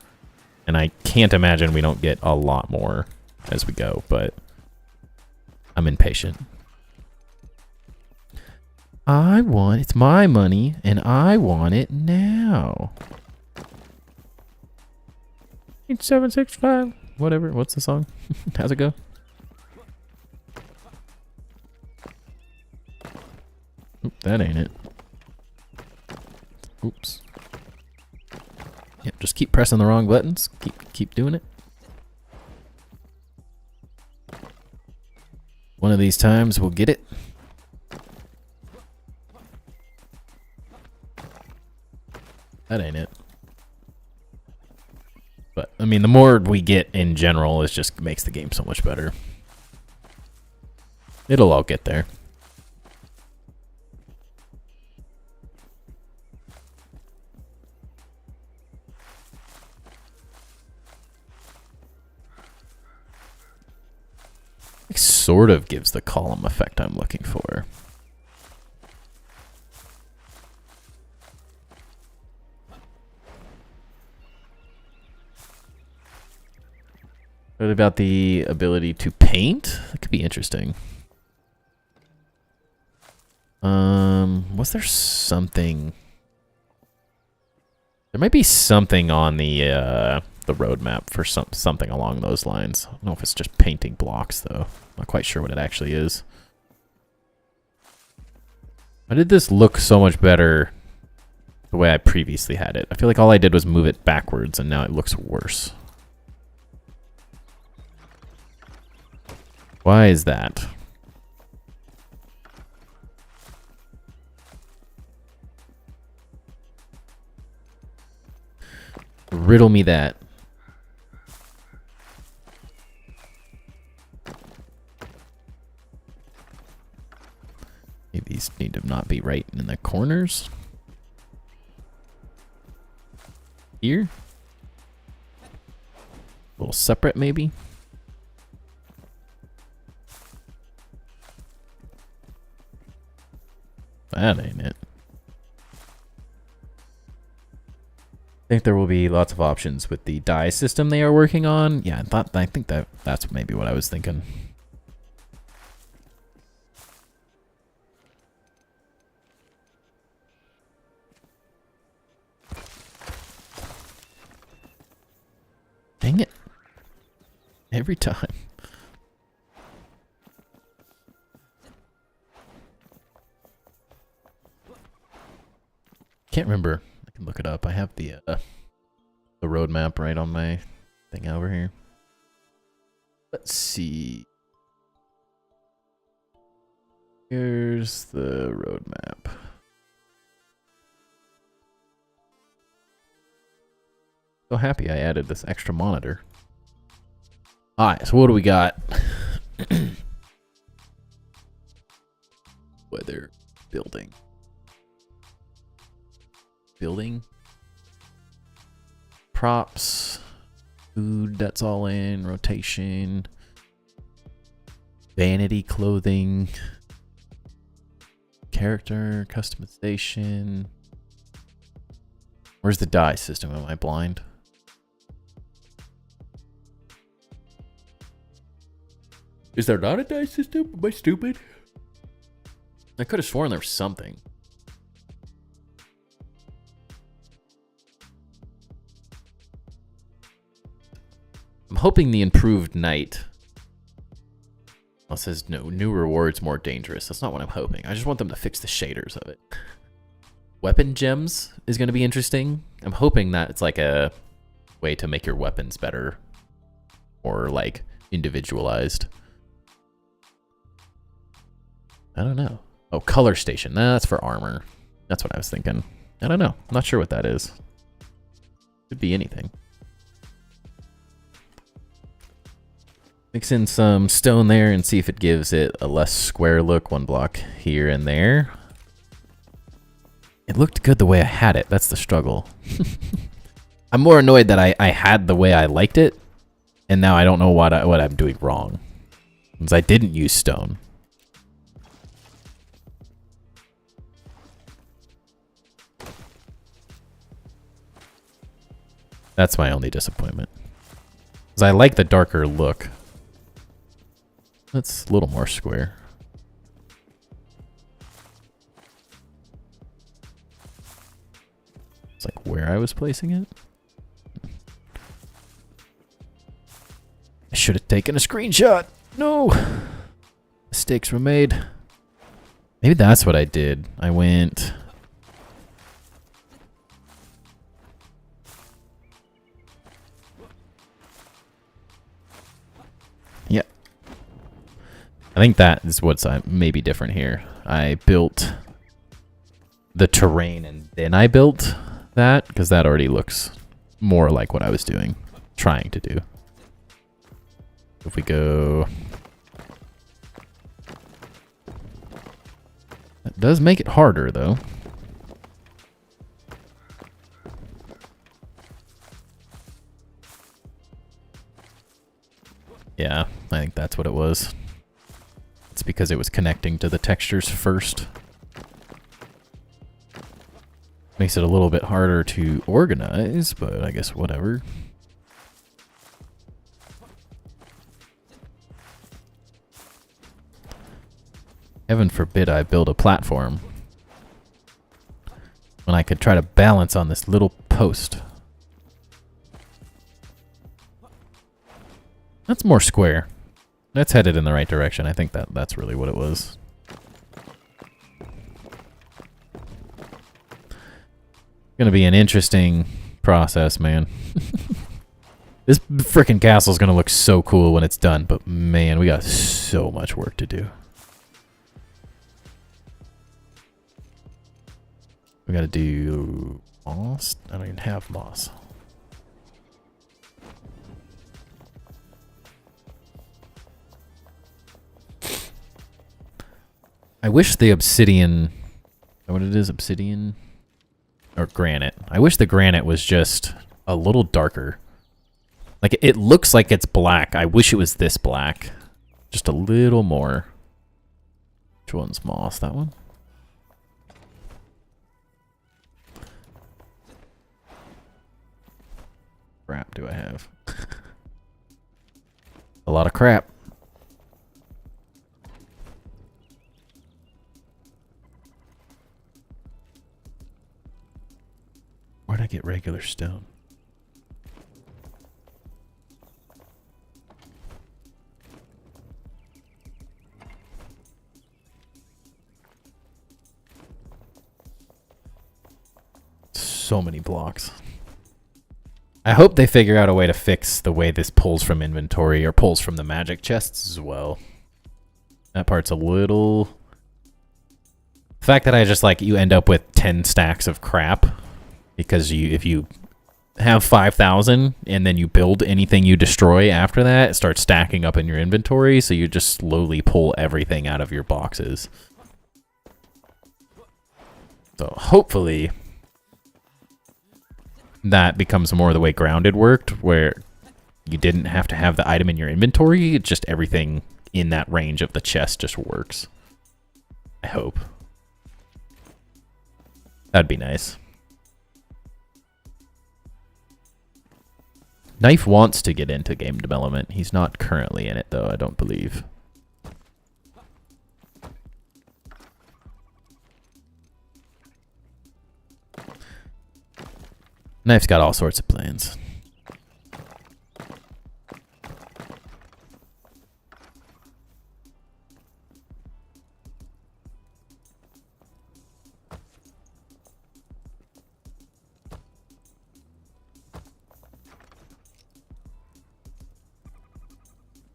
And I can't imagine we don't get a lot more as we go, but I'm impatient. It's my money, and I want it now. 8765. Whatever. What's the song? How's it go? Oop, that ain't it. Oops. Yep, just keep pressing the wrong buttons. Keep doing it. One of these times we'll get it. That ain't it. But, I mean, the more we get in general, it just makes the game so much better. It'll all get there. It sort of gives the column effect I'm looking for. What about the ability to paint? That could be interesting. Was there something? There might be something on the roadmap for something along those lines. I don't know if it's just painting blocks though. Not quite sure what it actually is. Why did this look so much better the way I previously had it? I feel like all I did was move it backwards and now it looks worse. Why is that? Riddle me that. Maybe these need to not be right in the corners. Here? A little separate, maybe? That ain't it. I think there will be lots of options with the die system they are working on. Yeah, I think that's maybe what I was thinking. Dang it. Every time. Can't remember. I can look it up. I have the roadmap right on my thing over here. Let's see. Here's the roadmap. So happy I added this extra monitor. Alright, so what do we got? Weather, building. Building. Props. Food, that's all in. Rotation. Vanity clothing. Character, customization. Where's the die system? Am I blind? Is there not a die system? Am I stupid? I could have sworn there was something. I'm hoping the improved night. Well, it says no, new rewards more dangerous. That's not what I'm hoping. I just want them to fix the shaders of it. Weapon gems is going to be interesting. I'm hoping that it's like a way to make your weapons better or like individualized. I don't know. Oh, color station. Nah, that's for armor. That's what I was thinking. I don't know. I'm not sure what that is. Could be anything. Mix in some stone there and see if it gives it a less square look. One block here and there. It looked good the way I had it. That's the struggle. I'm more annoyed that I had the way I liked it, and now I don't know what I'm doing wrong. Because I didn't use stone. That's my only disappointment. Because I like the darker look. That's a little more square. It's like where I was placing it. I should have taken a screenshot. No! Mistakes were made. Maybe that's what I did. I went... Yeah. I think that is what's maybe different here. I built the terrain and then I built that because that already looks more like what I was doing, trying to do. If we go... That does make it harder, though. Yeah, I think that's what it was. It's because it was connecting to the textures first. Makes it a little bit harder to organize, but I guess whatever. Heaven forbid I build a platform when I could try to balance on this little post. That's more square. That's headed in the right direction. I think that's really what it was. Gonna be an interesting process, man. This frickin' castle's gonna look so cool when it's done, but man, we got so much work to do. We gotta do moss? I don't even have moss. I wish the obsidian... What it is, obsidian? Or granite. I wish the granite was just a little darker. Like, it looks like it's black. I wish it was this black. Just a little more. Which one's moss? That one? Crap do I have? A lot of crap. Where'd I get regular stone? So many blocks. I hope they figure out a way to fix the way this pulls from inventory or pulls from the magic chests as well. That part's a little... The fact that I just like, you end up with 10 stacks of crap because if you have 5,000 and then you build anything you destroy after that, it starts stacking up in your inventory, so you just slowly pull everything out of your boxes. So hopefully that becomes more the way Grounded worked, where you didn't have to have the item in your inventory, just everything in that range of the chest just works. I hope. That'd be nice. Knife wants to get into game development. He's not currently in it, though, I don't believe. Knife's got all sorts of plans.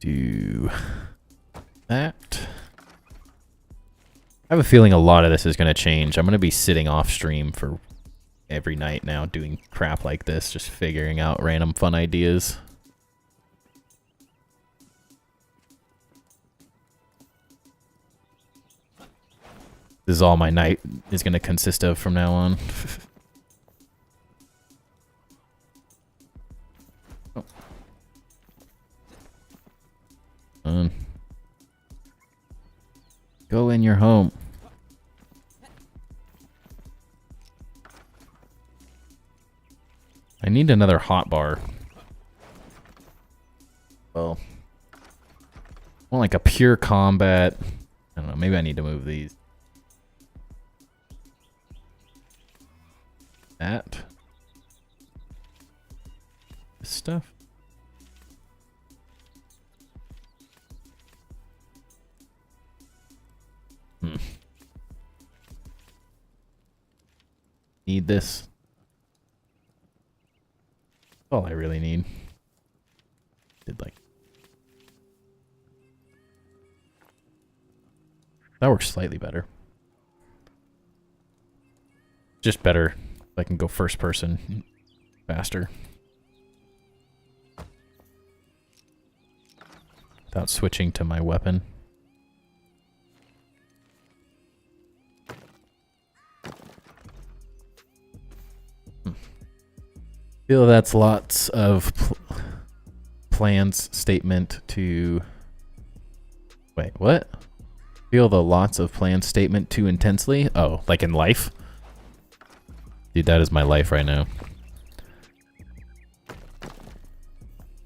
Do that. I have a feeling a lot of this is going to change. I'm going to be sitting off stream for every night now doing crap like this, just figuring out random fun ideas. This is all my night is going to consist of from now on. Go in your home. I need another hotbar. Well, I want like a pure combat. I don't know, maybe I need to move these. That. This stuff. Need this. All I really need. Did like that works slightly better. Just better if I can go first person faster. Without switching to my weapon. Feel that's lots of plans statement to... Wait, what? Feel the lots of plans statement too intensely? Oh, like in life? Dude, that is my life right now.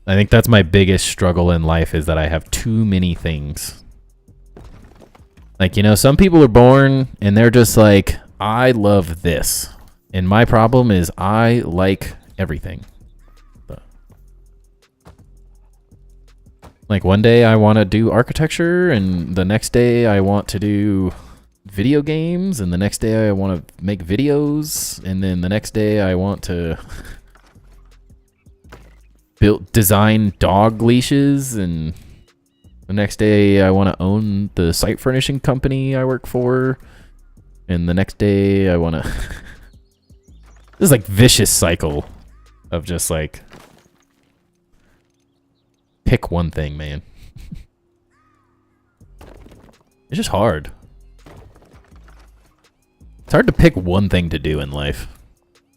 I think that's my biggest struggle in life, is that I have too many things. Like, you know, some people are born and they're just like, I love this. And my problem is I like everything. Like one day I want to do architecture, and the next day I want to do video games, and the next day I want to make videos, and then the next day I want to design dog leashes, and the next day I want to own the site furnishing company I work for, and the next day I want to this is like vicious cycle of just like pick one thing, man. It's just hard. It's hard to pick one thing to do in life.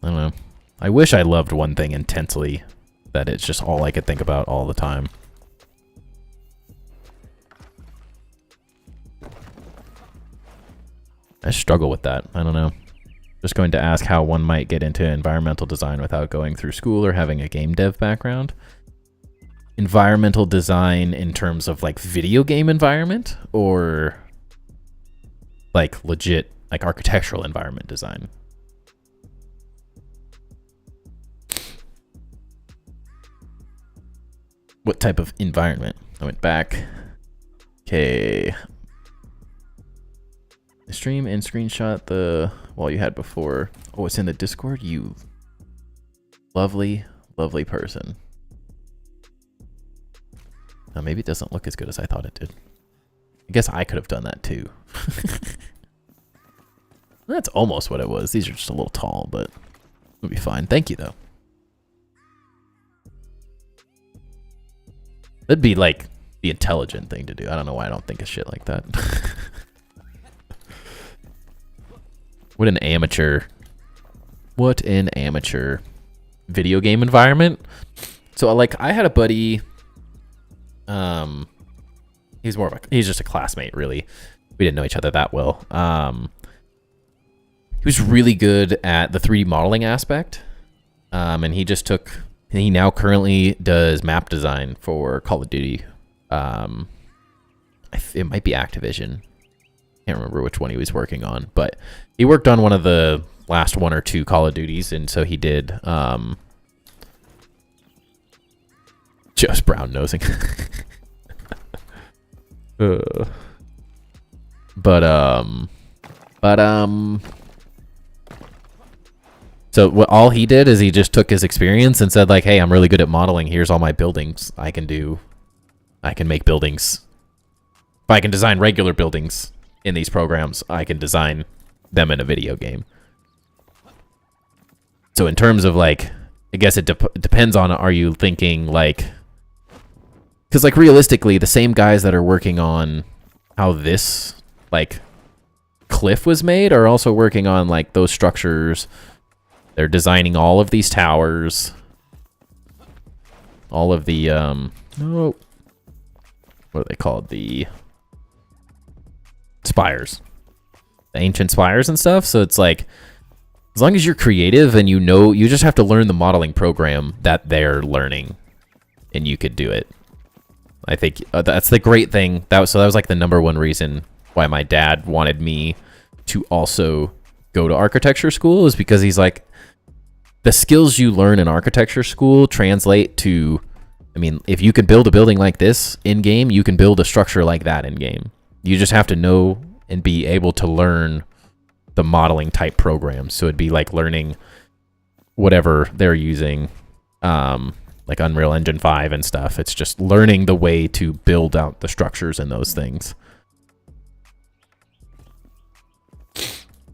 I don't know. I wish I loved one thing intensely, that it's just all I could think about all the time. I struggle with that. I don't know. Just going to ask how one might get into environmental design without going through school or having a game dev background. Environmental design in terms of like video game environment, or like legit like architectural environment design? What type of environment? I went back. Okay. Stream and screenshot the wall you had before. Oh, it's in the Discord? You lovely, lovely person. Oh, maybe it doesn't look as good as I thought it did. I guess I could have done that too. That's almost what it was. These are just a little tall, but it'll be fine. Thank you, though. That'd be like the intelligent thing to do. I don't know why I don't think of shit like that. What an amateur. What an amateur video game environment. So like I had a buddy, he's just a classmate really. We didn't know each other that well. He was really good at the 3D modeling aspect. And he now currently does map design for Call of Duty. It might be Activision. Can't remember which one he was working on, but he worked on one of the last 1 or 2 Call of Duties, and so he did just brown nosing. So what all he did is he just took his experience and said like, hey, I'm really good at modeling. Here's all my buildings I can do. I can make buildings. If I can design regular buildings in these programs, I can design them in a video game. So in terms of like, I guess it depends on, are you thinking like, because like realistically, the same guys that are working on how this like cliff was made are also working on like those structures. They're designing all of these towers, all of the what are they called? The spires, the ancient spires and stuff. So it's like, as long as you're creative and you know, you just have to learn the modeling program that they're learning, and you could do it. I think that's the great thing. That was like the #1 reason why my dad wanted me to also go to architecture school, is because he's like, the skills you learn in architecture school translate to, I mean, if you can build a building like this in game, you can build a structure like that in game. You just have to know and be able to learn the modeling type programs. So it'd be like learning whatever they're using, like Unreal Engine 5 and stuff. It's just learning the way to build out the structures in those things.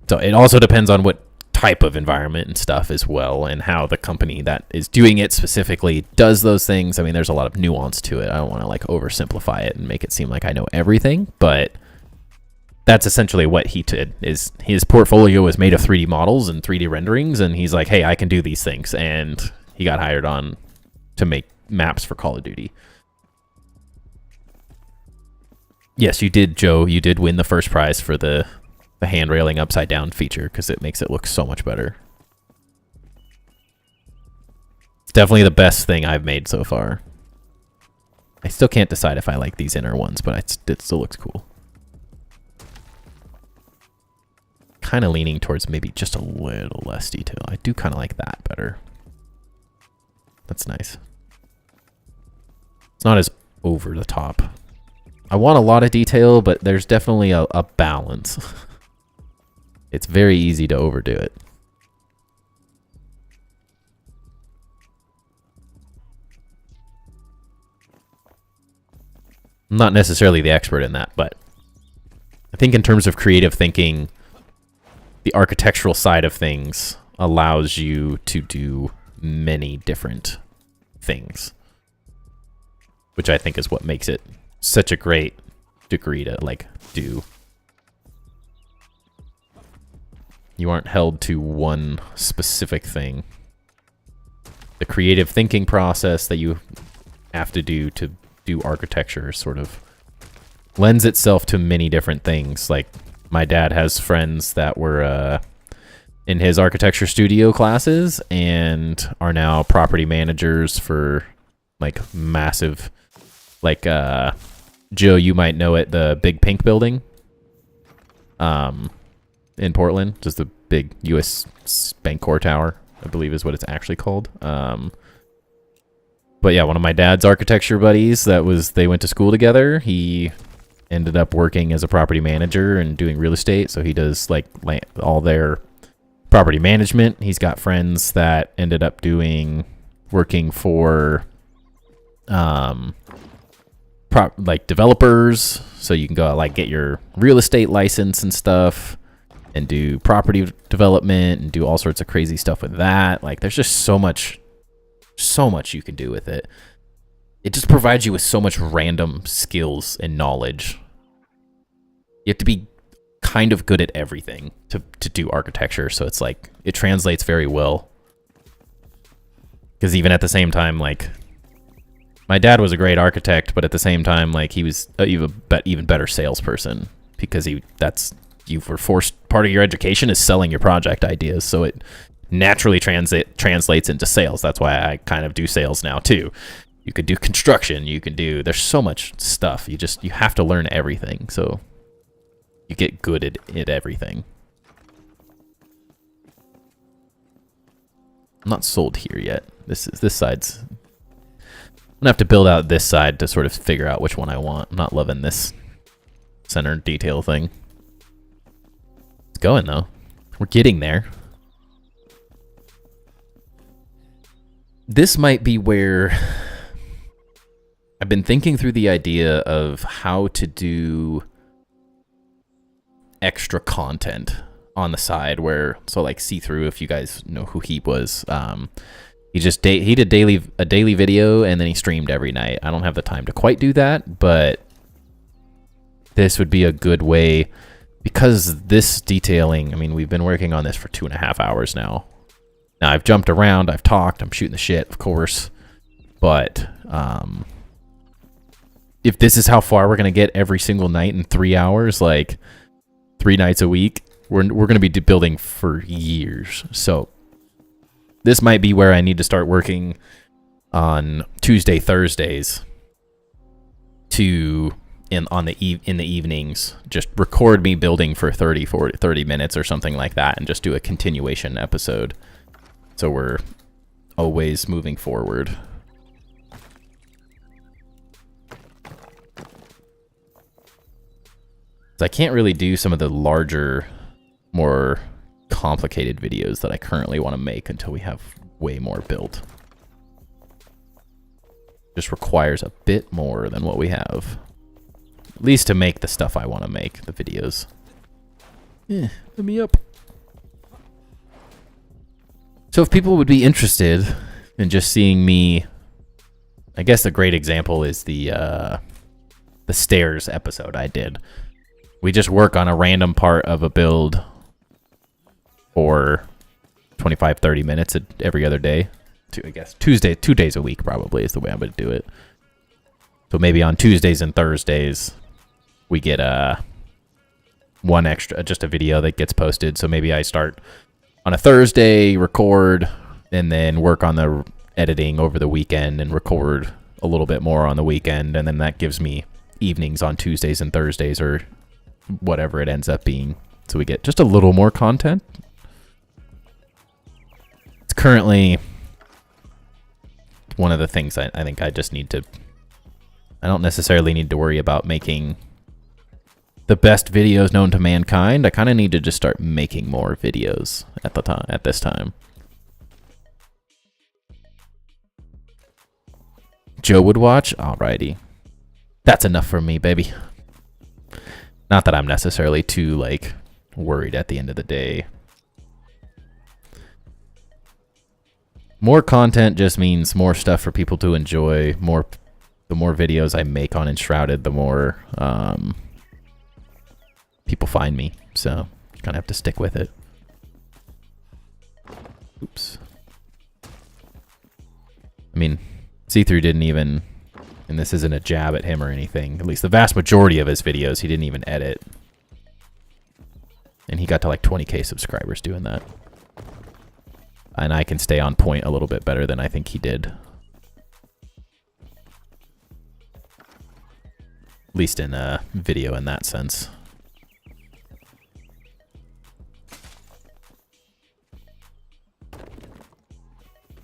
So it also depends on what type of environment and stuff as well, and how the company that is doing it specifically does those things. I mean, there's a lot of nuance to it. I don't want to like oversimplify it and make it seem like I know everything, but that's essentially what he did. Is his portfolio was made of 3D models and 3D renderings, and he's like, hey, I can do these things, and he got hired on to make maps for Call of Duty. Yes, you did, Joe. You did win the first prize for the hand railing upside down feature, because it makes it look so much better. It's definitely the best thing I've made so far. I still can't decide if I like these inner ones, but it still looks cool. Kind of leaning towards maybe just a little less detail. I do kind of like that better. That's nice. It's not as over the top. I want a lot of detail, but there's definitely a balance. It's very easy to overdo it. I'm not necessarily the expert in that, but I think in terms of creative thinking, the architectural side of things allows you to do many different things, which I think is what makes it such a great degree to like do. You aren't held to one specific thing. The creative thinking process that you have to do architecture sort of lends itself to many different things. Like, my dad has friends that were in his architecture studio classes and are now property managers for like massive, like Joe, you might know it, the Big Pink building in Portland, just the big US Bancorp Tower, I believe is what it's actually called. But yeah, one of my dad's architecture buddies, they went to school together. He ended up working as a property manager and doing real estate. So he does like all their property management. He's got friends that ended up working for like developers. So you can go like get your real estate license and stuff and do property development and do all sorts of crazy stuff with that. Like, there's just so much you can do with it. It just provides you with so much random skills and knowledge. You have to be kind of good at everything to do architecture. So it's like, it translates very well. Because even at the same time, like, my dad was a great architect, but at the same time, like, he was even better salesperson, because you were forced, part of your education is selling your project ideas. So it naturally translates into sales. That's why I kind of do sales now too. You could do construction, there's so much stuff. You have to learn everything. So you get good at everything. not sold here yet. This side's... I'm gonna have to build out this side to sort of figure out which one I want. I'm not loving this center detail thing. It's going though. We're getting there. This might be where I've been thinking through the idea of how to do extra content on the side where, so like see-through, if you guys know who he was, he did a daily video and then he streamed every night. I don't have the time to quite do that, but this would be a good way, because this detailing, I mean, we've been working on this for 2.5 hours now. Now I've jumped around, I've talked, I'm shooting the shit, of course, but if this is how far we're gonna get every single night in 3 hours, like 3 nights a week, we're gonna be building for years. So this might be where I need to start working on Tuesday, Thursdays in the evenings, just record me building for 30 minutes or something like that, and just do a continuation episode. So we're always moving forward. So I can't really do some of the larger, more complicated videos that I currently want to make until we have way more built. Just requires a bit more than what we have. At least to make the stuff I want to make, the videos. Yeah, let me up. So if people would be interested in just seeing me, I guess a great example is the stairs episode I did. We just work on a random part of a build for 25, 30 minutes every other day. I guess 2 days a week probably is the way I'm going to do it. So maybe on Tuesdays and Thursdays, we get one extra, just a video that gets posted. So maybe I start on a Thursday, record, and then work on the editing over the weekend and record a little bit more on the weekend. And then that gives me evenings on Tuesdays and Thursdays, or whatever it ends up being. So we get just a little more content. It's currently one of the things I think I just need to... I don't necessarily need to worry about making the best videos known to mankind. I kind of need to just start making more videos at this time. Joe would watch? Alrighty. That's enough for me, baby. Not that I'm necessarily too, like, worried at the end of the day. More content just means more stuff for people to enjoy. The more videos I make on Enshrouded, the more people find me. So you kind of have to stick with it. Oops. I mean, See-Through didn't even, and this isn't a jab at him or anything, at least the vast majority of his videos he didn't even edit. And he got to like 20K subscribers doing that. And I can stay on point a little bit better than I think he did. At least in a video in that sense.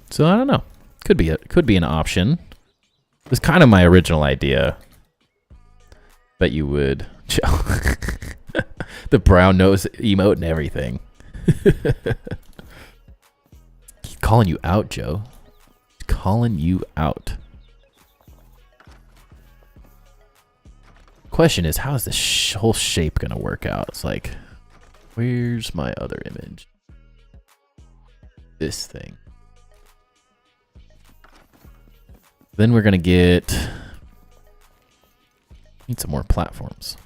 So I don't know. Could be an option. It was kind of my original idea. Bet you would. The brown nose emote and everything. Keep calling you out, Joe. Calling you out. Question is, how is this whole shape gonna work out? It's like, where's my other image? This thing. Then we're gonna need some more platforms.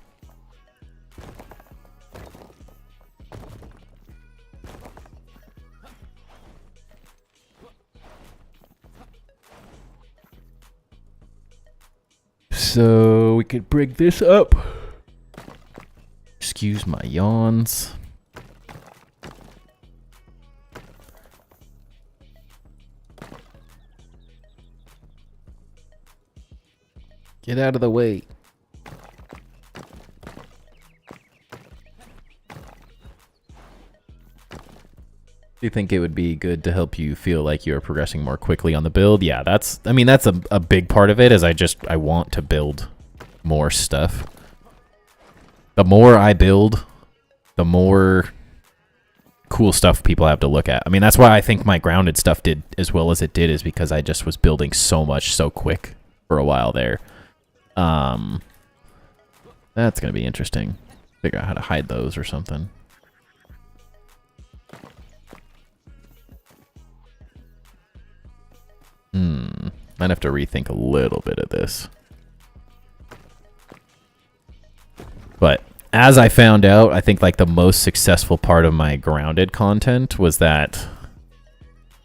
So we could bring this up. Excuse my yawns. Get out of the way. Do you think it would be good to help you feel like you're progressing more quickly on the build? Yeah, that's a big part of it, is I want to build more stuff. The more I build, the more cool stuff people have to look at. I mean, that's why I think my grounded stuff did as well as it did, is because I just was building so much so quick for a while there. That's going to be interesting. Figure out how to hide those or something. Might have to rethink a little bit of this. But as I found out, I think like the most successful part of my grounded content was that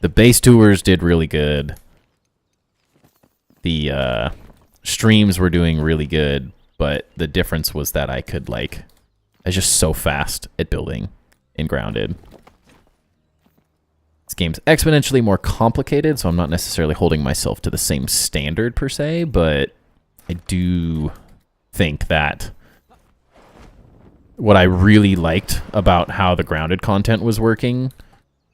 the base tours did really good. The streams were doing really good, but the difference was that I was just so fast at building in grounded. This game's exponentially more complicated, so I'm not necessarily holding myself to the same standard per se, but I do think that what I really liked about how the grounded content was working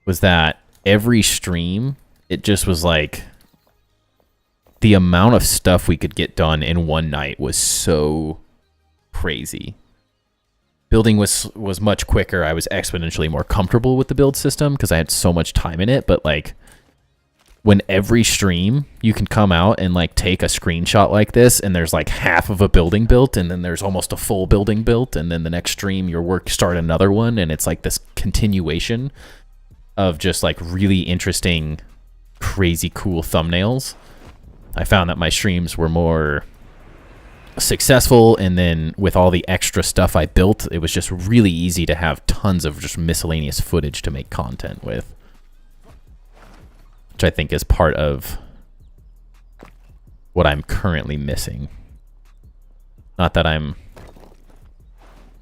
was that every stream, it just was like the amount of stuff we could get done in one night was so crazy. Building was much quicker. I was exponentially more comfortable with the build system because I had so much time in it. But like, when every stream you can come out and like take a screenshot like this, and there's like half of a building built, and then there's almost a full building built, and then the next stream start another one, and it's like this continuation of just like really interesting, crazy cool thumbnails. I found that my streams were more successful, and then with all the extra stuff I built, it was just really easy to have tons of just miscellaneous footage to make content with, which I think is part of what I'm currently missing. Not that I'm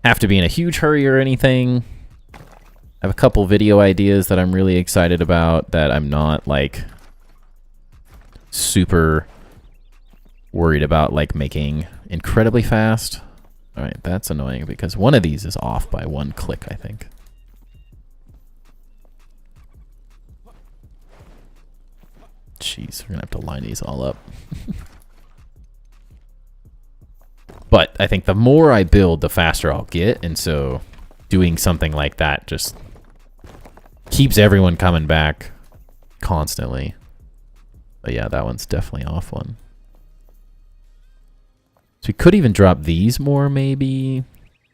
have to be in a huge hurry or anything. I have a couple video ideas that I'm really excited about that I'm not like super worried about like making incredibly fast. All right, that's annoying because one of these is off by one click, I think. Jeez, we're gonna have to line these all up. But I think the more I build, the faster I'll get, and so doing something like that just keeps everyone coming back constantly. But yeah, that one's definitely off one. So we could even drop these more, maybe.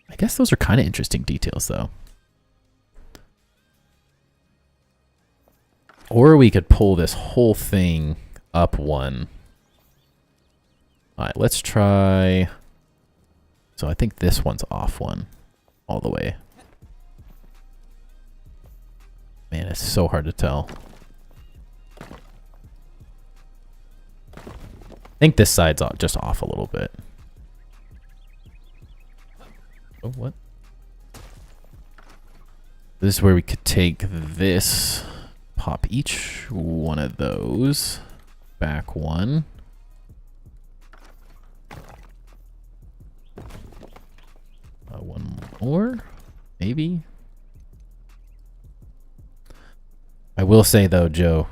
I guess those are kind of interesting details, though. Or we could pull this whole thing up one. All right, let's try. So I think this one's off one all the way. Man, it's so hard to tell. I think this side's just off a little bit. Oh, what? This is where we could take this, pop each one of those, back one. One more, maybe. I will say though, Joe,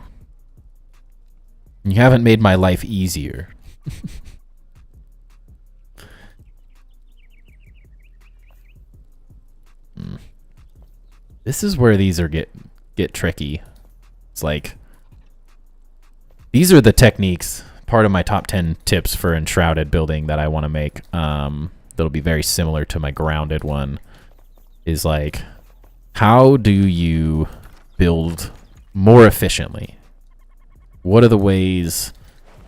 you haven't made my life easier. This is where these are get tricky. It's like, these are the techniques, part of my top 10 tips for Enshrouded building that I want to make. That'll be very similar to my grounded one. Is like, how do you build more efficiently? What are the ways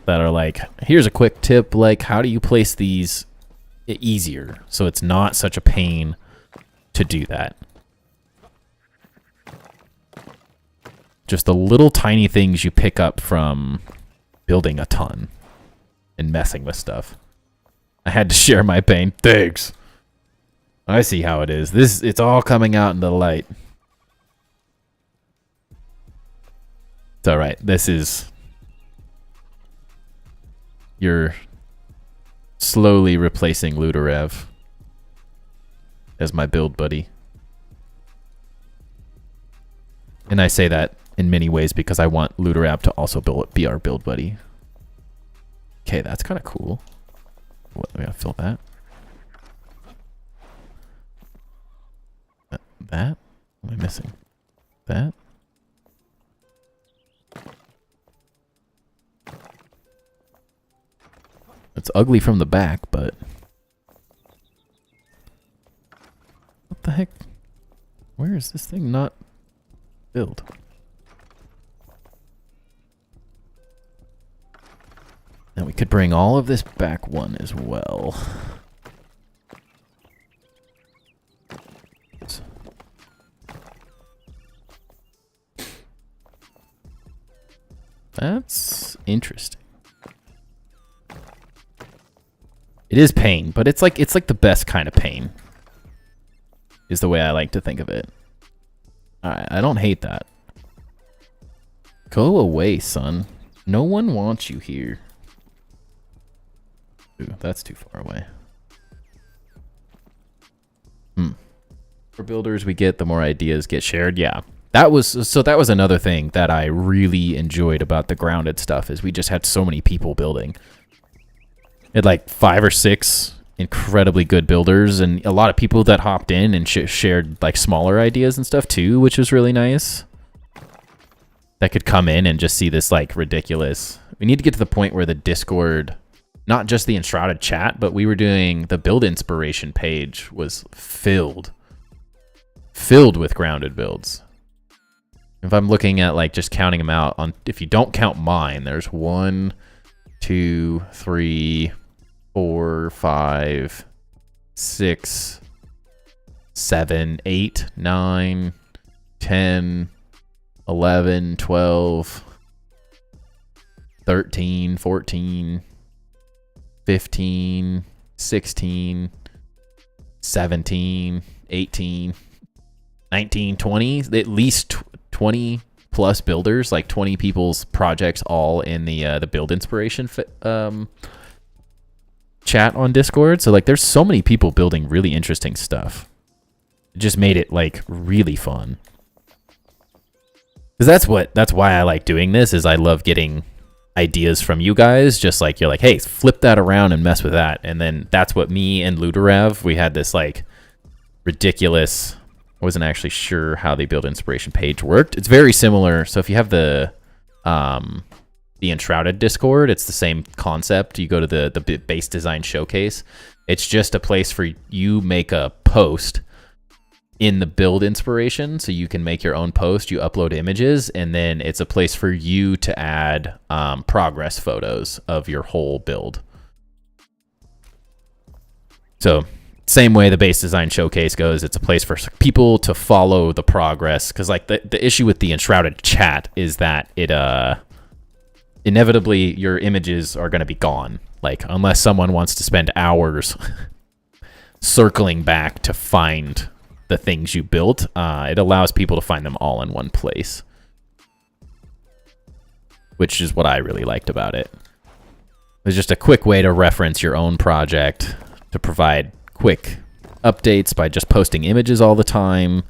that are like, here's a quick tip, like how do you place these easier so it's not such a pain to do that? Just the little tiny things you pick up from building a ton and messing with stuff. I had to share my pain. Thanks. I see how it is. It's all coming out in the light. It's all right. This is... You're slowly replacing Ludorev as my build buddy. And I say that in many ways because I want Looterab to also be our build buddy. Okay, that's kind of cool. What, we gotta fill that. That? What am I missing? That? It's ugly from the back, but... What the heck? Where is this thing not filled? And we could bring all of this back one as well. That's interesting. It is pain, but it's like the best kind of pain. Is the way I like to think of it. Alright, I don't hate that. Go away, son. No one wants you here. Ooh, that's too far away. The more builders we get, the more ideas get shared. Yeah. That was another thing that I really enjoyed about the grounded stuff is we just had so many people building. We had like 5 or 6 incredibly good builders and a lot of people that hopped in and shared like smaller ideas and stuff too, which was really nice. That could come in and just see this like ridiculous. We need to get to the point where the Discord, not just the Enshrouded chat, but we were doing the build inspiration page was filled with grounded builds. If I'm looking at like just counting them out on, if you don't count mine, there's 1, 2, 3, 4, 5, 6, 7, 8, 9, 10, 11, 12, 13, 14, 15, 16, 17, 18, 19, 20, at least 20 plus builders, like 20 people's projects all in the build inspiration chat on Discord. So like there's so many people building really interesting stuff. It just made it like really fun. Because that's why I like doing this, is I love getting ideas from you guys. Just like you're like, hey, flip that around and mess with that. And then that's what me and Looterab, we had this like ridiculous, I wasn't actually sure how the build inspiration page worked. It's very similar. So if you have the Enshrouded Discord, it's the same concept. You go to the base design showcase. It's just a place for you make a post in the build inspiration, so you can make your own post. You upload images, and then it's a place for you to add progress photos of your whole build. So same way the base design showcase goes, it's a place for people to follow the progress. Because like the issue with the Enshrouded chat is that it inevitably your images are going to be gone. Like unless someone wants to spend hours circling back to find the things you built, it allows people to find them all in one place, which is what I really liked about it. It's just a quick way to reference your own project, to provide quick updates by just posting images all the time.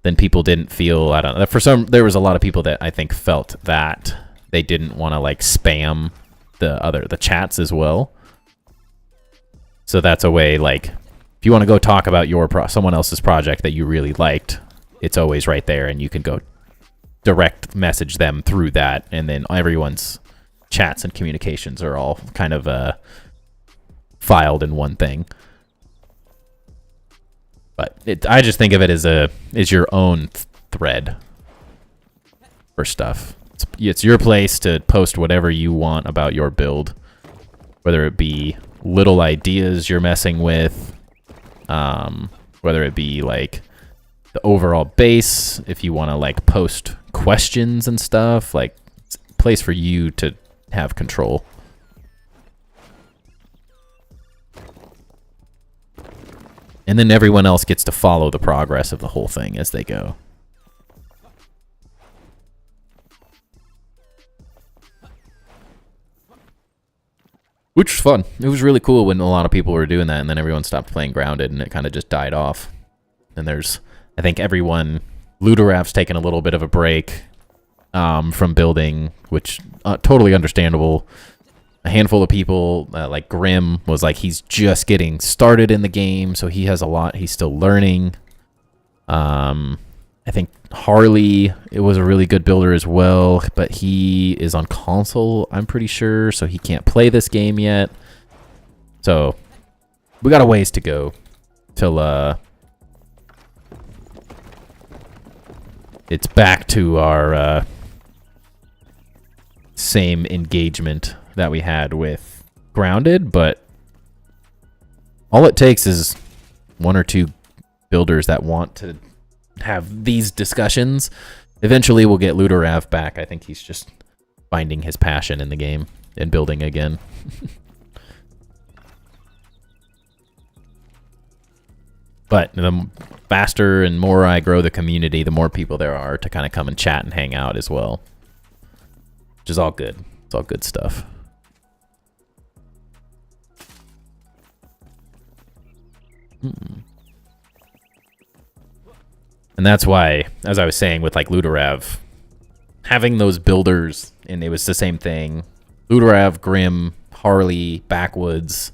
Then people didn't feel, I don't know, there was a lot of people that I think felt that they didn't want to like spam the chats as well. So that's a way, like, if you want to go talk about someone else's project that you really liked, it's always right there, and you can go direct message them through that, and then everyone's chats and communications are all kind of filed in one thing. But I just think of it as your own thread for stuff. It's your place to post whatever you want about your build, whether it be little ideas you're messing with, whether it be like the overall base, if you want to like post questions and stuff, like it's a place for you to have control. And then everyone else gets to follow the progress of the whole thing as they go. Which was fun. It was really cool when a lot of people were doing that, and then everyone stopped playing Grounded, and it kind of just died off. And I think everyone Ludorav's taken a little bit of a break from building, which totally understandable. A handful of people, like Grim, was like he's just getting started in the game, so he has a lot he's still learning. I think Harley, it was a really good builder as well, but he is on console, I'm pretty sure, so he can't play this game yet. So we got a ways to go till it's back to our same engagement that we had with Grounded, but all it takes is one or two builders that want to have these discussions. Eventually we'll get Ludorav back. I think he's just finding his passion in the game and building again. But the faster and more I grow the community, the more people there are to kind of come and chat and hang out as well. Which is all good. It's all good stuff. And that's why, as I was saying with like Ludorav, having those builders, and it was the same thing. Ludorav, Grim, Harley, Backwoods,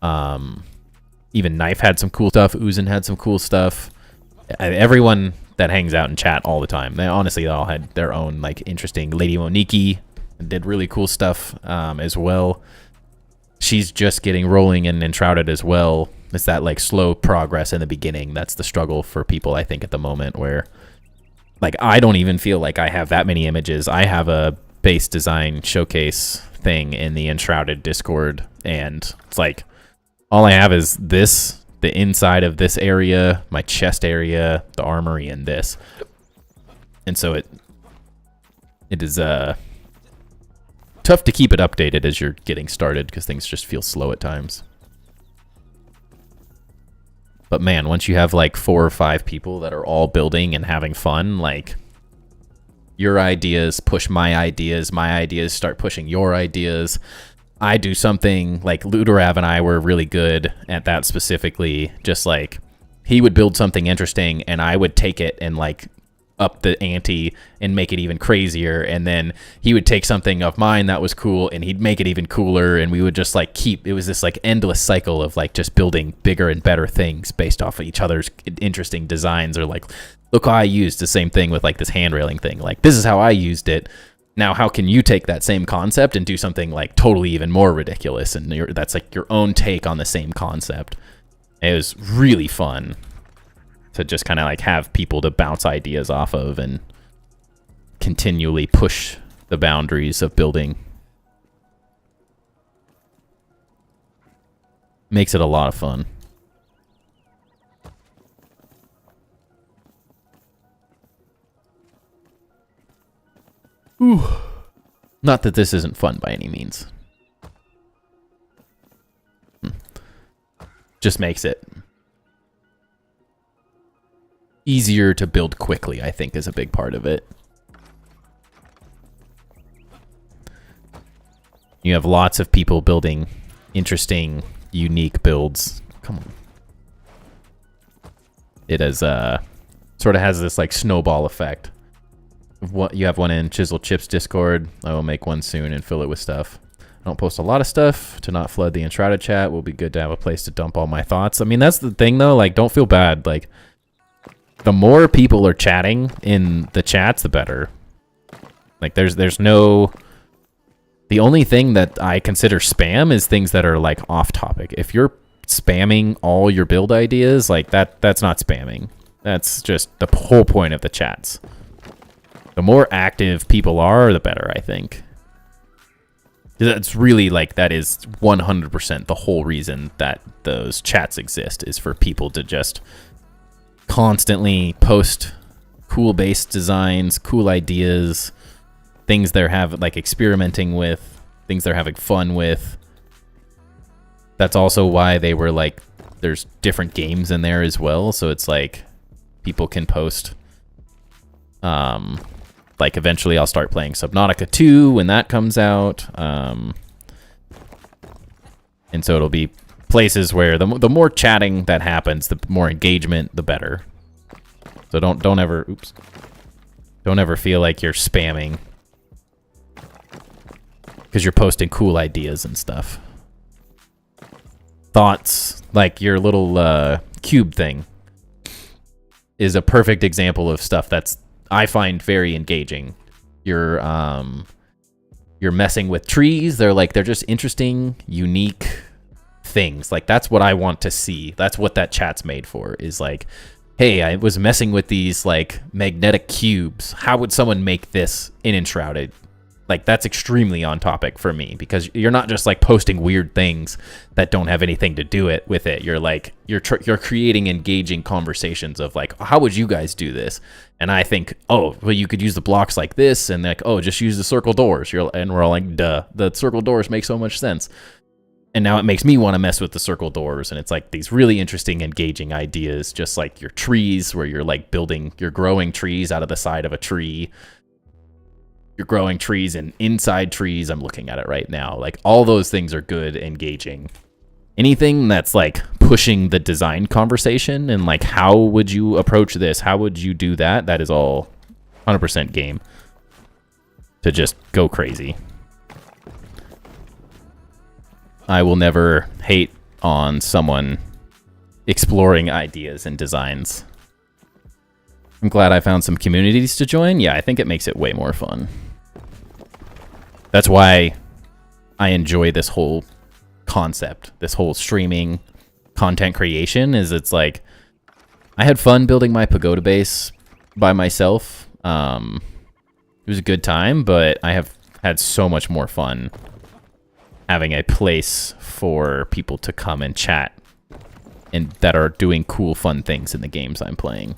even Knife had some cool stuff. Uzin had some cool stuff. Everyone that hangs out in chat all the time, they honestly all had their own like interesting. Lady Moniki did really cool stuff as well. She's just getting rolling in Enshrouded as well. It's that like slow progress in the beginning. That's the struggle for people, I think, at the moment, where like I don't even feel like I have that many images. I have a base design showcase thing in the Enshrouded Discord, and it's like all I have is this, the inside of this area, my chest area, the armory, and this. And so it is tough to keep it updated as you're getting started because things just feel slow at times. But man, once you have like 4 or 5 people that are all building and having fun, like your ideas push my ideas start pushing your ideas. I do something like Ludorav and I were really good at that specifically. Just like he would build something interesting and I would take it and like up the ante and make it even crazier, and then he would take something of mine that was cool and he'd make it even cooler, and we would just like it was this like endless cycle of like just building bigger and better things based off of each other's interesting designs. Or like, look how I used the same thing with like this hand railing thing, like this is how I used it, now how can you take that same concept and do something like totally even more ridiculous, and that's like your own take on the same concept. It was really fun to just kind of like have people to bounce ideas off of and continually push the boundaries of building. Makes it a lot of fun. Ooh. Not that this isn't fun by any means. Just makes it easier to build quickly, I think, is a big part of it. You have lots of people building interesting, unique builds. Come on. It is sort of has this like snowball effect. What you have one in Chisel Chips Discord. I will make one soon and fill it with stuff. I don't post a lot of stuff to not flood the Enshrouded chat. Will be good to have a place to dump all my thoughts. I mean, that's the thing though. Like, don't feel bad. Like, the more people are chatting in the chats, the better. Like, there's no... The only thing that I consider spam is things that are, like, off topic. If you're spamming all your build ideas, like, that's not spamming. That's just the whole point of the chats. The more active people are, the better, I think. That's really, like, that is 100% the whole reason that those chats exist, is for people to just constantly post cool base designs, cool ideas, things they're like experimenting with, things they're having fun with. That's also why they were like, there's different games in there as well, so it's like people can post. Like eventually I'll start playing Subnautica 2 when that comes out, and so it'll be places where the more chatting that happens, the more engagement, the better. So don't ever feel like you're spamming because you're posting cool ideas and stuff. Thoughts, like your little cube thing, is a perfect example of stuff that's I find very engaging. You're messing with trees. They're just interesting, unique things. Like that's what I want to see. That's what that chat's made for, is like, hey, I was messing with these like magnetic cubes. How would someone make this in Enshrouded? Like that's extremely on topic for me, because you're not just like posting weird things that don't have anything to do with it. You're like you're creating engaging conversations of like, how would you guys do this? And I think, oh, well, you could use the blocks like this, and like, oh, just use the circle doors. And we're all like, duh, the circle doors make so much sense. And now it makes me want to mess with the circle doors, and it's like these really interesting, engaging ideas, just like your trees, where you're like you're growing trees out of the side of a tree. You're growing trees and inside trees. I'm looking at it right now. Like all those things are good, engaging. Anything that's like pushing the design conversation and like, how would you approach this? How would you do that? That is all 100% game to just go crazy. I will never hate on someone exploring ideas and designs. I'm glad I found some communities to join. Yeah, I think it makes it way more fun. That's why I enjoy this whole concept, this whole streaming content creation, is it's like, I had fun building my pagoda base by myself. It was a good time, but I have had so much more fun having a place for people to come and chat and that are doing cool, fun things in the games I'm playing.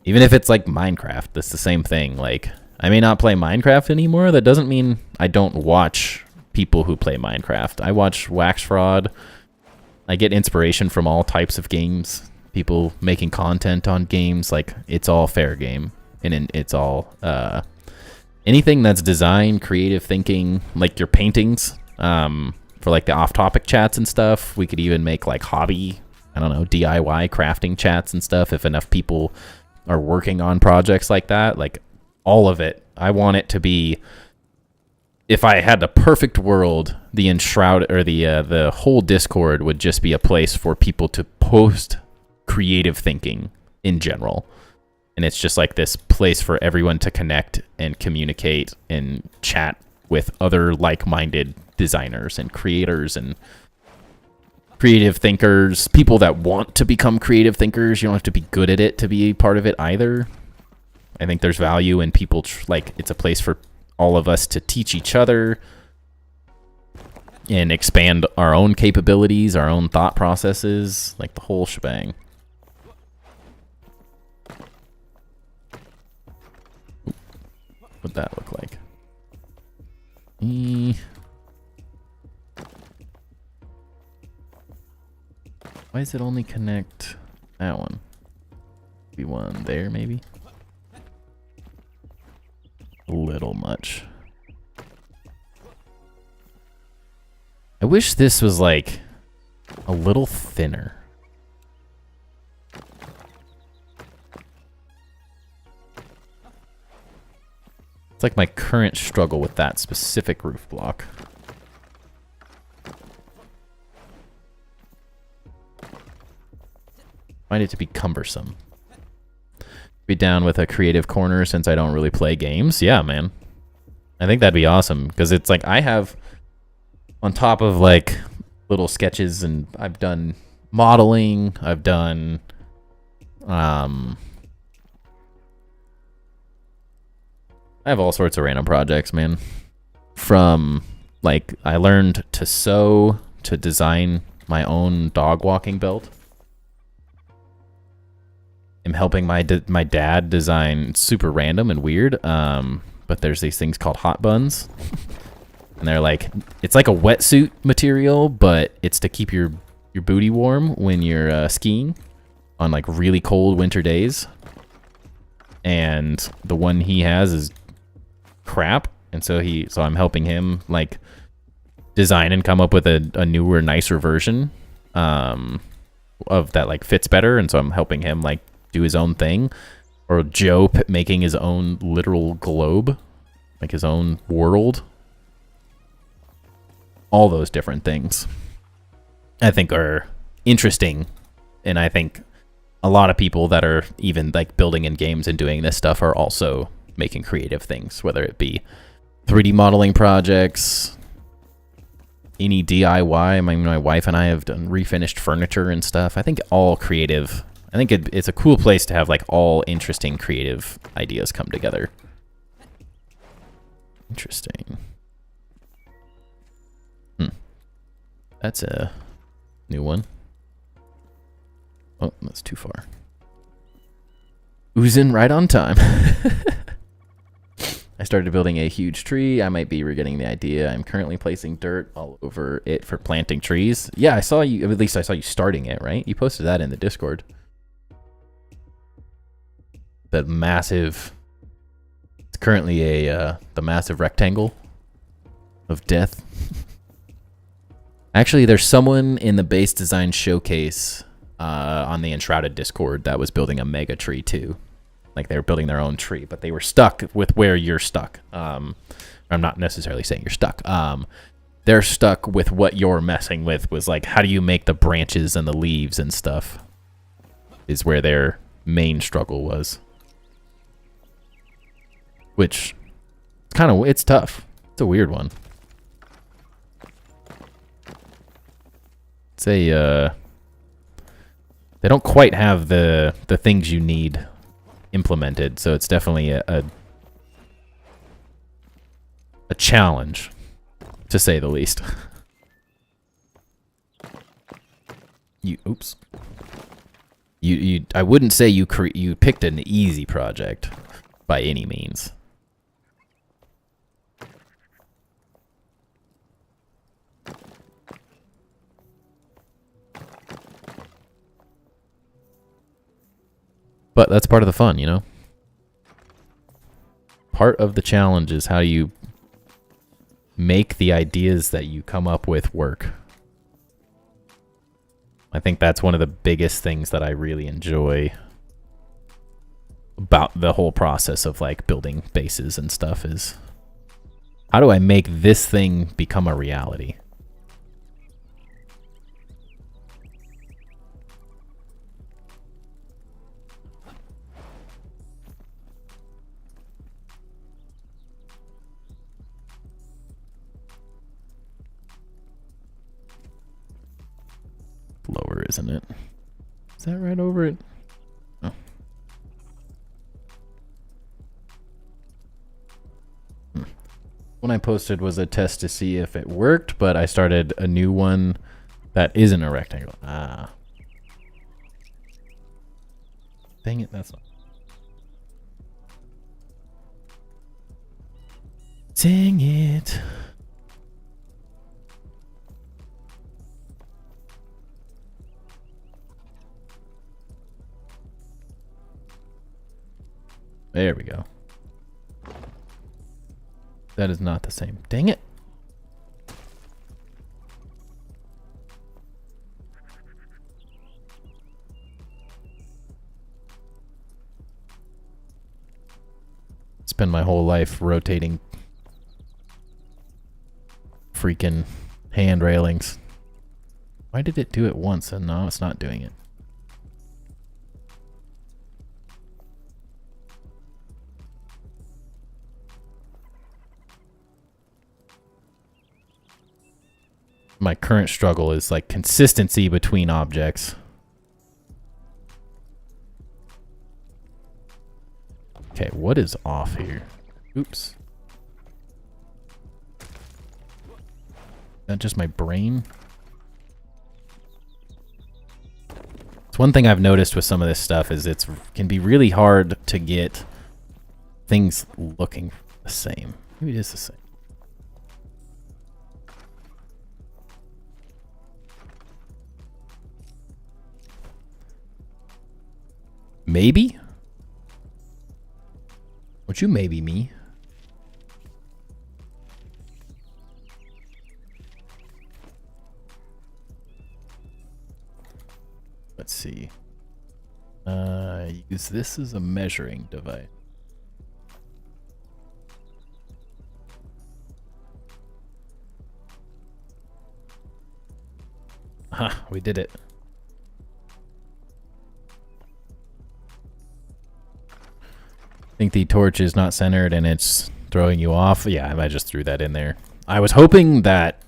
Even if it's like Minecraft, that's the same thing. Like, I may not play Minecraft anymore. That doesn't mean I don't watch people who play Minecraft. I watch Wax Fraud. I get inspiration from all types of games. People making content on games. Like, it's all fair game. And it's all anything that's design, creative thinking, like your paintings, for like the off-topic chats and stuff. We could even make like hobby, I don't know, DIY crafting chats and stuff if enough people are working on projects like that. Like all of it, I want it to be, if I had the perfect world, the Enshrouded, or the whole Discord would just be a place for people to post creative thinking in general. And it's just like this place for everyone to connect and communicate and chat with other like-minded designers and creators and creative thinkers, people that want to become creative thinkers. You don't have to be good at it to be part of it either. I think there's value in people, like, it's a place for all of us to teach each other and expand our own capabilities, our own thought processes, like the whole shebang. What'd that look like? Why does it only connect that one? Be one there, maybe? A little much. I wish this was like a little thinner. It's like my current struggle with that specific roof block. Find it to be cumbersome. Be down with a creative corner since I don't really play games. Yeah, man. I think that'd be awesome, because it's like I have, on top of like little sketches, and I've done modeling, I've done I have all sorts of random projects, man. From like, I learned to sew, to design my own dog walking belt. I'm helping my dad design, super random and weird, but there's these things called hot buns. And they're like, it's like a wetsuit material, but it's to keep your booty warm when you're skiing on like really cold winter days. And the one he has is crap, and so I'm helping him like design and come up with a newer, nicer version of that like fits better. And so I'm helping him like do his own thing. Or Joe making his own literal globe, like his own world. All those different things I think are interesting, and I think a lot of people that are even like building in games and doing this stuff are also making creative things, whether it be 3D modeling projects, any DIY. My wife and I have done refinished furniture and stuff. I think all creative. I think it's a cool place to have like all interesting creative ideas come together. Interesting. That's a new one. Oh, that's too far. Oozing right on time. I started building a huge tree. I might be getting the idea. I'm currently placing dirt all over it for planting trees. Yeah, I saw you. At least I saw you starting it, right? You posted that in the Discord. The massive. It's currently the massive rectangle of death. Actually, there's someone in the base design showcase on the Enshrouded Discord that was building a mega tree too. Like they were building their own tree, but they were stuck with where you're stuck. I'm not necessarily saying you're stuck. They're stuck with what you're messing with, was like, how do you make the branches and the leaves and stuff is where their main struggle was. Which, it's tough. It's a weird one. It's a, they don't quite have the things you need implemented, so it's definitely a challenge, to say the least. Oops. I wouldn't say you picked an easy project by any means. But that's part of the fun, you know? Part of the challenge is how you make the ideas that you come up with work. I think that's one of the biggest things that I really enjoy about the whole process of like building bases and stuff is, how do I make this thing become a reality? Lower, isn't it? Is that right over it? Oh. One I posted was a test to see if it worked, but I started a new one that isn't a rectangle. Ah. Dang it, that's not. Dang it. There we go. That is not the same. Dang it. Spend my whole life rotating freaking hand railings. Why did it do it once and now it's not doing it? My current struggle is like consistency between objects. Okay, what is off here? Oops. Is that just my brain? It's one thing I've noticed with some of this stuff is it can be really hard to get things looking the same. Maybe it is the same. Maybe? Would you maybe me? Let's see. use this as a measuring device. We did it. I think the torch is not centered and it's throwing you off. Yeah, I just threw that in there. I was hoping that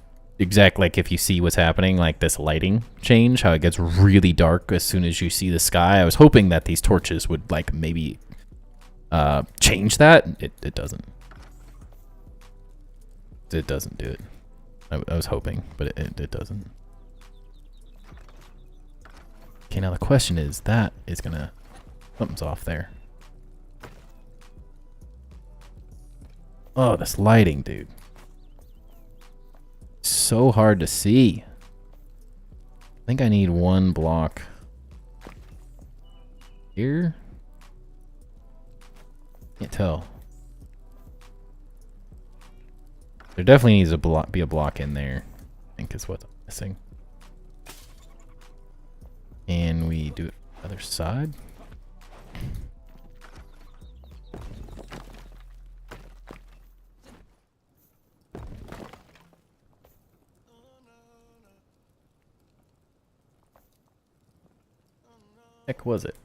like if you see what's happening, like this lighting change, how it gets really dark as soon as you see the sky. I was hoping that these torches would like maybe change that. It doesn't. It doesn't do it. I was hoping, but it doesn't. Okay, now the question is, that is gonna... Something's off there. Oh, this lighting, dude. So hard to see. I think I need one block here. Can't tell. There definitely needs to be a block in there, I think is what's missing. And we do it other side. Heck was it?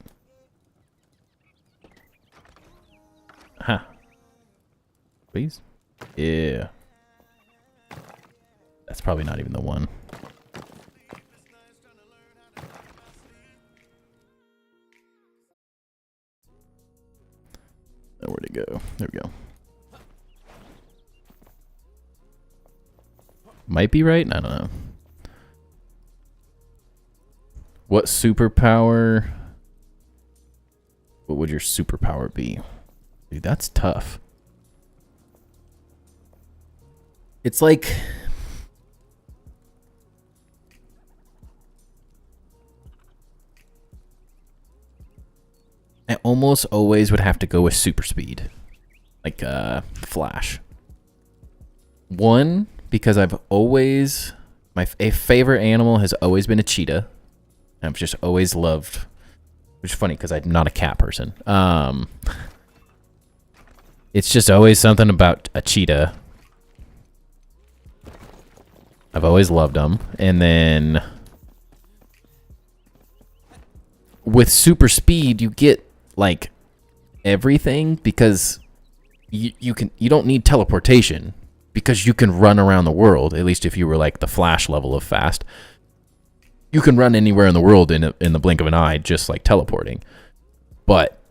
Huh. Please? Yeah. That's probably not even the one. Oh, where'd it go? There we go. Might be right? I don't know. What superpower? What would your superpower be? Dude, that's tough. It's like... I almost always would have to go with super speed. Like, Flash. One, because I've always... a favorite animal has always been a cheetah. I've just always loved... Which is funny, because I'm not a cat person. It's just always something about a cheetah. I've always loved them. And then... with super speed, you get, like, everything, because you don't need teleportation, because you can run around the world, at least if you were, like, the Flash level of fast. You can run anywhere in the world in the blink of an eye, just like teleporting. But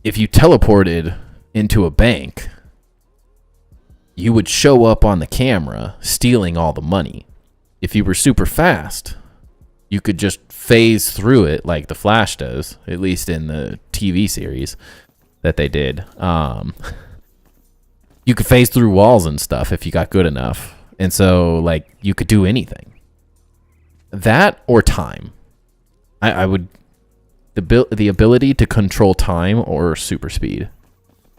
if you teleported into a bank, you would show up on the camera stealing all the money. If you were super fast, you could just phase through it like the Flash does, at least in the TV series that they did. You could phase through walls and stuff if you got good enough. And so, like, you could do anything. That or time. I would... The ability to control time or super speed.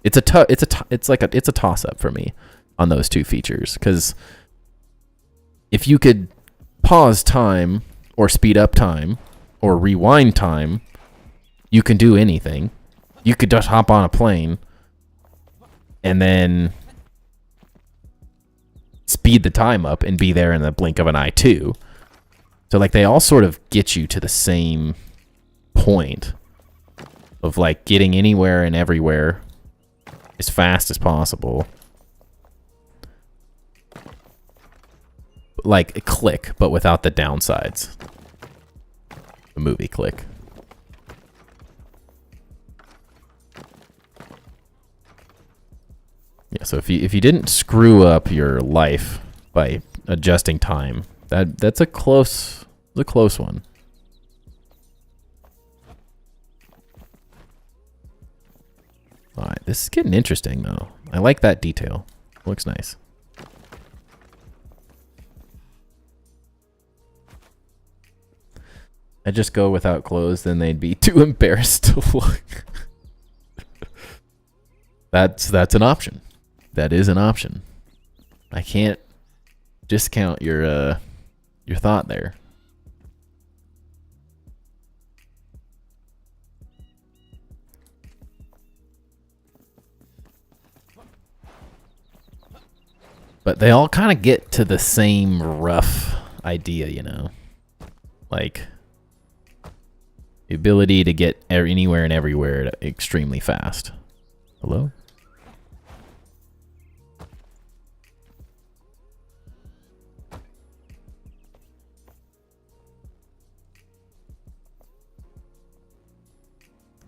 It's a toss-up for me on those two features. Because if you could pause time... or speed up time, or rewind time, you can do anything. You could just hop on a plane and then speed the time up and be there in the blink of an eye too. So like they all sort of get you to the same point of like getting anywhere and everywhere as fast as possible. Like a Click, but without the downsides. The movie Click. Yeah, so if you didn't screw up your life by adjusting time, that's a close one. All right, this is getting interesting though. I like that detail. Looks nice. I just go without clothes, then they'd be too embarrassed to look. That's an option. That is an option. I can't discount your thought there. But they all kind of get to the same rough idea, you know? Like, the ability to get anywhere and everywhere extremely fast. Hello?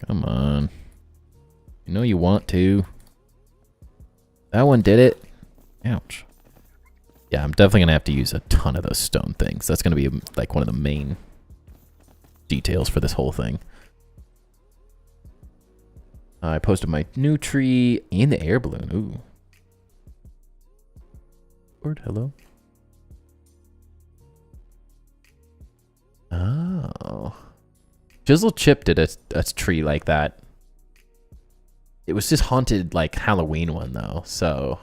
Come on. You know you want to. That one did it. Ouch. Yeah, I'm definitely going to have to use a ton of those stone things. That's going to be like one of the main details for this whole thing. I posted my new tree and the air balloon. Ooh. Lord, hello? Oh. Jizzle Chip did a tree like that. It was just haunted like Halloween one though, so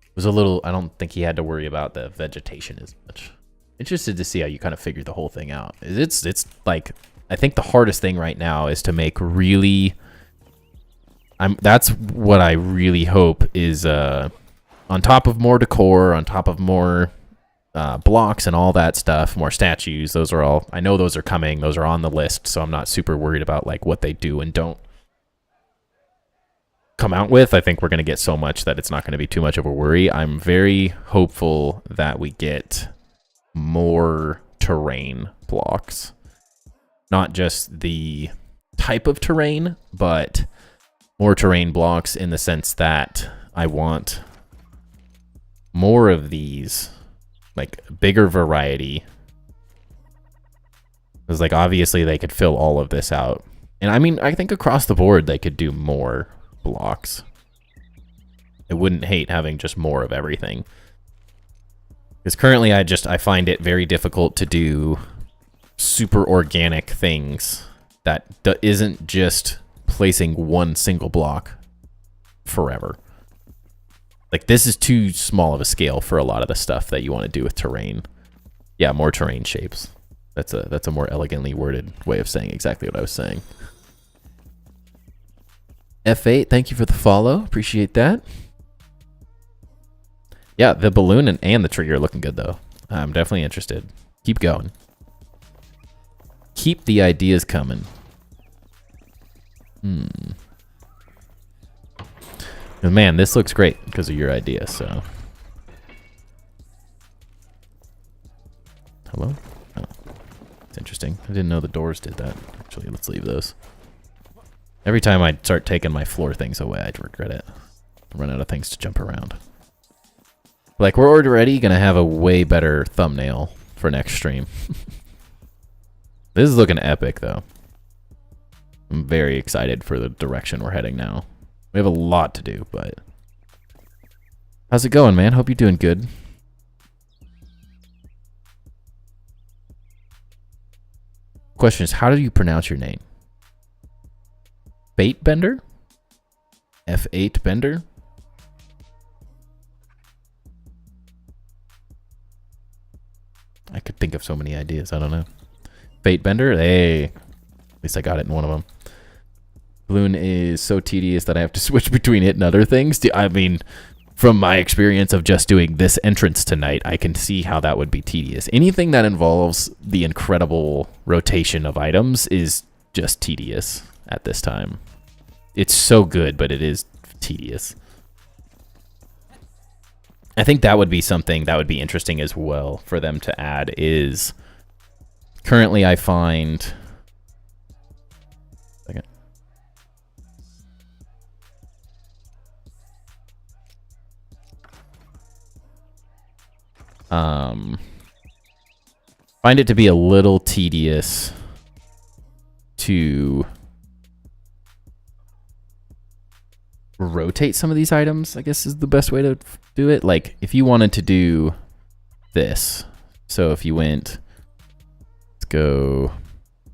it was a little, I don't think he had to worry about the vegetation as much. Interested to see how you kind of figured the whole thing out. It's like, I think the hardest thing right now is to make really, that's what I really hope is on top of more decor, on top of more blocks and all that stuff, more statues. Those are all, I know those are coming. Those are on the list, so I'm not super worried about like what they do and don't come out with. I think we're going to get so much that it's not going to be too much of a worry. I'm very hopeful that we get more terrain blocks. Not just the type of terrain, but more terrain blocks in the sense that I want more of these, like bigger variety. Because like obviously they could fill all of this out. And I mean, I think across the board they could do more blocks. I wouldn't hate having just more of everything. Because currently I find it very difficult to do super organic things that isn't just placing one single block forever. Like this is too small of a scale for a lot of the stuff that you want to do with terrain. Yeah, more terrain shapes. That's a more elegantly worded way of saying exactly what I was saying. F8, thank you for the follow. Appreciate that. Yeah, the balloon and the tree are looking good, though. I'm definitely interested. Keep going. Keep the ideas coming. Man, this looks great because of your idea, so. Hello? Oh, it's interesting. I didn't know the doors did that. Actually, let's leave those. Every time I start taking my floor things away, I regret it. I run out of things to jump around. Like, we're already going to have a way better thumbnail for next stream. This is looking epic, though. I'm very excited for the direction we're heading now. We have a lot to do, but... How's it going, man? Hope you're doing good. Question is, how do you pronounce your name? Bait Bender? F8 Bender? I could think of so many ideas. I don't know. Bait Bender? Hey. At least I got it in one of them. Balloon is so tedious that I have to switch between it and other things. I mean, from my experience of just doing this entrance tonight, I can see how that would be tedious. Anything that involves the incredible rotation of items is just tedious at this time. It's so good, but it is tedious. I think that would be something that would be interesting as well for them to add is currently I find... find it to be a little tedious to rotate some of these items, I guess is the best way to do it. Like if you wanted to do this, so if you went, let's go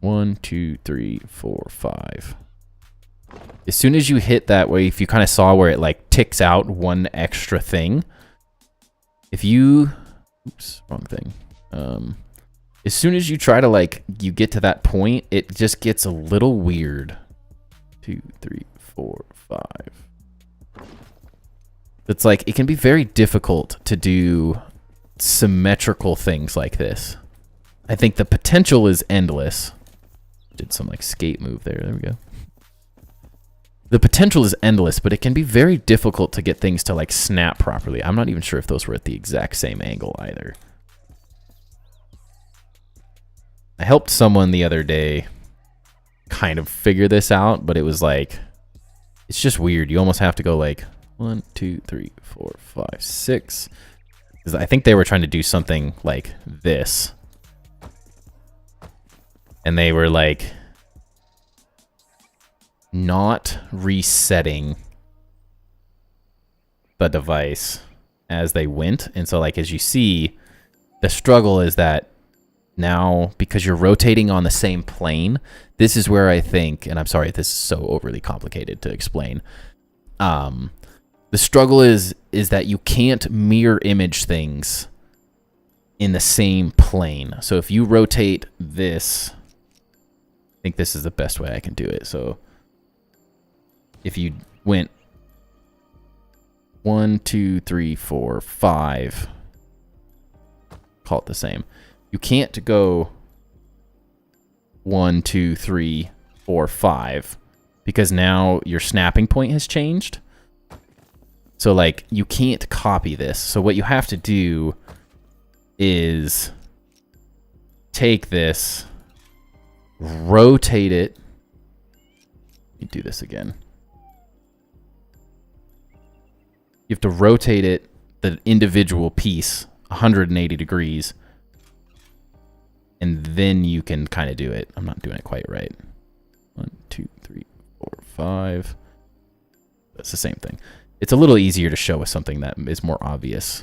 1, 2, 3, 4, 5. As soon as you hit that way, if you kind of saw where it like ticks out one extra thing, if you, oops, wrong thing. As soon as you try to like, you get to that point, it just gets a little weird. 2, 3, 4, 5. It's like, it can be very difficult to do symmetrical things like this. I think the potential is endless. Did some like skate move there. There we go. The potential is endless, but it can be very difficult to get things to like snap properly. I'm not even sure if those were at the exact same angle either. I helped someone the other day kind of figure this out, but it was like, it's just weird. You almost have to go like 1, 2, 3, 4, 5, 6. Because I think they were trying to do something like this. And they were like not resetting the device as they went. And so like, as you see, the struggle is that now, because you're rotating on the same plane, this is where I think, and I'm sorry if this is so overly complicated to explain, the struggle is that you can't mirror image things in the same plane. So if you rotate this, I think this is the best way I can do it. So if you went 1, 2, 3, 4, 5, call it the same. You can't go 1, 2, 3, 4, 5 because now your snapping point has changed. So like, you can't copy this. So what you have to do is take this, rotate it. You do this again. You have to rotate it, the individual piece, 180 degrees. And then you can kind of do it. I'm not doing it quite right. 1, 2, 3, 4, 5. That's the same thing. It's a little easier to show with something that is more obvious.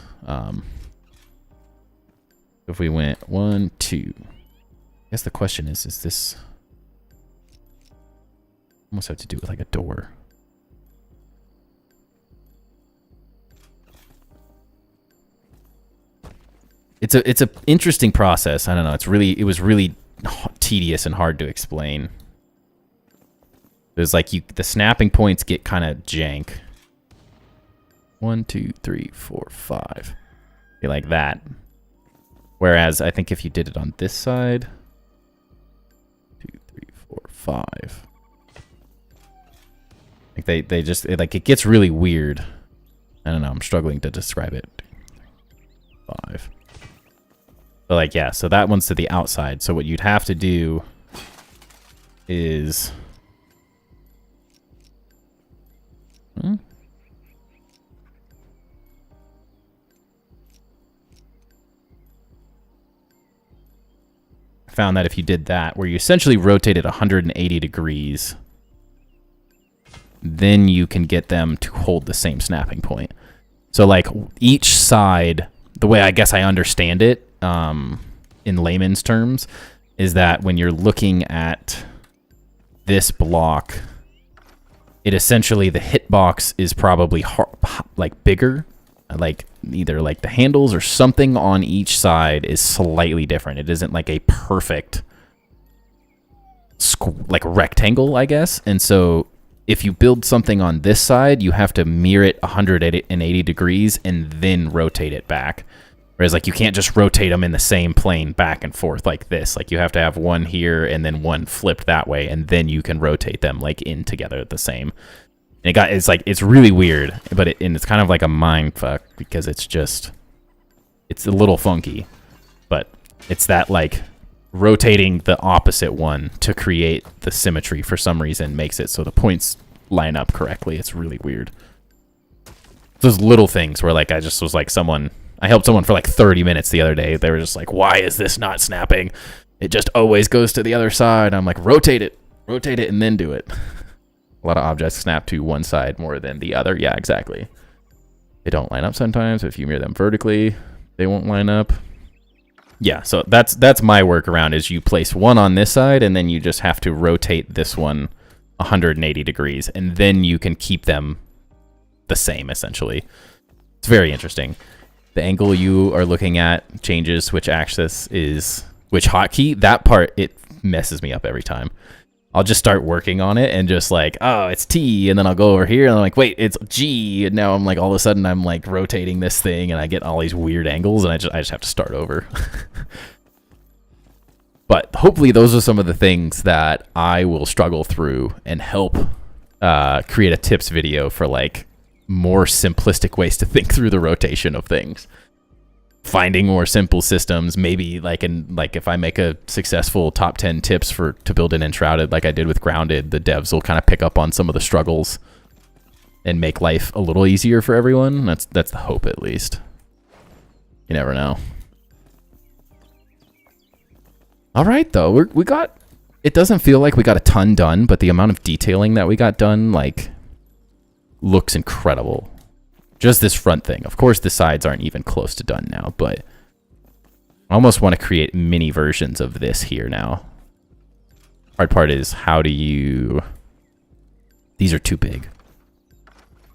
If we went 1, 2. I guess the question is this... almost have to do with like a door. It's a interesting process. I don't know. It was really tedious and hard to explain. There's like the snapping points get kind of jank. 1, 2, 3, 4, 5. Like that. Whereas I think if you did it on this side, 2, 3, 4, 5. Like they just like, it gets really weird. I don't know. I'm struggling to describe it. 5. So like, yeah, so that one's to the outside. So what you'd have to do is... I found that if you did that, where you essentially rotate it 180 degrees, then you can get them to hold the same snapping point. So like, each side, the way I guess I understand it, in layman's terms, is that when you're looking at this block, it essentially, the hitbox is probably like bigger, like either like the handles or something on each side is slightly different. It isn't like a perfect like rectangle, I guess. And so if you build something on this side, you have to mirror it 180 degrees and then rotate it back. Whereas, like, you can't just rotate them in the same plane back and forth like this. Like, you have to have one here and then one flipped that way, and then you can rotate them, like, in together the same. And it's really weird, but it's kind of like a mind fuck because it's a little funky. But it's that, like, rotating the opposite one to create the symmetry for some reason makes it so the points line up correctly. It's really weird. Those little things where, like, I just was like I helped someone for like 30 minutes the other day. They were just like, why is this not snapping? It just always goes to the other side. I'm like, rotate it, and then do it. A lot of objects snap to one side more than the other. Yeah, exactly. They don't line up sometimes. If you mirror them vertically, they won't line up. Yeah, so that's my workaround is you place one on this side, and then you just have to rotate this one 180 degrees, and then you can keep them the same, essentially. It's very interesting. The angle you are looking at changes which axis is which hotkey. That part, it messes me up every time. I'll just start working on it and just like, oh, it's T, and then I'll go over here and I'm like, wait, it's G, and now I'm like, all of a sudden I'm like rotating this thing and I get all these weird angles and I just have to start over. But hopefully those are some of the things that I will struggle through and help create a tips video for like more simplistic ways to think through the rotation of things. Finding more simple systems, maybe like if I make a successful top 10 tips to build an Enshrouded like I did with Grounded, the devs will kind of pick up on some of the struggles and make life a little easier for everyone. That's the hope, at least. You never know. All right, though, we got. It doesn't feel like we got a ton done, but the amount of detailing that we got done like looks incredible. Just this front thing. Of course, the sides aren't even close to done now, but I almost want to create mini versions of this here now. Hard part is, how do you... These are too big.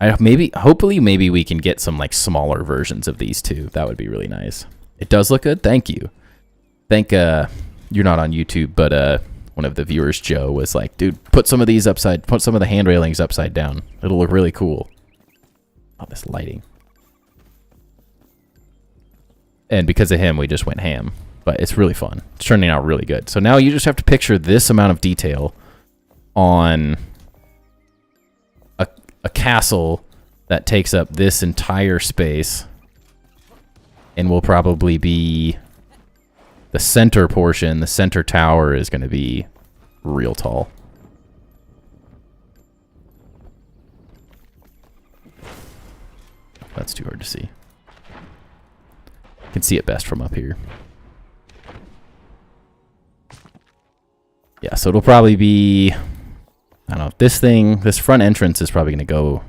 Hopefully, maybe we can get some like smaller versions of these too. That would be really nice. It does look good. Thank you. You're not on YouTube, but one of the viewers, Joe, was like, dude, put some of the hand railings upside down. It'll look really cool. Oh, this lighting. And because of him, we just went ham. But it's really fun. It's turning out really good. So now you just have to picture this amount of detail on a castle that takes up this entire space and will probably be the center portion. The center tower is going to be real tall. That's too hard to see. You can see it best from up here. Yeah, so it'll probably be... I don't know. This front entrance is probably going to go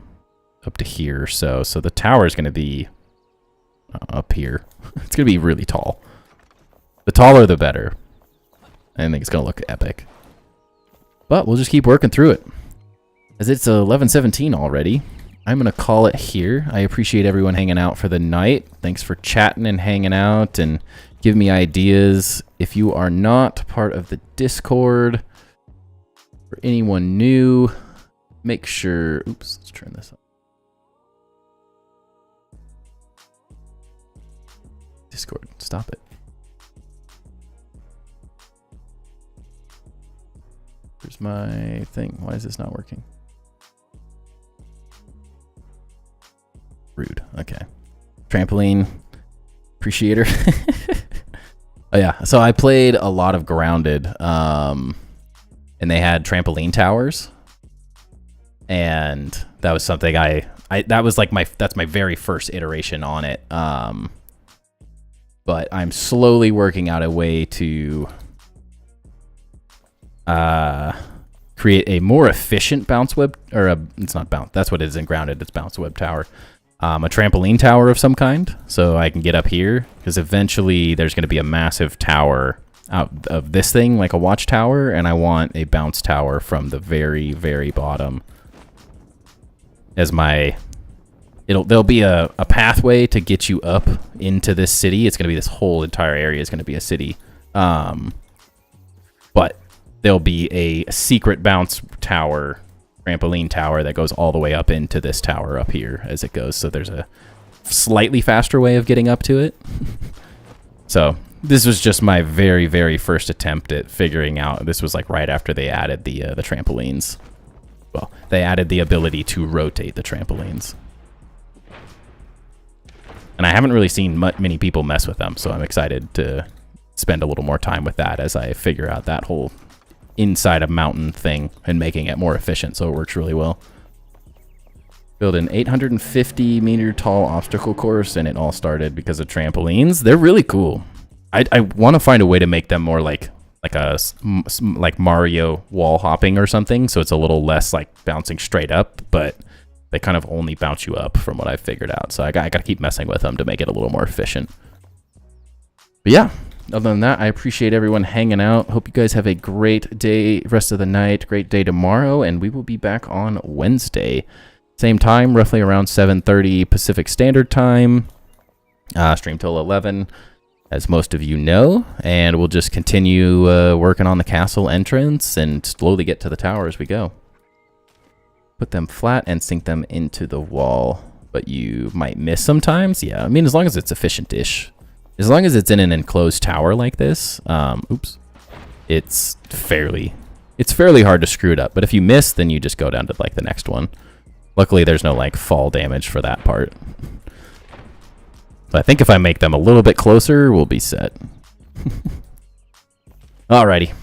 up to here. So the tower is going to be up here. It's going to be really tall. The taller, the better. I think it's going to look epic. But we'll just keep working through it. As it's 11:17 already. I'm going to call it here. I appreciate everyone hanging out for the night. Thanks for chatting and hanging out and giving me ideas. If you are not part of the Discord, for anyone new, make sure... Oops, let's turn this up. Discord, stop it. Here's my thing. Why is this not working? Rude. Okay. Trampoline appreciator. Oh yeah. So I played a lot of Grounded, and they had trampoline towers, and that was something that was like that's my very first iteration on it. But I'm slowly working out a way to create a more efficient bounce web, or it's not bounce. That's what it is in Grounded. It's bounce web tower. A trampoline tower of some kind, so I can get up here, because eventually there's going to be a massive tower out of this thing, like a watchtower, and I want a bounce tower from the very, very bottom as my... There'll be a pathway to get you up into this city. It's going to be this whole entire area is going to be a city. But there'll be a secret bounce tower, trampoline tower, that goes all the way up into this tower up here as it goes. So there's a slightly faster way of getting up to it. So this was just my very, very first attempt at figuring out. This was like right after they added the trampolines. Well, they added the ability to rotate the trampolines. And I haven't really seen many people mess with them, so I'm excited to spend a little more time with that as I figure out that whole inside a mountain thing and making it more efficient so it works really well. Build an 850 meter tall obstacle course, and it all started because of trampolines. They're really cool. I want to find a way to make them more like Mario wall hopping or something, so it's a little less like bouncing straight up, but they kind of only bounce you up from what I've figured out. So I got to keep messing with them to make it a little more efficient. But yeah, other than that, I appreciate everyone hanging out. Hope you guys have a great day, rest of the night, great day tomorrow, and we will be back on Wednesday. Same time, roughly around 7:30 Pacific Standard Time. Stream till 11. as most of you know, and we'll just continue working on the castle entrance and slowly get to the tower as we go. Put them flat and sink them into the wall, but you might miss sometimes. Yeah, I mean, as long as it's efficient-ish. As long as it's in an enclosed tower like this, oops, it's fairly hard to screw it up. But if you miss, then you just go down to like the next one. Luckily, there's no like fall damage for that part. But I think if I make them a little bit closer, we'll be set. Alrighty.